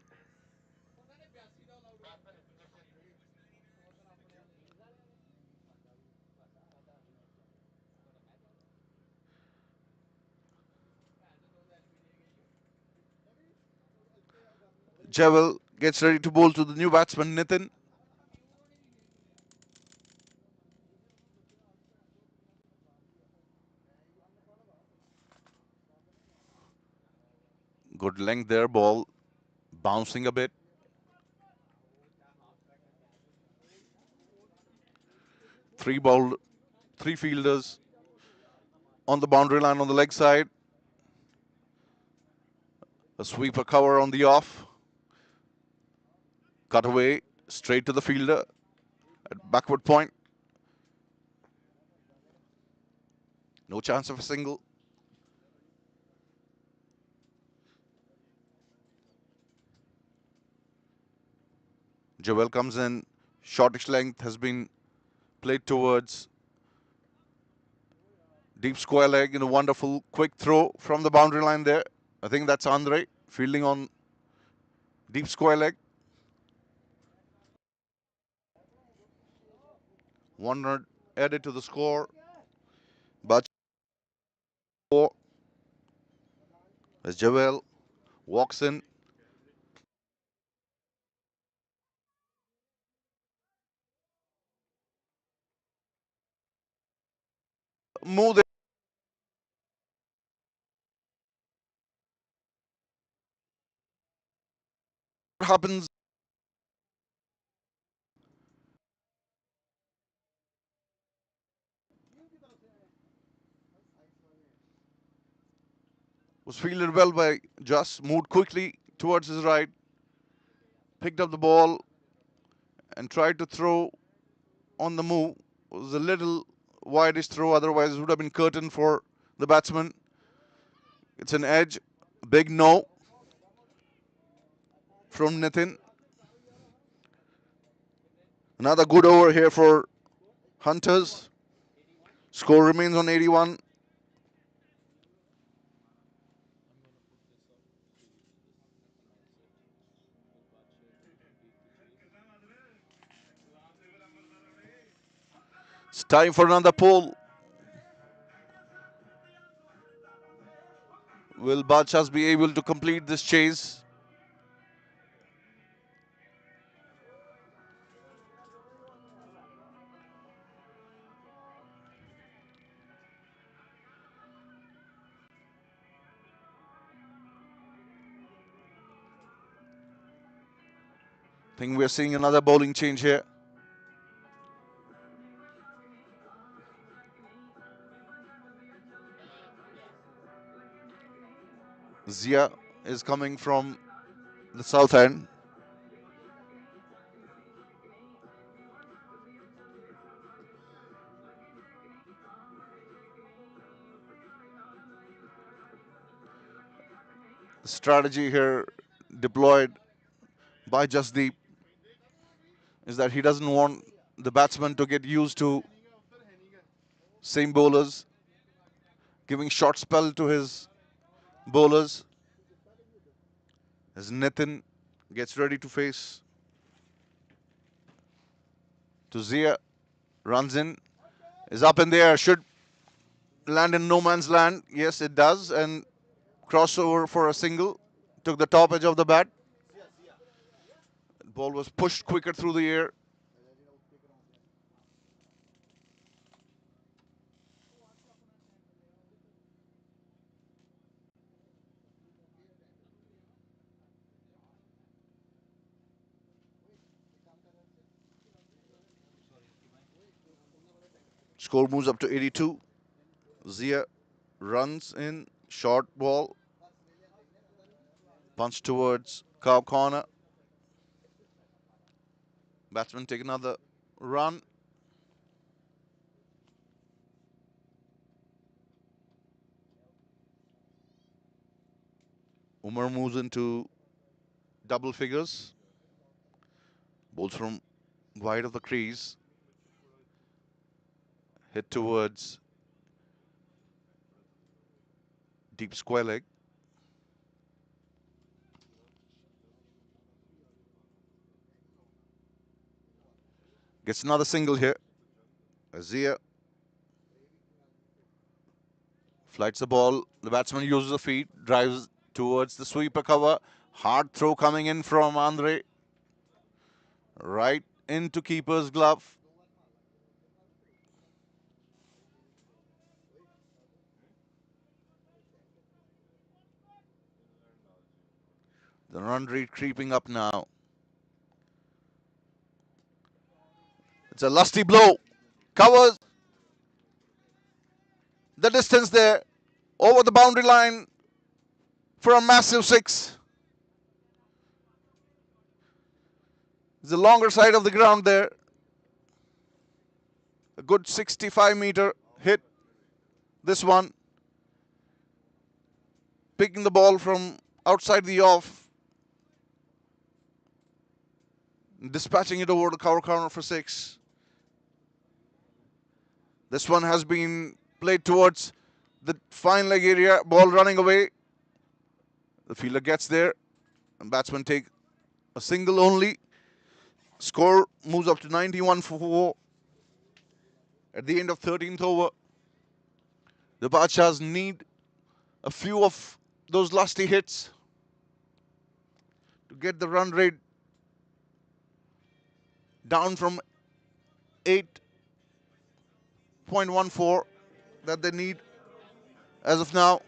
Joel gets ready to bowl to the new batsman Nitin. Good length there, ball bouncing a bit. Three ball, three fielders on the boundary line on the leg side. A sweeper cover on the off. Cut away straight to the fielder at backward point. No chance of a single. Joel comes in. Shortish length has been played towards deep square leg in a wonderful quick throw from the boundary line there. I think that's Andre fielding on deep square leg. 1 run added to the score. But as Joel walks in, move there happens. Was fielded well by Just, moved quickly towards his right, picked up the ball and tried to throw on the move. It was a little wideish throw, otherwise it would have been curtain for the batsman. It's an edge, big no from Nitin. Another good over here for Hunters. Score remains on 81. It's time for another pull. Will Badshah be able to complete this chase? I think we're seeing another bowling change here. Zia is coming from the south end. The strategy here deployed by Jasdeep is that he doesn't want the batsman to get used to same bowlers, giving short spell to his bowlers as Nitin gets ready to face to Zia, runs in, is up in the air, should land in no man's land. Yes, it does, and crossover for a single. Took the top edge of the bat. Ball was pushed quicker through the air. Score moves up to 82. Zia runs in, short ball. Punch towards cow corner. Batsman take another run. Umar moves into double figures. Bowls from wide of the crease. Hit towards deep square leg. Gets another single here. Azia flights the ball. The batsman uses the feet, drives towards the sweeper cover. Hard throw coming in from Andre. Right into keeper's glove. The run rate creeping up now. It's a lusty blow. Covers the distance there. Over the boundary line for a massive six. It's the longer side of the ground there. A good 65-meter hit. This one. Picking the ball from outside the off. Dispatching it over the cover corner for six. This one has been played towards the fine leg area. Ball running away. The fielder gets there. And batsmen take a single only. Score moves up to 91 for 4. At the end of 13th over, the Badshahs need a few of those lusty hits to get the run rate down from 8.14 that they need as of now.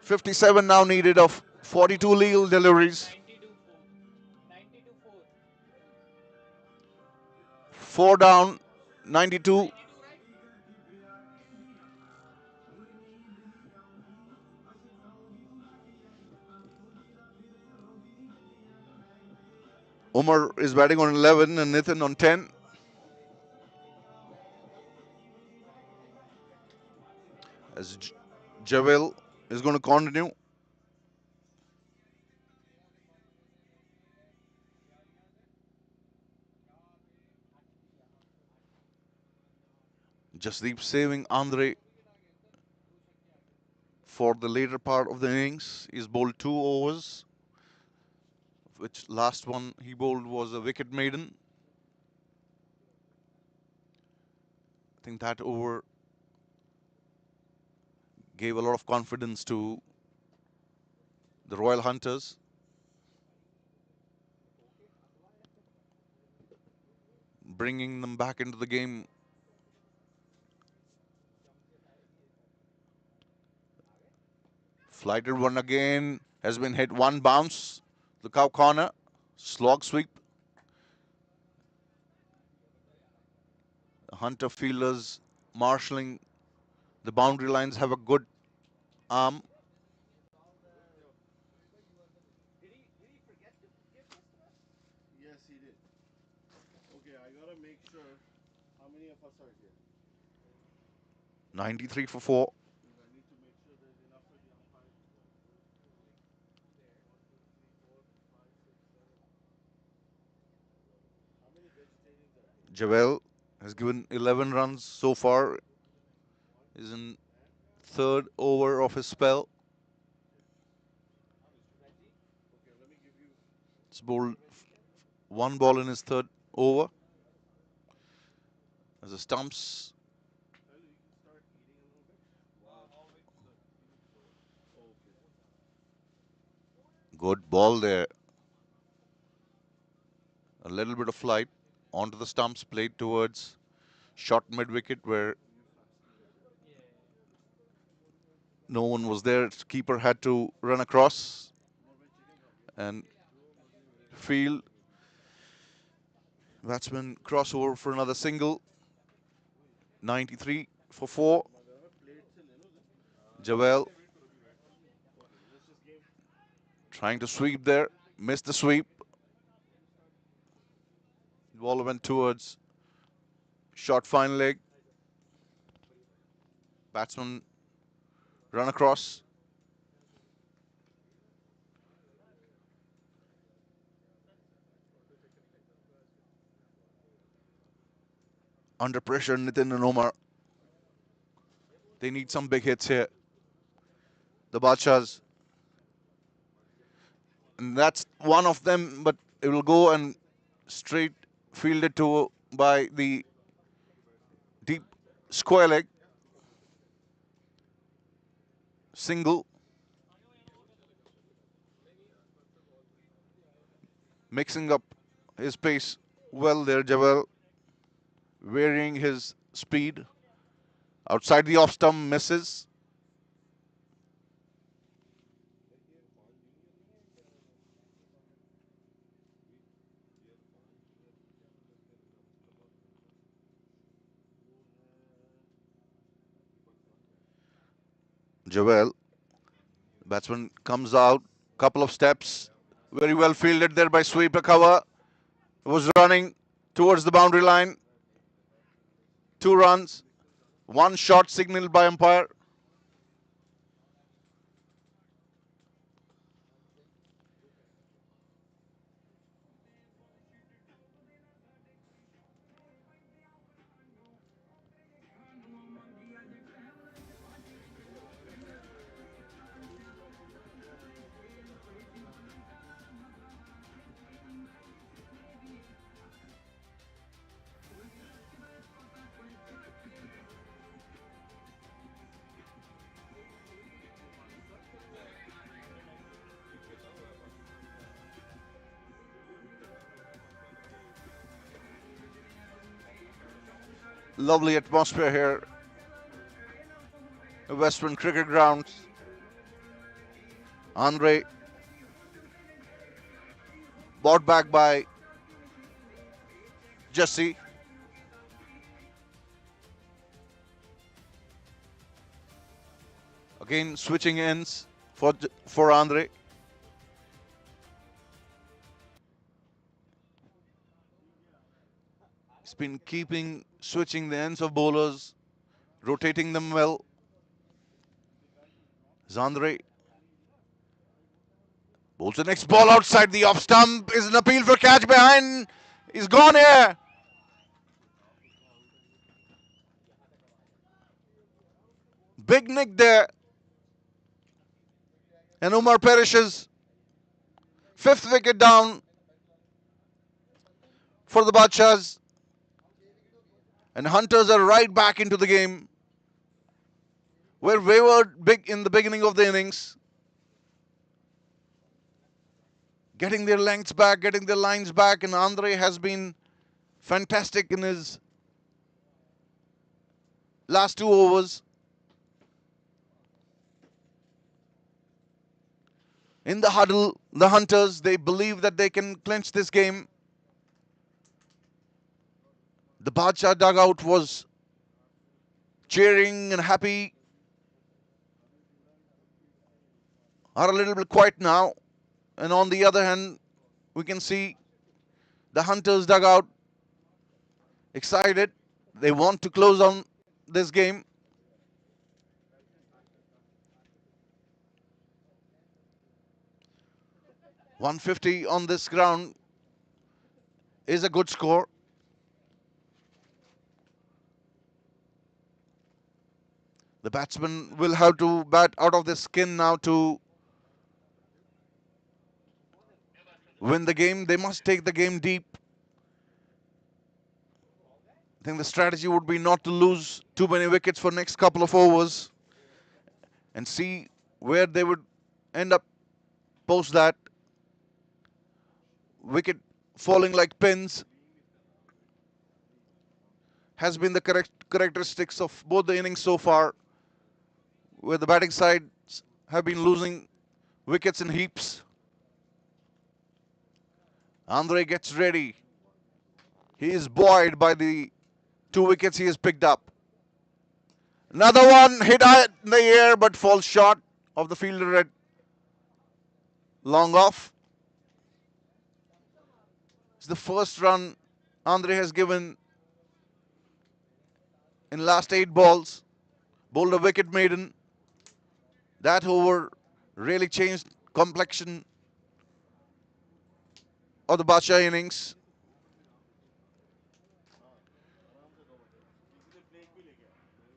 57 now needed of 42 legal deliveries. 4 down, 92. Umar is batting on 11 and Nathan on 10. As Javel is going to continue. Jasdeep saving Andre for the later part of the innings. He's bowled 2 overs, which last one he bowled was a wicket maiden. I think that over gave a lot of confidence to the Royal Hunters. Bringing them back into the game. Flighted one again. Has been hit, one bounce. Look out corner. Slog sweep. The Hunter fielders marshalling the boundary lines, have a good arm. Yes, he did. Okay, I gotta make sure how many of us are here. 93 for 4. Because I need to make sure there's enough for the umpire. How many vegetarians are here? Javel has given 11 runs so far. Is in third over of his spell. Okay, let me give you. It's bowled 1 ball in his third over. As the stumps. You can start eating a little bit. I'll wait for the. Okay. Good ball there. A little bit of flight onto the stumps, played towards short mid wicket where no one was there. Keeper had to run across and field. Batsman crossover for another single. 93 for 4. Javel Trying to sweep there. Missed the sweep. The ball went towards short fine leg. Batsman run across. Under pressure, Nitin and Omar. They need some big hits here. The Badshahs. And that's one of them, but it will go and straight fielded to by the deep square leg. Single. Mixing up his pace well there, Jawel. Varying his speed. Outside the off stump, misses. Jawel. Batsman comes out, couple of steps. Very well fielded there by sweeper cover. Was running towards the boundary line. 2 runs. One shot signaled by umpire. Lovely atmosphere here. Western Cricket Grounds. Andre brought back by Jesse. Again switching ends for Andre. He's been switching the ends of bowlers, rotating them well. Andre bowls the next ball outside the off stump. Is an appeal for catch behind. He's gone here. Big nick there. And Umar perishes. 5th wicket down for the Badshahs. And Hunters are right back into the game. Were wavered big in the beginning of the innings. Getting their lengths back, getting their lines back, and Andre has been fantastic in his last 2 overs. In the huddle, the Hunters, they believe that they can clinch this game. The Badshah dugout was cheering and happy. Are a little bit quiet now. And on the other hand, we can see the Hunters dugout excited. They want to close on this game. .150 on this ground is a good score. The batsman will have to bat out of the skin now to win the game. They must take the game deep. I think the strategy would be not to lose too many wickets for next couple of overs and see where they would end up post that. Wicket falling like pins has been the characteristics of both the innings so far, where the batting sides have been losing wickets in heaps. Andre gets ready. He is buoyed by the 2 wickets he has picked up. Another one hit in the air but falls short of the fielder at Long off. It's the first run Andre has given in last 8 balls. Bowled a wicket maiden. That over really changed complexion of the Badshah innings.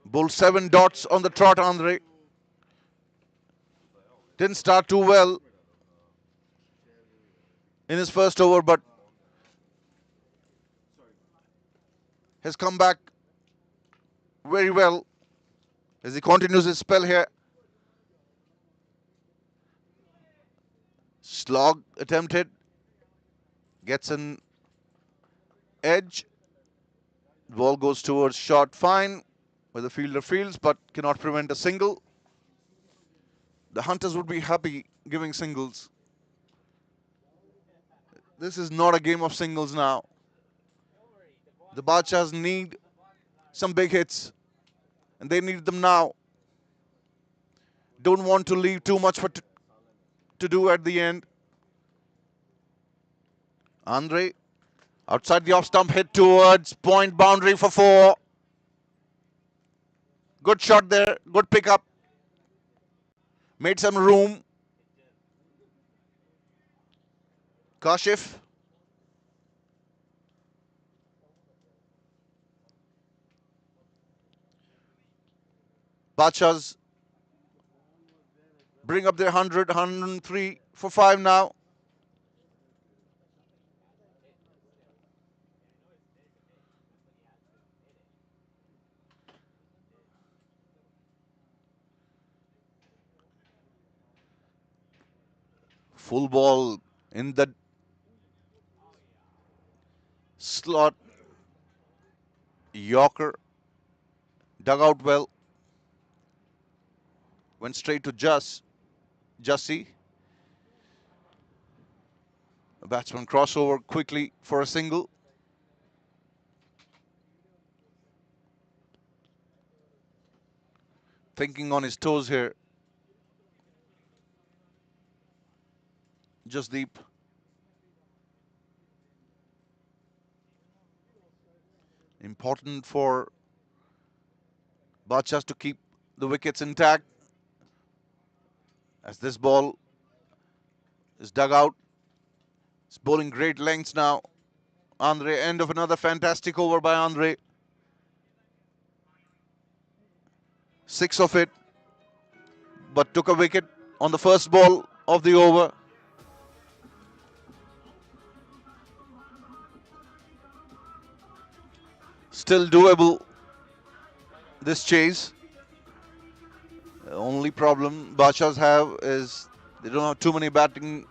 Bowled 7 dots on the trot, Andre. Didn't start too well in his first over, but has come back very well as he continues his spell here. Slog attempted, gets an edge. Ball goes towards short fine, where the fielder fields but cannot prevent a single. The Hunters would be happy giving singles. This is not a game of singles now. The Badshahs need some big hits, and they need them now. Don't want to leave too much to do at the end. Andre, outside the off stump, hit towards point boundary for 4. Good shot there, good pickup. Made some room. Kashif. Badshahs bring up their 100, 103 for 5 now. Full ball in the slot. Yorker dug out well. Went straight to Jussie. A batsman crossover quickly for a single. Thinking on his toes here. Jasdeep. Important for Badshahs to keep the wickets intact as this ball is dug out. It's bowling great lengths now. Andre, end of another fantastic over by Andre. 6 of it, but took a wicket on the first ball of the over. Still doable, this chase. The only problem Badshahs have is they don't have too many batsmen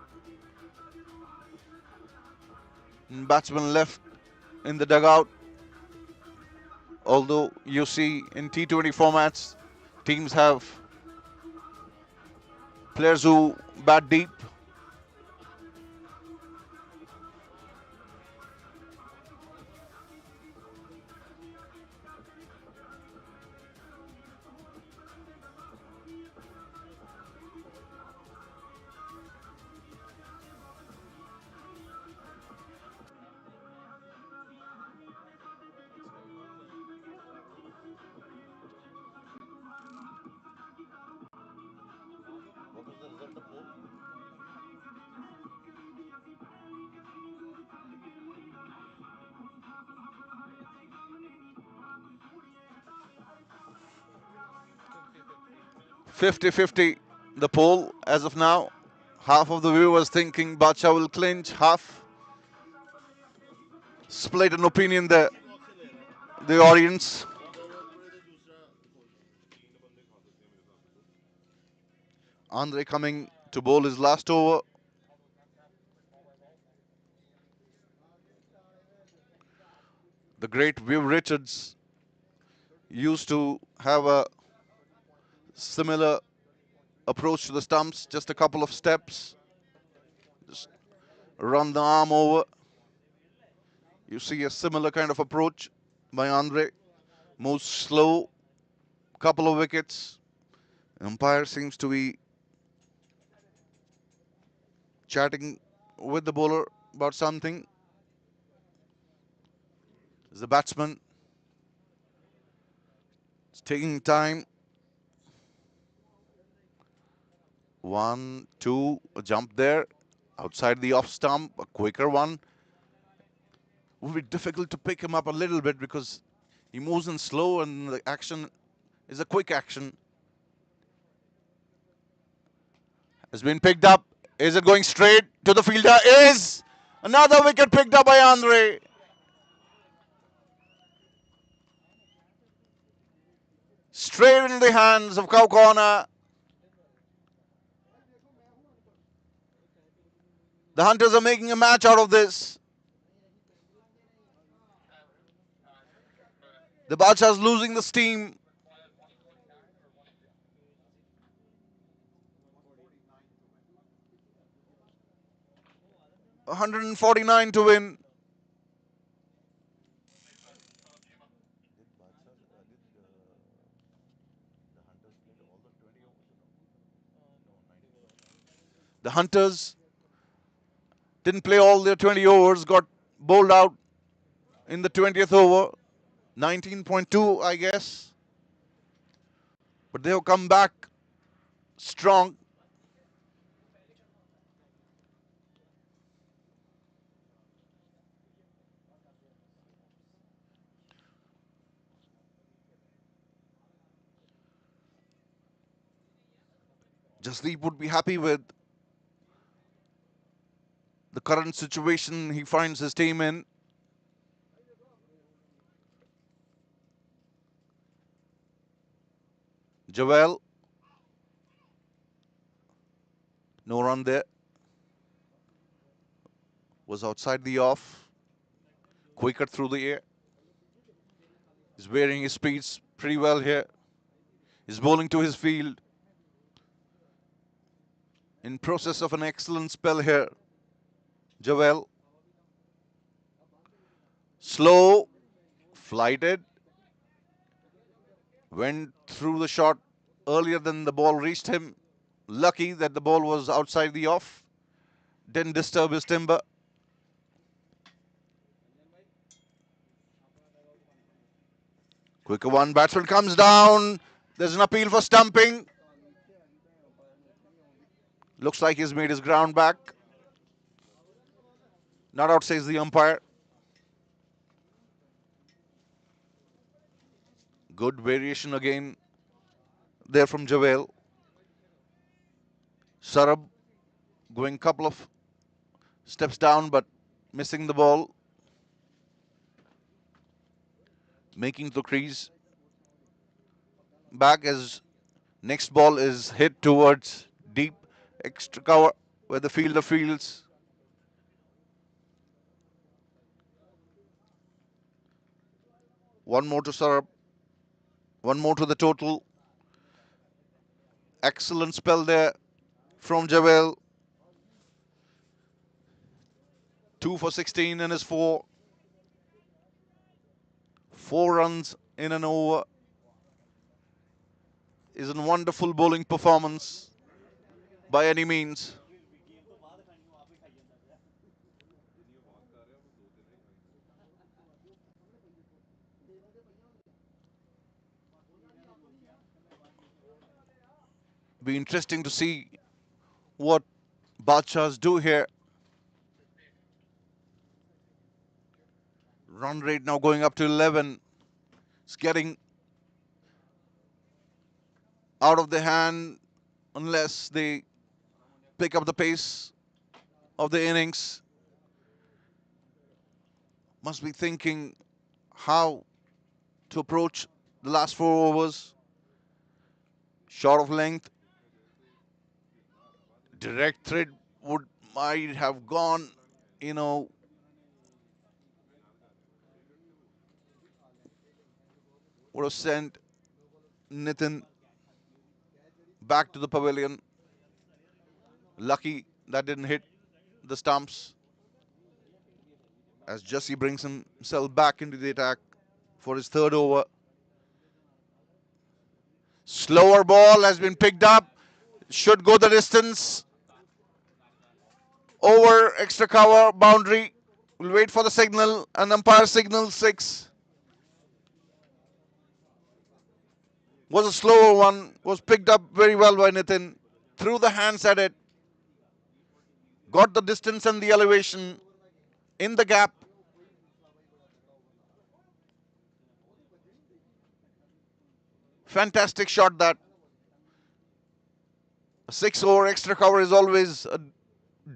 left in the dugout. Although you see in T20 formats, teams have players who bat deep. What was the result of poll? 50-50 the poll as of now. Half of the viewers thinking Badshah will clinch, half split an opinion there. The audience. Andre coming to bowl his last over. The great Viv Richards used to have a similar approach to the stumps, just a couple of steps, just run the arm over. You see a similar kind of approach by Andre. Moves slow, couple of wickets. Umpire seems to be chatting with the bowler about something. The batsman is taking time. 1, 2, a jump there. Outside the off stump, a quicker one. Would be difficult to pick him up a little bit because he moves in slow and the action is a quick action. Has been picked up. Is it going straight to the fielder? Is another wicket picked up by Andre. Straight in the hands of Cow Corner. The Hunters are making a match out of this. The Badshah is losing the steam. 149 to win. The Hunters didn't play all their 20 overs, got bowled out in the 20th over. 19.2, I guess. But they have come back strong. Jasdeep would be happy with the current situation he finds his team in. Joel, no run there. Was outside the off. Quicker through the air. He's varying his speeds pretty well here. He's bowling to his field. In process of an excellent spell here. Joel. Slow. Flighted. Went through the shot earlier than the ball reached him. Lucky that the ball was outside the off. Didn't disturb his timber. Quicker one. Batsman comes down. There's an appeal for stumping. Looks like he's made his ground back. Not out, says the umpire. Good variation again there from Javale. Sarab going a couple of steps down but missing the ball. Making the crease. Back as next ball is hit towards deep extra cover where the fielder fields. One more to Sarab. One more to the total. Excellent spell there from Javale. 2 for 16 in his 4. 4 runs in an over. Is a wonderful bowling performance by any means. Be interesting to see what Badshahs do here. Run rate now going up to 11. It's getting out of the hand unless they pick up the pace of the innings. Must be thinking how to approach the last 4 overs. Short of length. Direct thread might have gone, would have sent Nitin back to the pavilion. Lucky that didn't hit the stumps as Jesse brings himself back into the attack for his 3rd over. Slower ball has been picked up. Should go the distance. Over, extra cover, boundary. We'll wait for the signal, and umpire signal 6. Was a slower one, was picked up very well by Nitin. Threw the hands at it, got the distance and the elevation in the gap. Fantastic shot that. A 6 over extra cover is always a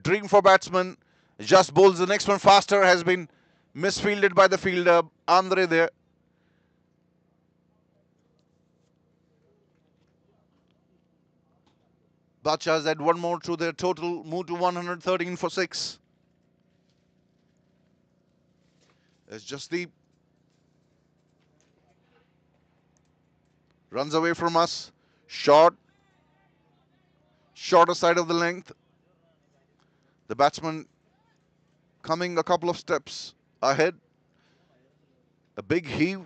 dream for batsmen. Just bowls the next one faster, has been misfielded by the fielder, Andre there. Badshah's had one more to their total, move to 113 for 6. It's Jasdeep. Runs away from us. Short. Shorter side of the length. The batsman coming a couple of steps ahead. A big heave.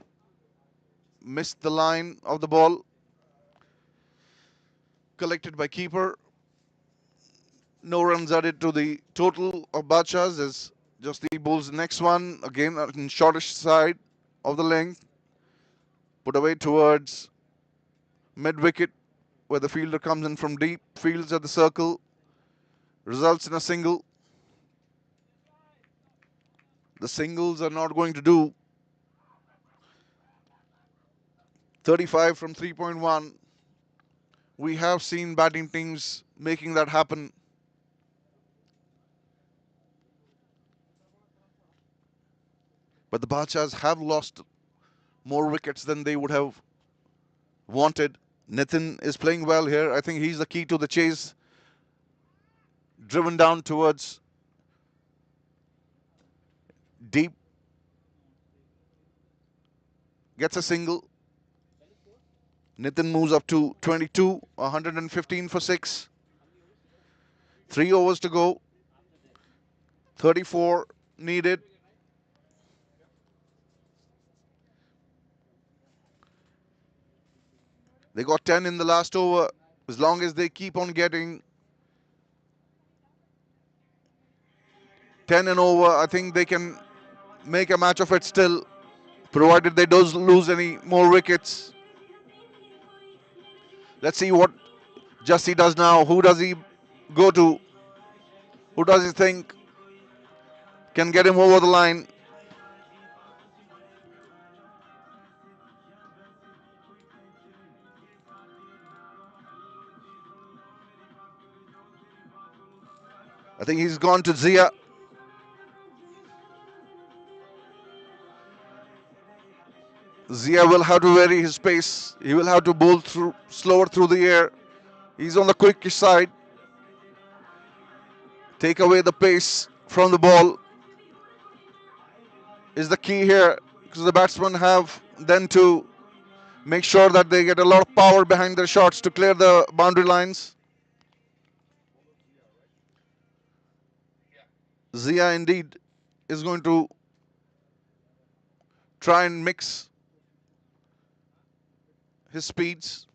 Missed the line of the ball. Collected by keeper. No runs added to the total of Badshah's as Jasdeep bowls the next one. Again in shortish side of the length. Put away towards mid-wicket where the fielder comes in from deep. Fields at the circle. Results in a single. The singles are not going to do. 35 from 3.1. We have seen batting teams making that happen. But the Badshahs have lost more wickets than they would have wanted. Nitin is playing well here. I think he's the key to the chase. Driven down towards deep. Gets a single. Nitin moves up to 22, 115 for 6. 3 overs to go. 34 needed. They got 10 in the last over. As long as they keep on getting 10 and over, I think they can make a match of it still, provided they don't lose any more wickets. Let's see what Jussie does now. Who does he go to? Who does he think can get him over the line? I think he's gone to Zia. Zia will have to vary his pace. He will have to bowl through slower through the air. He's on the quickish side. Take away the pace from the ball is the key here, because the batsmen have then to make sure that they get a lot of power behind their shots to clear the boundary lines. Zia indeed is going to try and mix his speeds.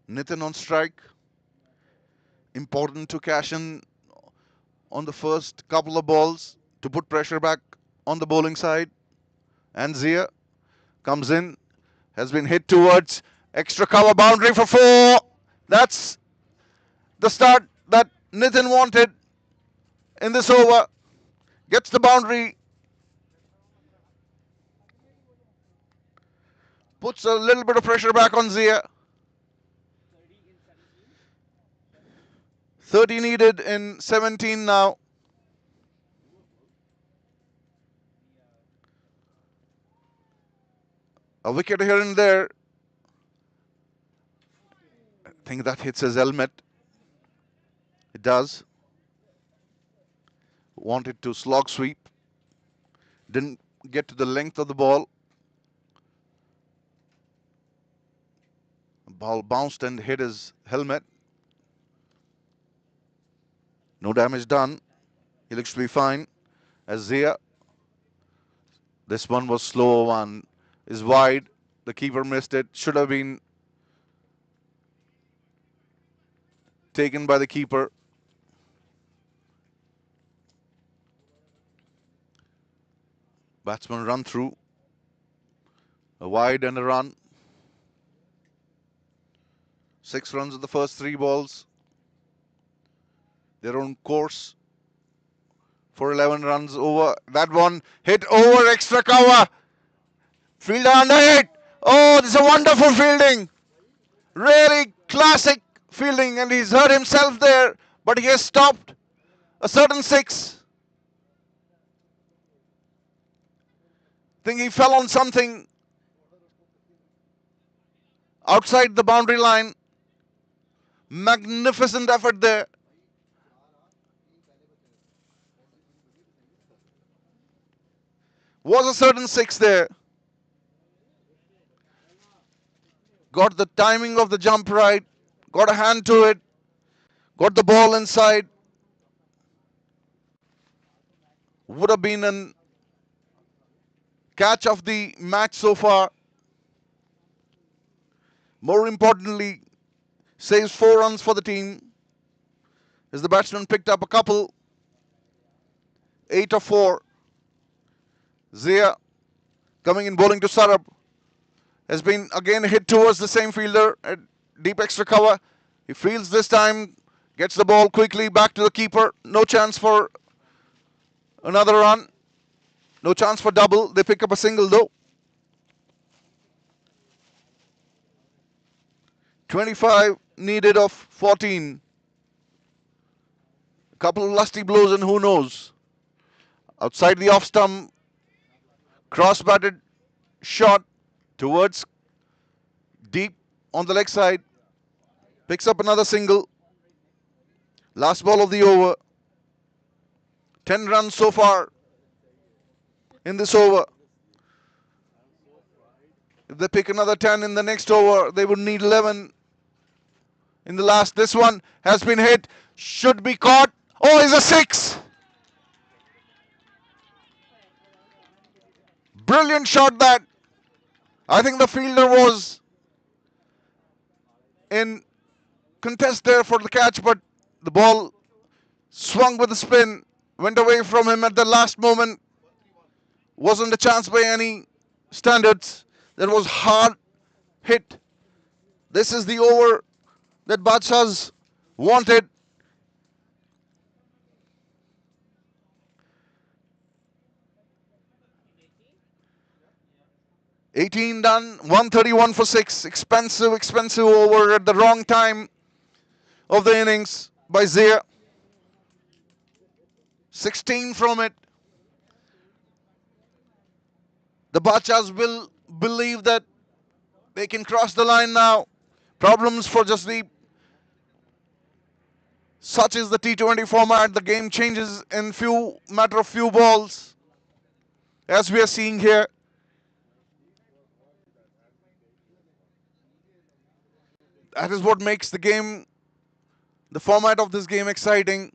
Nitin on strike. Important to cash in on the first couple of balls to put pressure back on the bowling side. And Zia comes in, has been hit towards extra cover, boundary for 4. That's the start that Nitin wanted in this over. Gets the boundary. Puts a little bit of pressure back on Zia. 30 needed in 17 now. A wicket here and there. I think that hits his helmet. It does. Wanted to slog sweep. Didn't get to the length of the ball. The ball bounced and hit his helmet. No damage done. He looks to be fine. As Zia. This one was slow one. Is wide. The keeper missed it. Should have been taken by the keeper. Batsman run through. A wide and a run. 6 runs in the first 3 balls. Their own course for 11 runs over. That one hit over extra cover. Fielder under it. Oh, this is a wonderful fielding. Really classic fielding, and he's hurt himself there, but he has stopped a certain 6. Think he fell on something outside the boundary line. Magnificent effort there. Was a certain 6 there. Got the timing of the jump right. Got a hand to it. Got the ball inside. Would have been a catch of the match so far. More importantly, saves 4 runs for the team as the batsman picked up a couple. 8 of 4. Zia coming in bowling to Sarab has been again hit towards the same fielder at deep extra cover. He fields this time, gets the ball quickly back to the keeper. No chance for another run. No chance for double. They pick up a single though. 25 needed of 14. A couple of lusty blows and who knows. Outside the off stump, cross-batted shot towards deep on the leg side. Picks up another single. Last ball of the over. 10 runs so far in this over. If they pick another 10 in the next over, they would need 11 in the last. This one has been hit. Should be caught. Oh, it's a 6. Brilliant shot that. I think the fielder was in contest there for the catch, but the ball swung with a spin, went away from him at the last moment. Wasn't a chance by any standards. That was hard hit. This is the over that Badshah's wanted. $18 done, 131 for 6. Expensive over at the wrong time of the innings by Zia. 16 from it. The Badshahs will believe that they can cross the line now. Problems for Jasdeep. Such is the T20 format. The game changes in matter of few balls, as we are seeing here. That is what makes the game, the format of this game, exciting.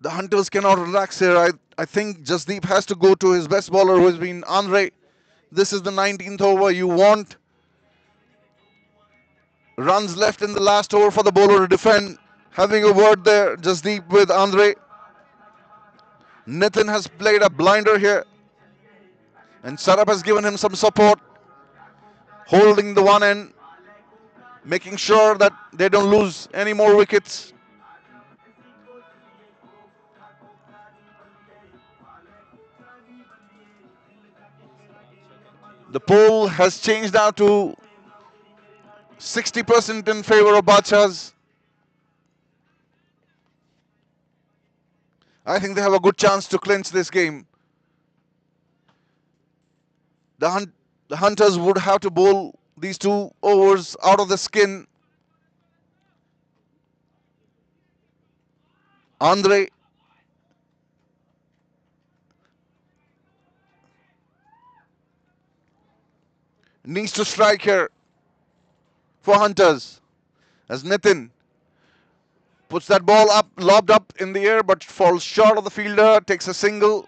The Hunters cannot relax here. I think Jasdeep has to go to his best bowler, who has been Andre. This is the 19th over. You want runs left in the last over for the bowler to defend. Having a word there, Jasdeep with Andre. Nitin has played a blinder here, and Sarab has given him some support, holding the one end, making sure that they don't lose any more wickets. The poll has changed now to 60% in favor of Badshahs. I think they have a good chance to clinch this game. The Hunters would have to bowl these 2 overs out of the skin. Andre needs to strike here for Hunters, as Nitin puts that ball up, lobbed up in the air, but falls short of the fielder, takes a single.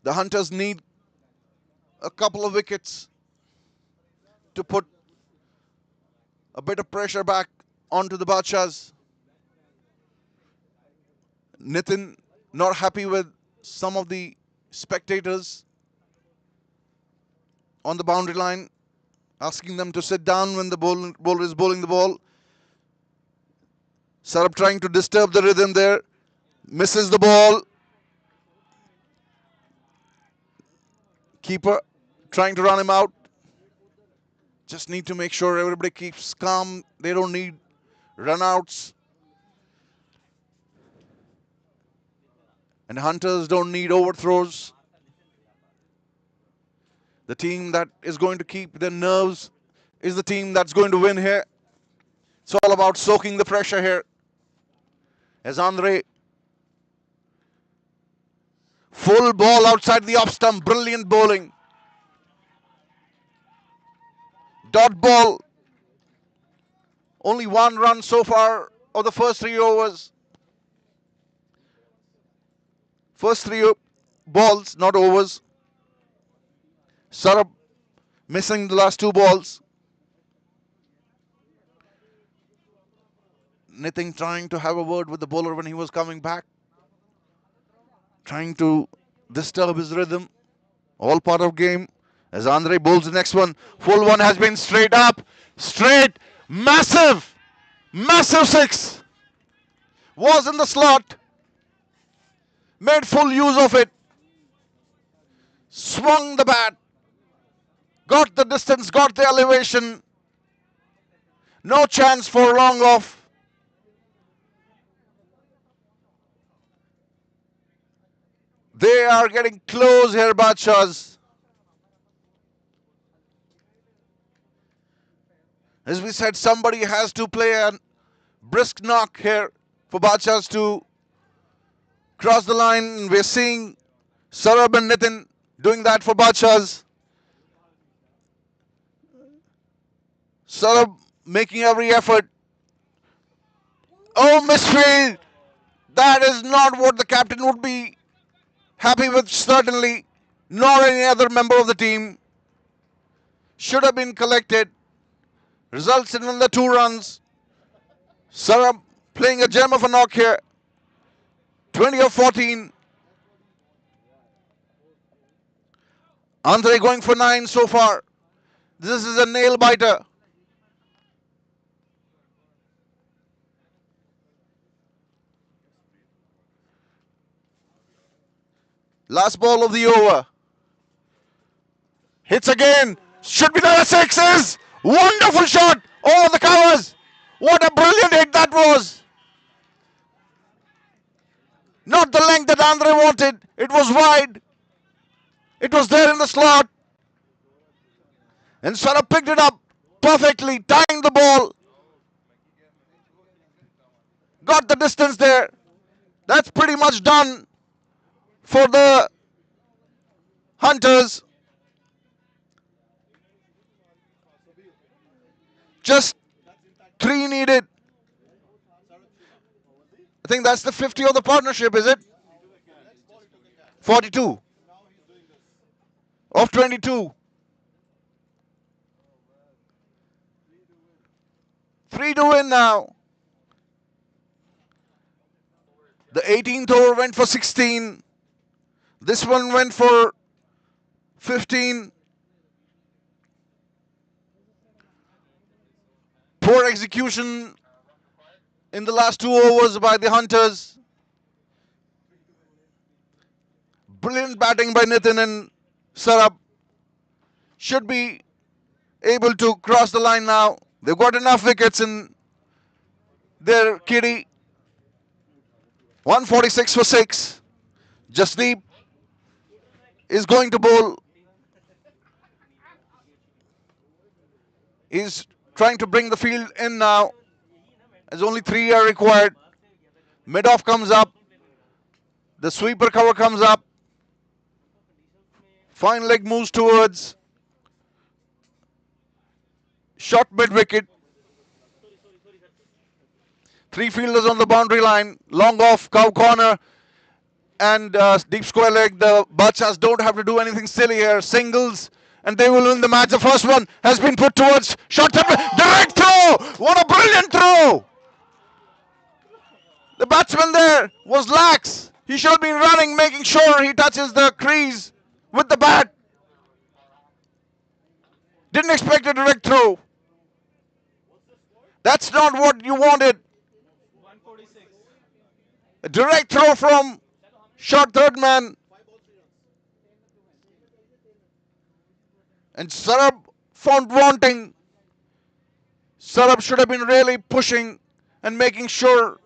The Hunters need a couple of wickets to put a bit of pressure back onto the Badshahs. Nitin not happy with some of the spectators on the boundary line, asking them to sit down when the bowler is bowling the ball. Sarab trying to disturb the rhythm there. Misses the ball. Keeper trying to run him out. Just need to make sure everybody keeps calm. They don't need run-outs. And Hunters don't need overthrows. The team that is going to keep their nerves is the team that's going to win here. It's all about soaking the pressure here. As Andre, full ball outside the off stump, brilliant bowling. Dot ball. Only 1 run so far of the first 3 overs. First 3 balls, not overs. Sarab missing the last 2 balls. Nitin trying to have a word with the bowler when he was coming back. Trying to disturb his rhythm. All part of game. As Andre bowls the next one. Full one has been straight up. Straight. Massive. Massive 6. Was in the slot. Made full use of it. Swung the bat. Got the distance. Got the elevation. No chance for long off. They are getting close here, Badshahs. As we said, somebody has to play a brisk knock here for Badshahs to cross the line. We're seeing Sarab and Nitin doing that for Badshahs. Sarab making every effort. Oh, misfield! That is not what the captain would be happy with, certainly, nor any other member of the team. Should have been collected. Results in the 2 runs. Sarab playing a gem of a knock here. 20 of 14. Andre going for 9 so far. This is a nail biter. Last ball of the over. Hits again. Should be another 6s. Wonderful shot over the covers. What a brilliant hit that was. Not the length that Andre wanted. It was wide. It was there in the slot. And Sarab picked it up perfectly, tying the ball. Got the distance there. That's pretty much done for the Hunters. Just 3 needed. I think that's the 50 of the partnership, is it? 42 of 22. 3 to win now. The 18th over went for 16. This one went for 15. Poor execution in the last 2 overs by the Hunters. Brilliant batting by Nitin and Sarab. Should be able to cross the line now. They've got enough wickets in their kitty. 146 for 6. Jasdeep is going to bowl. He's trying to bring the field in now, as only 3 are required. Mid-off comes up. The sweeper cover comes up. Fine leg moves towards short mid-wicket. 3 fielders on the boundary line. Long off, cow corner. and deep square leg. The Badshahs don't have to do anything silly here. Singles, and they will win the match. The first one has been put towards short term. Direct throw! What a brilliant throw! The batsman there was lax. He should have been running, making sure he touches the crease with the bat. Didn't expect a direct throw. That's not what you wanted. A direct throw from short third man. And Sarab found wanting. Sarab should have been really pushing and making sure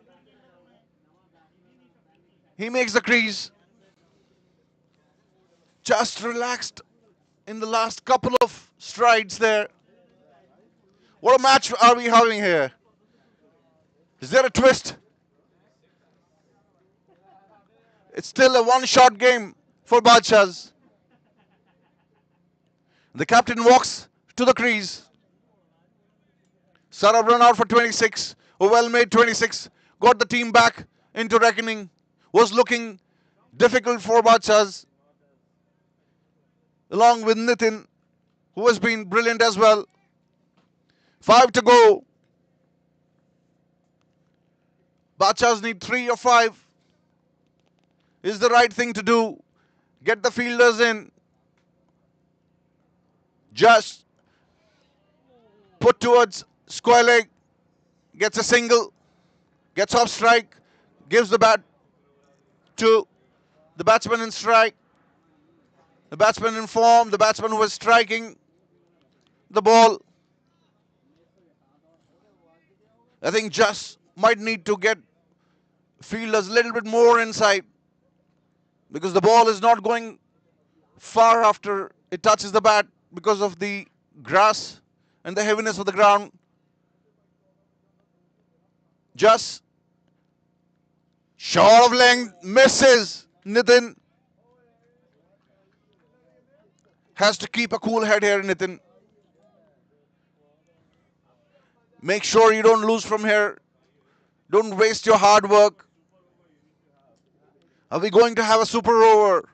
he makes the crease. Just relaxed in the last couple of strides there. What a match are we having here? Is there a twist? It's still a one-shot game for Badshahs. The captain walks to the crease. Sarab run out for 26. A well-made 26. Got the team back into reckoning. Was looking difficult for Badshahs. Along with Nitin, who has been brilliant as well. 5 to go. Badshahs need 3 or 5. Is the right thing to do. Get the fielders in. Just put towards square leg. Gets a single. Gets off strike. Gives the bat to the batsman in strike. The batsman in form. The batsman who was striking the ball. I think just might need to get fielders a little bit more inside, because the ball is not going far after it touches the bat because of the grass and the heaviness of the ground. Just short of length, misses. Nitin has to keep a cool head here, Nitin. Make sure you don't lose from here. Don't waste your hard work. Are we going to have a super over?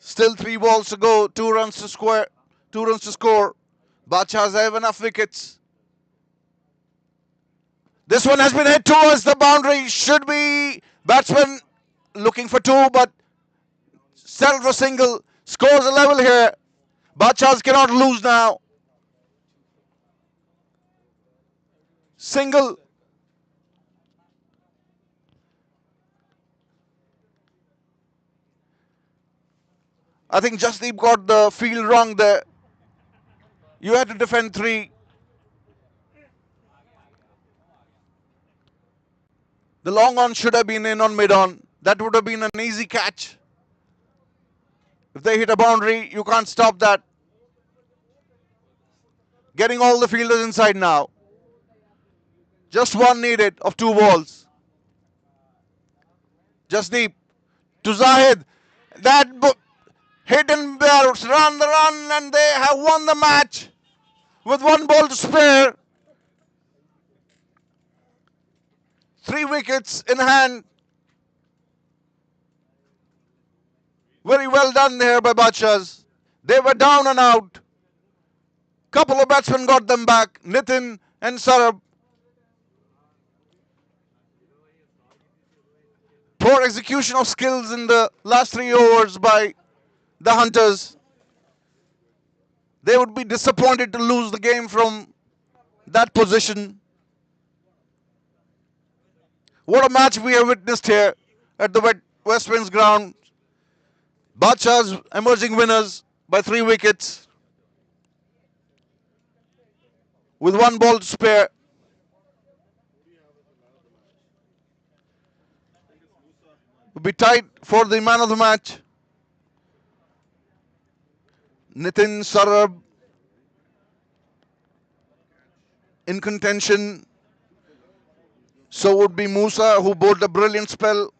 Still 3 balls to go, 2 runs to square, 2 runs to score. Badshahs have enough wickets. This one has been hit towards the boundary. Should be batsman looking for 2, but settled for single. Scores a level here. Badshahs cannot lose now. Single. I think Jasdeep got the field wrong there. You had to defend 3. The long on should have been in on mid-on. That would have been an easy catch. If they hit a boundary, you can't stop that. Getting all the fielders inside now. Just 1 needed of 2 balls. Jasdeep to Zahid. That hit and bounce, run the run, and they have won the match with 1 ball to spare. 3 wickets in hand. Very well done there by Badshahs. They were down and out. Couple of batsmen got them back, Nitin and Sarab. Poor execution of skills in the last 3 overs by the Hunters. They would be disappointed to lose the game from that position. What a match we have witnessed here at the West Winds ground. Badshahs emerging winners by 3 wickets with 1 ball to spare. Will be tight for the man of the match. Nitin, Sarab in contention. So would be Musa, who bowled a brilliant spell.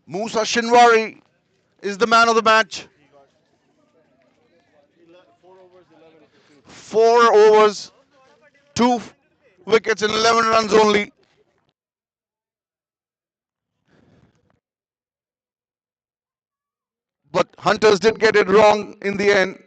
Musa Shinwari is the man of the match. 4 overs, 2 wickets and 11 runs only. But Hunters did get it wrong in the end.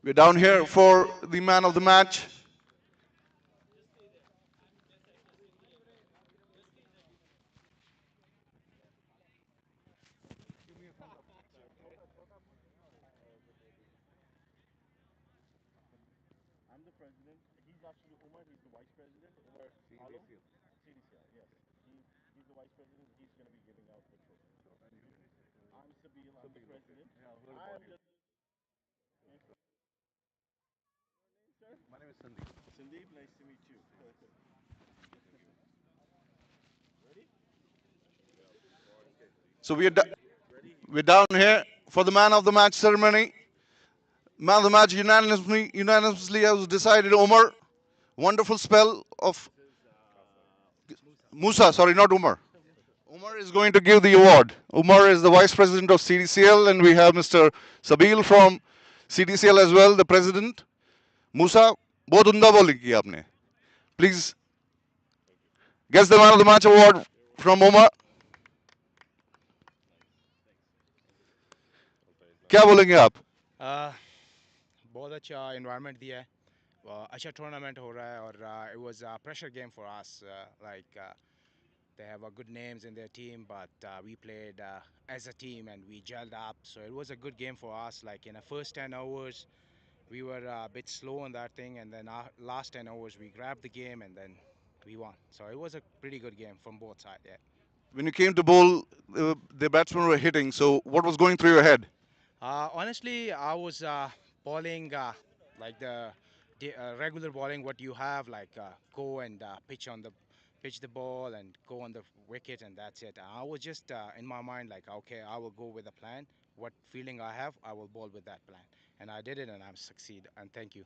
We're down here for the man of the match. So we're down here for the man of the match ceremony. Man of the match unanimously has decided Omar. Wonderful spell of Musa, sorry, not Umar. Umar is going to give the award. Umar is the vice president of CDCL, and we have Mr. Sabil from CDCL as well, the president. Musa, बहुत उमदा bowling की आपने. Please guess the man of the match award from Umar. क्या बोलेंगे आप? बहुत अच्छा environment दिया है अच्छा टूर्नामेंट हो रहा है और it was a pressure game for us like they have good names in their team but we played as a team and we gelled up so it was a good game for us like in the first 10 hours we were a bit slow on that thing and then our last 10 hours we grabbed the game and then we won so it was a pretty good game from both sides yeah. When you came to bowl, the batsmen were hitting. So what was going through your head? Honestly, I was bowling like the regular bowling. What you have, like go and pitch the ball and go on the wicket, and that's it. I was just in my mind like, okay, I will go with a plan. What feeling I have, I will bowl with that plan, and I did it, and I'm succeed. And thank you.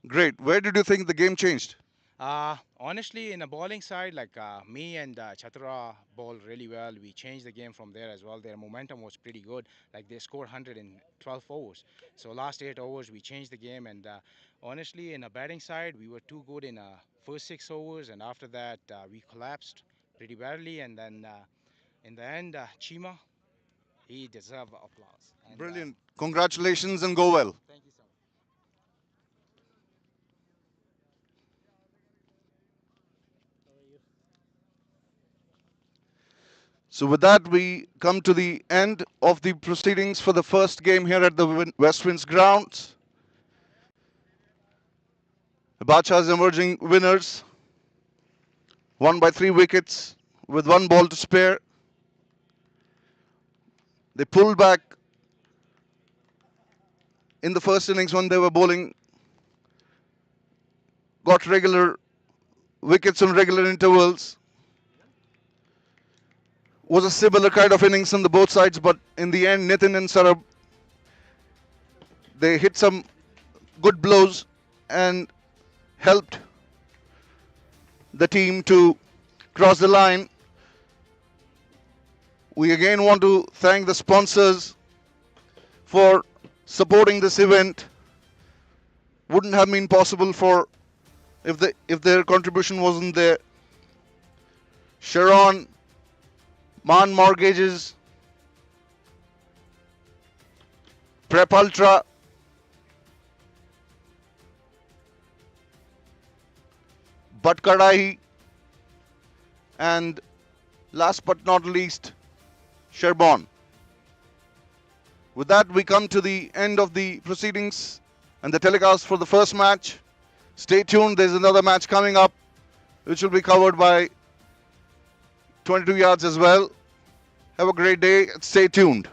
Great. Where did you think the game changed? Honestly, in the bowling side, like me and Chatra bowled really well. We changed the game from there as well. Their momentum was pretty good. Like they scored 112 overs. So last 8 overs, we changed the game. And honestly, in the batting side, we were too good in first 6 overs. And after that, we collapsed pretty badly. And then in the end, Chima, he deserved applause. And Brilliant. Congratulations and go well. thank you so much. So with that, we come to the end of the proceedings for the first game here at the West Winds grounds. The Badshah's emerging winners, won by 3 wickets with 1 ball to spare. They pulled back in the first innings when they were bowling, got regular wickets on regular intervals. Was a similar kind of innings on the both sides, but in the end, Nitin and Sarab, they hit some good blows and helped the team to cross the line. We again want to thank the sponsors for supporting this event. Wouldn't have been possible for if their contribution wasn't there. Sharon, Man Mortgages, Prep Ultra, But Kadai, and last but not least, Sherbon. With that, we come to the end of the proceedings and the telecast for the first match. Stay tuned, there's another match coming up, which will be covered by 22 yards as well. Have a great day. Stay tuned.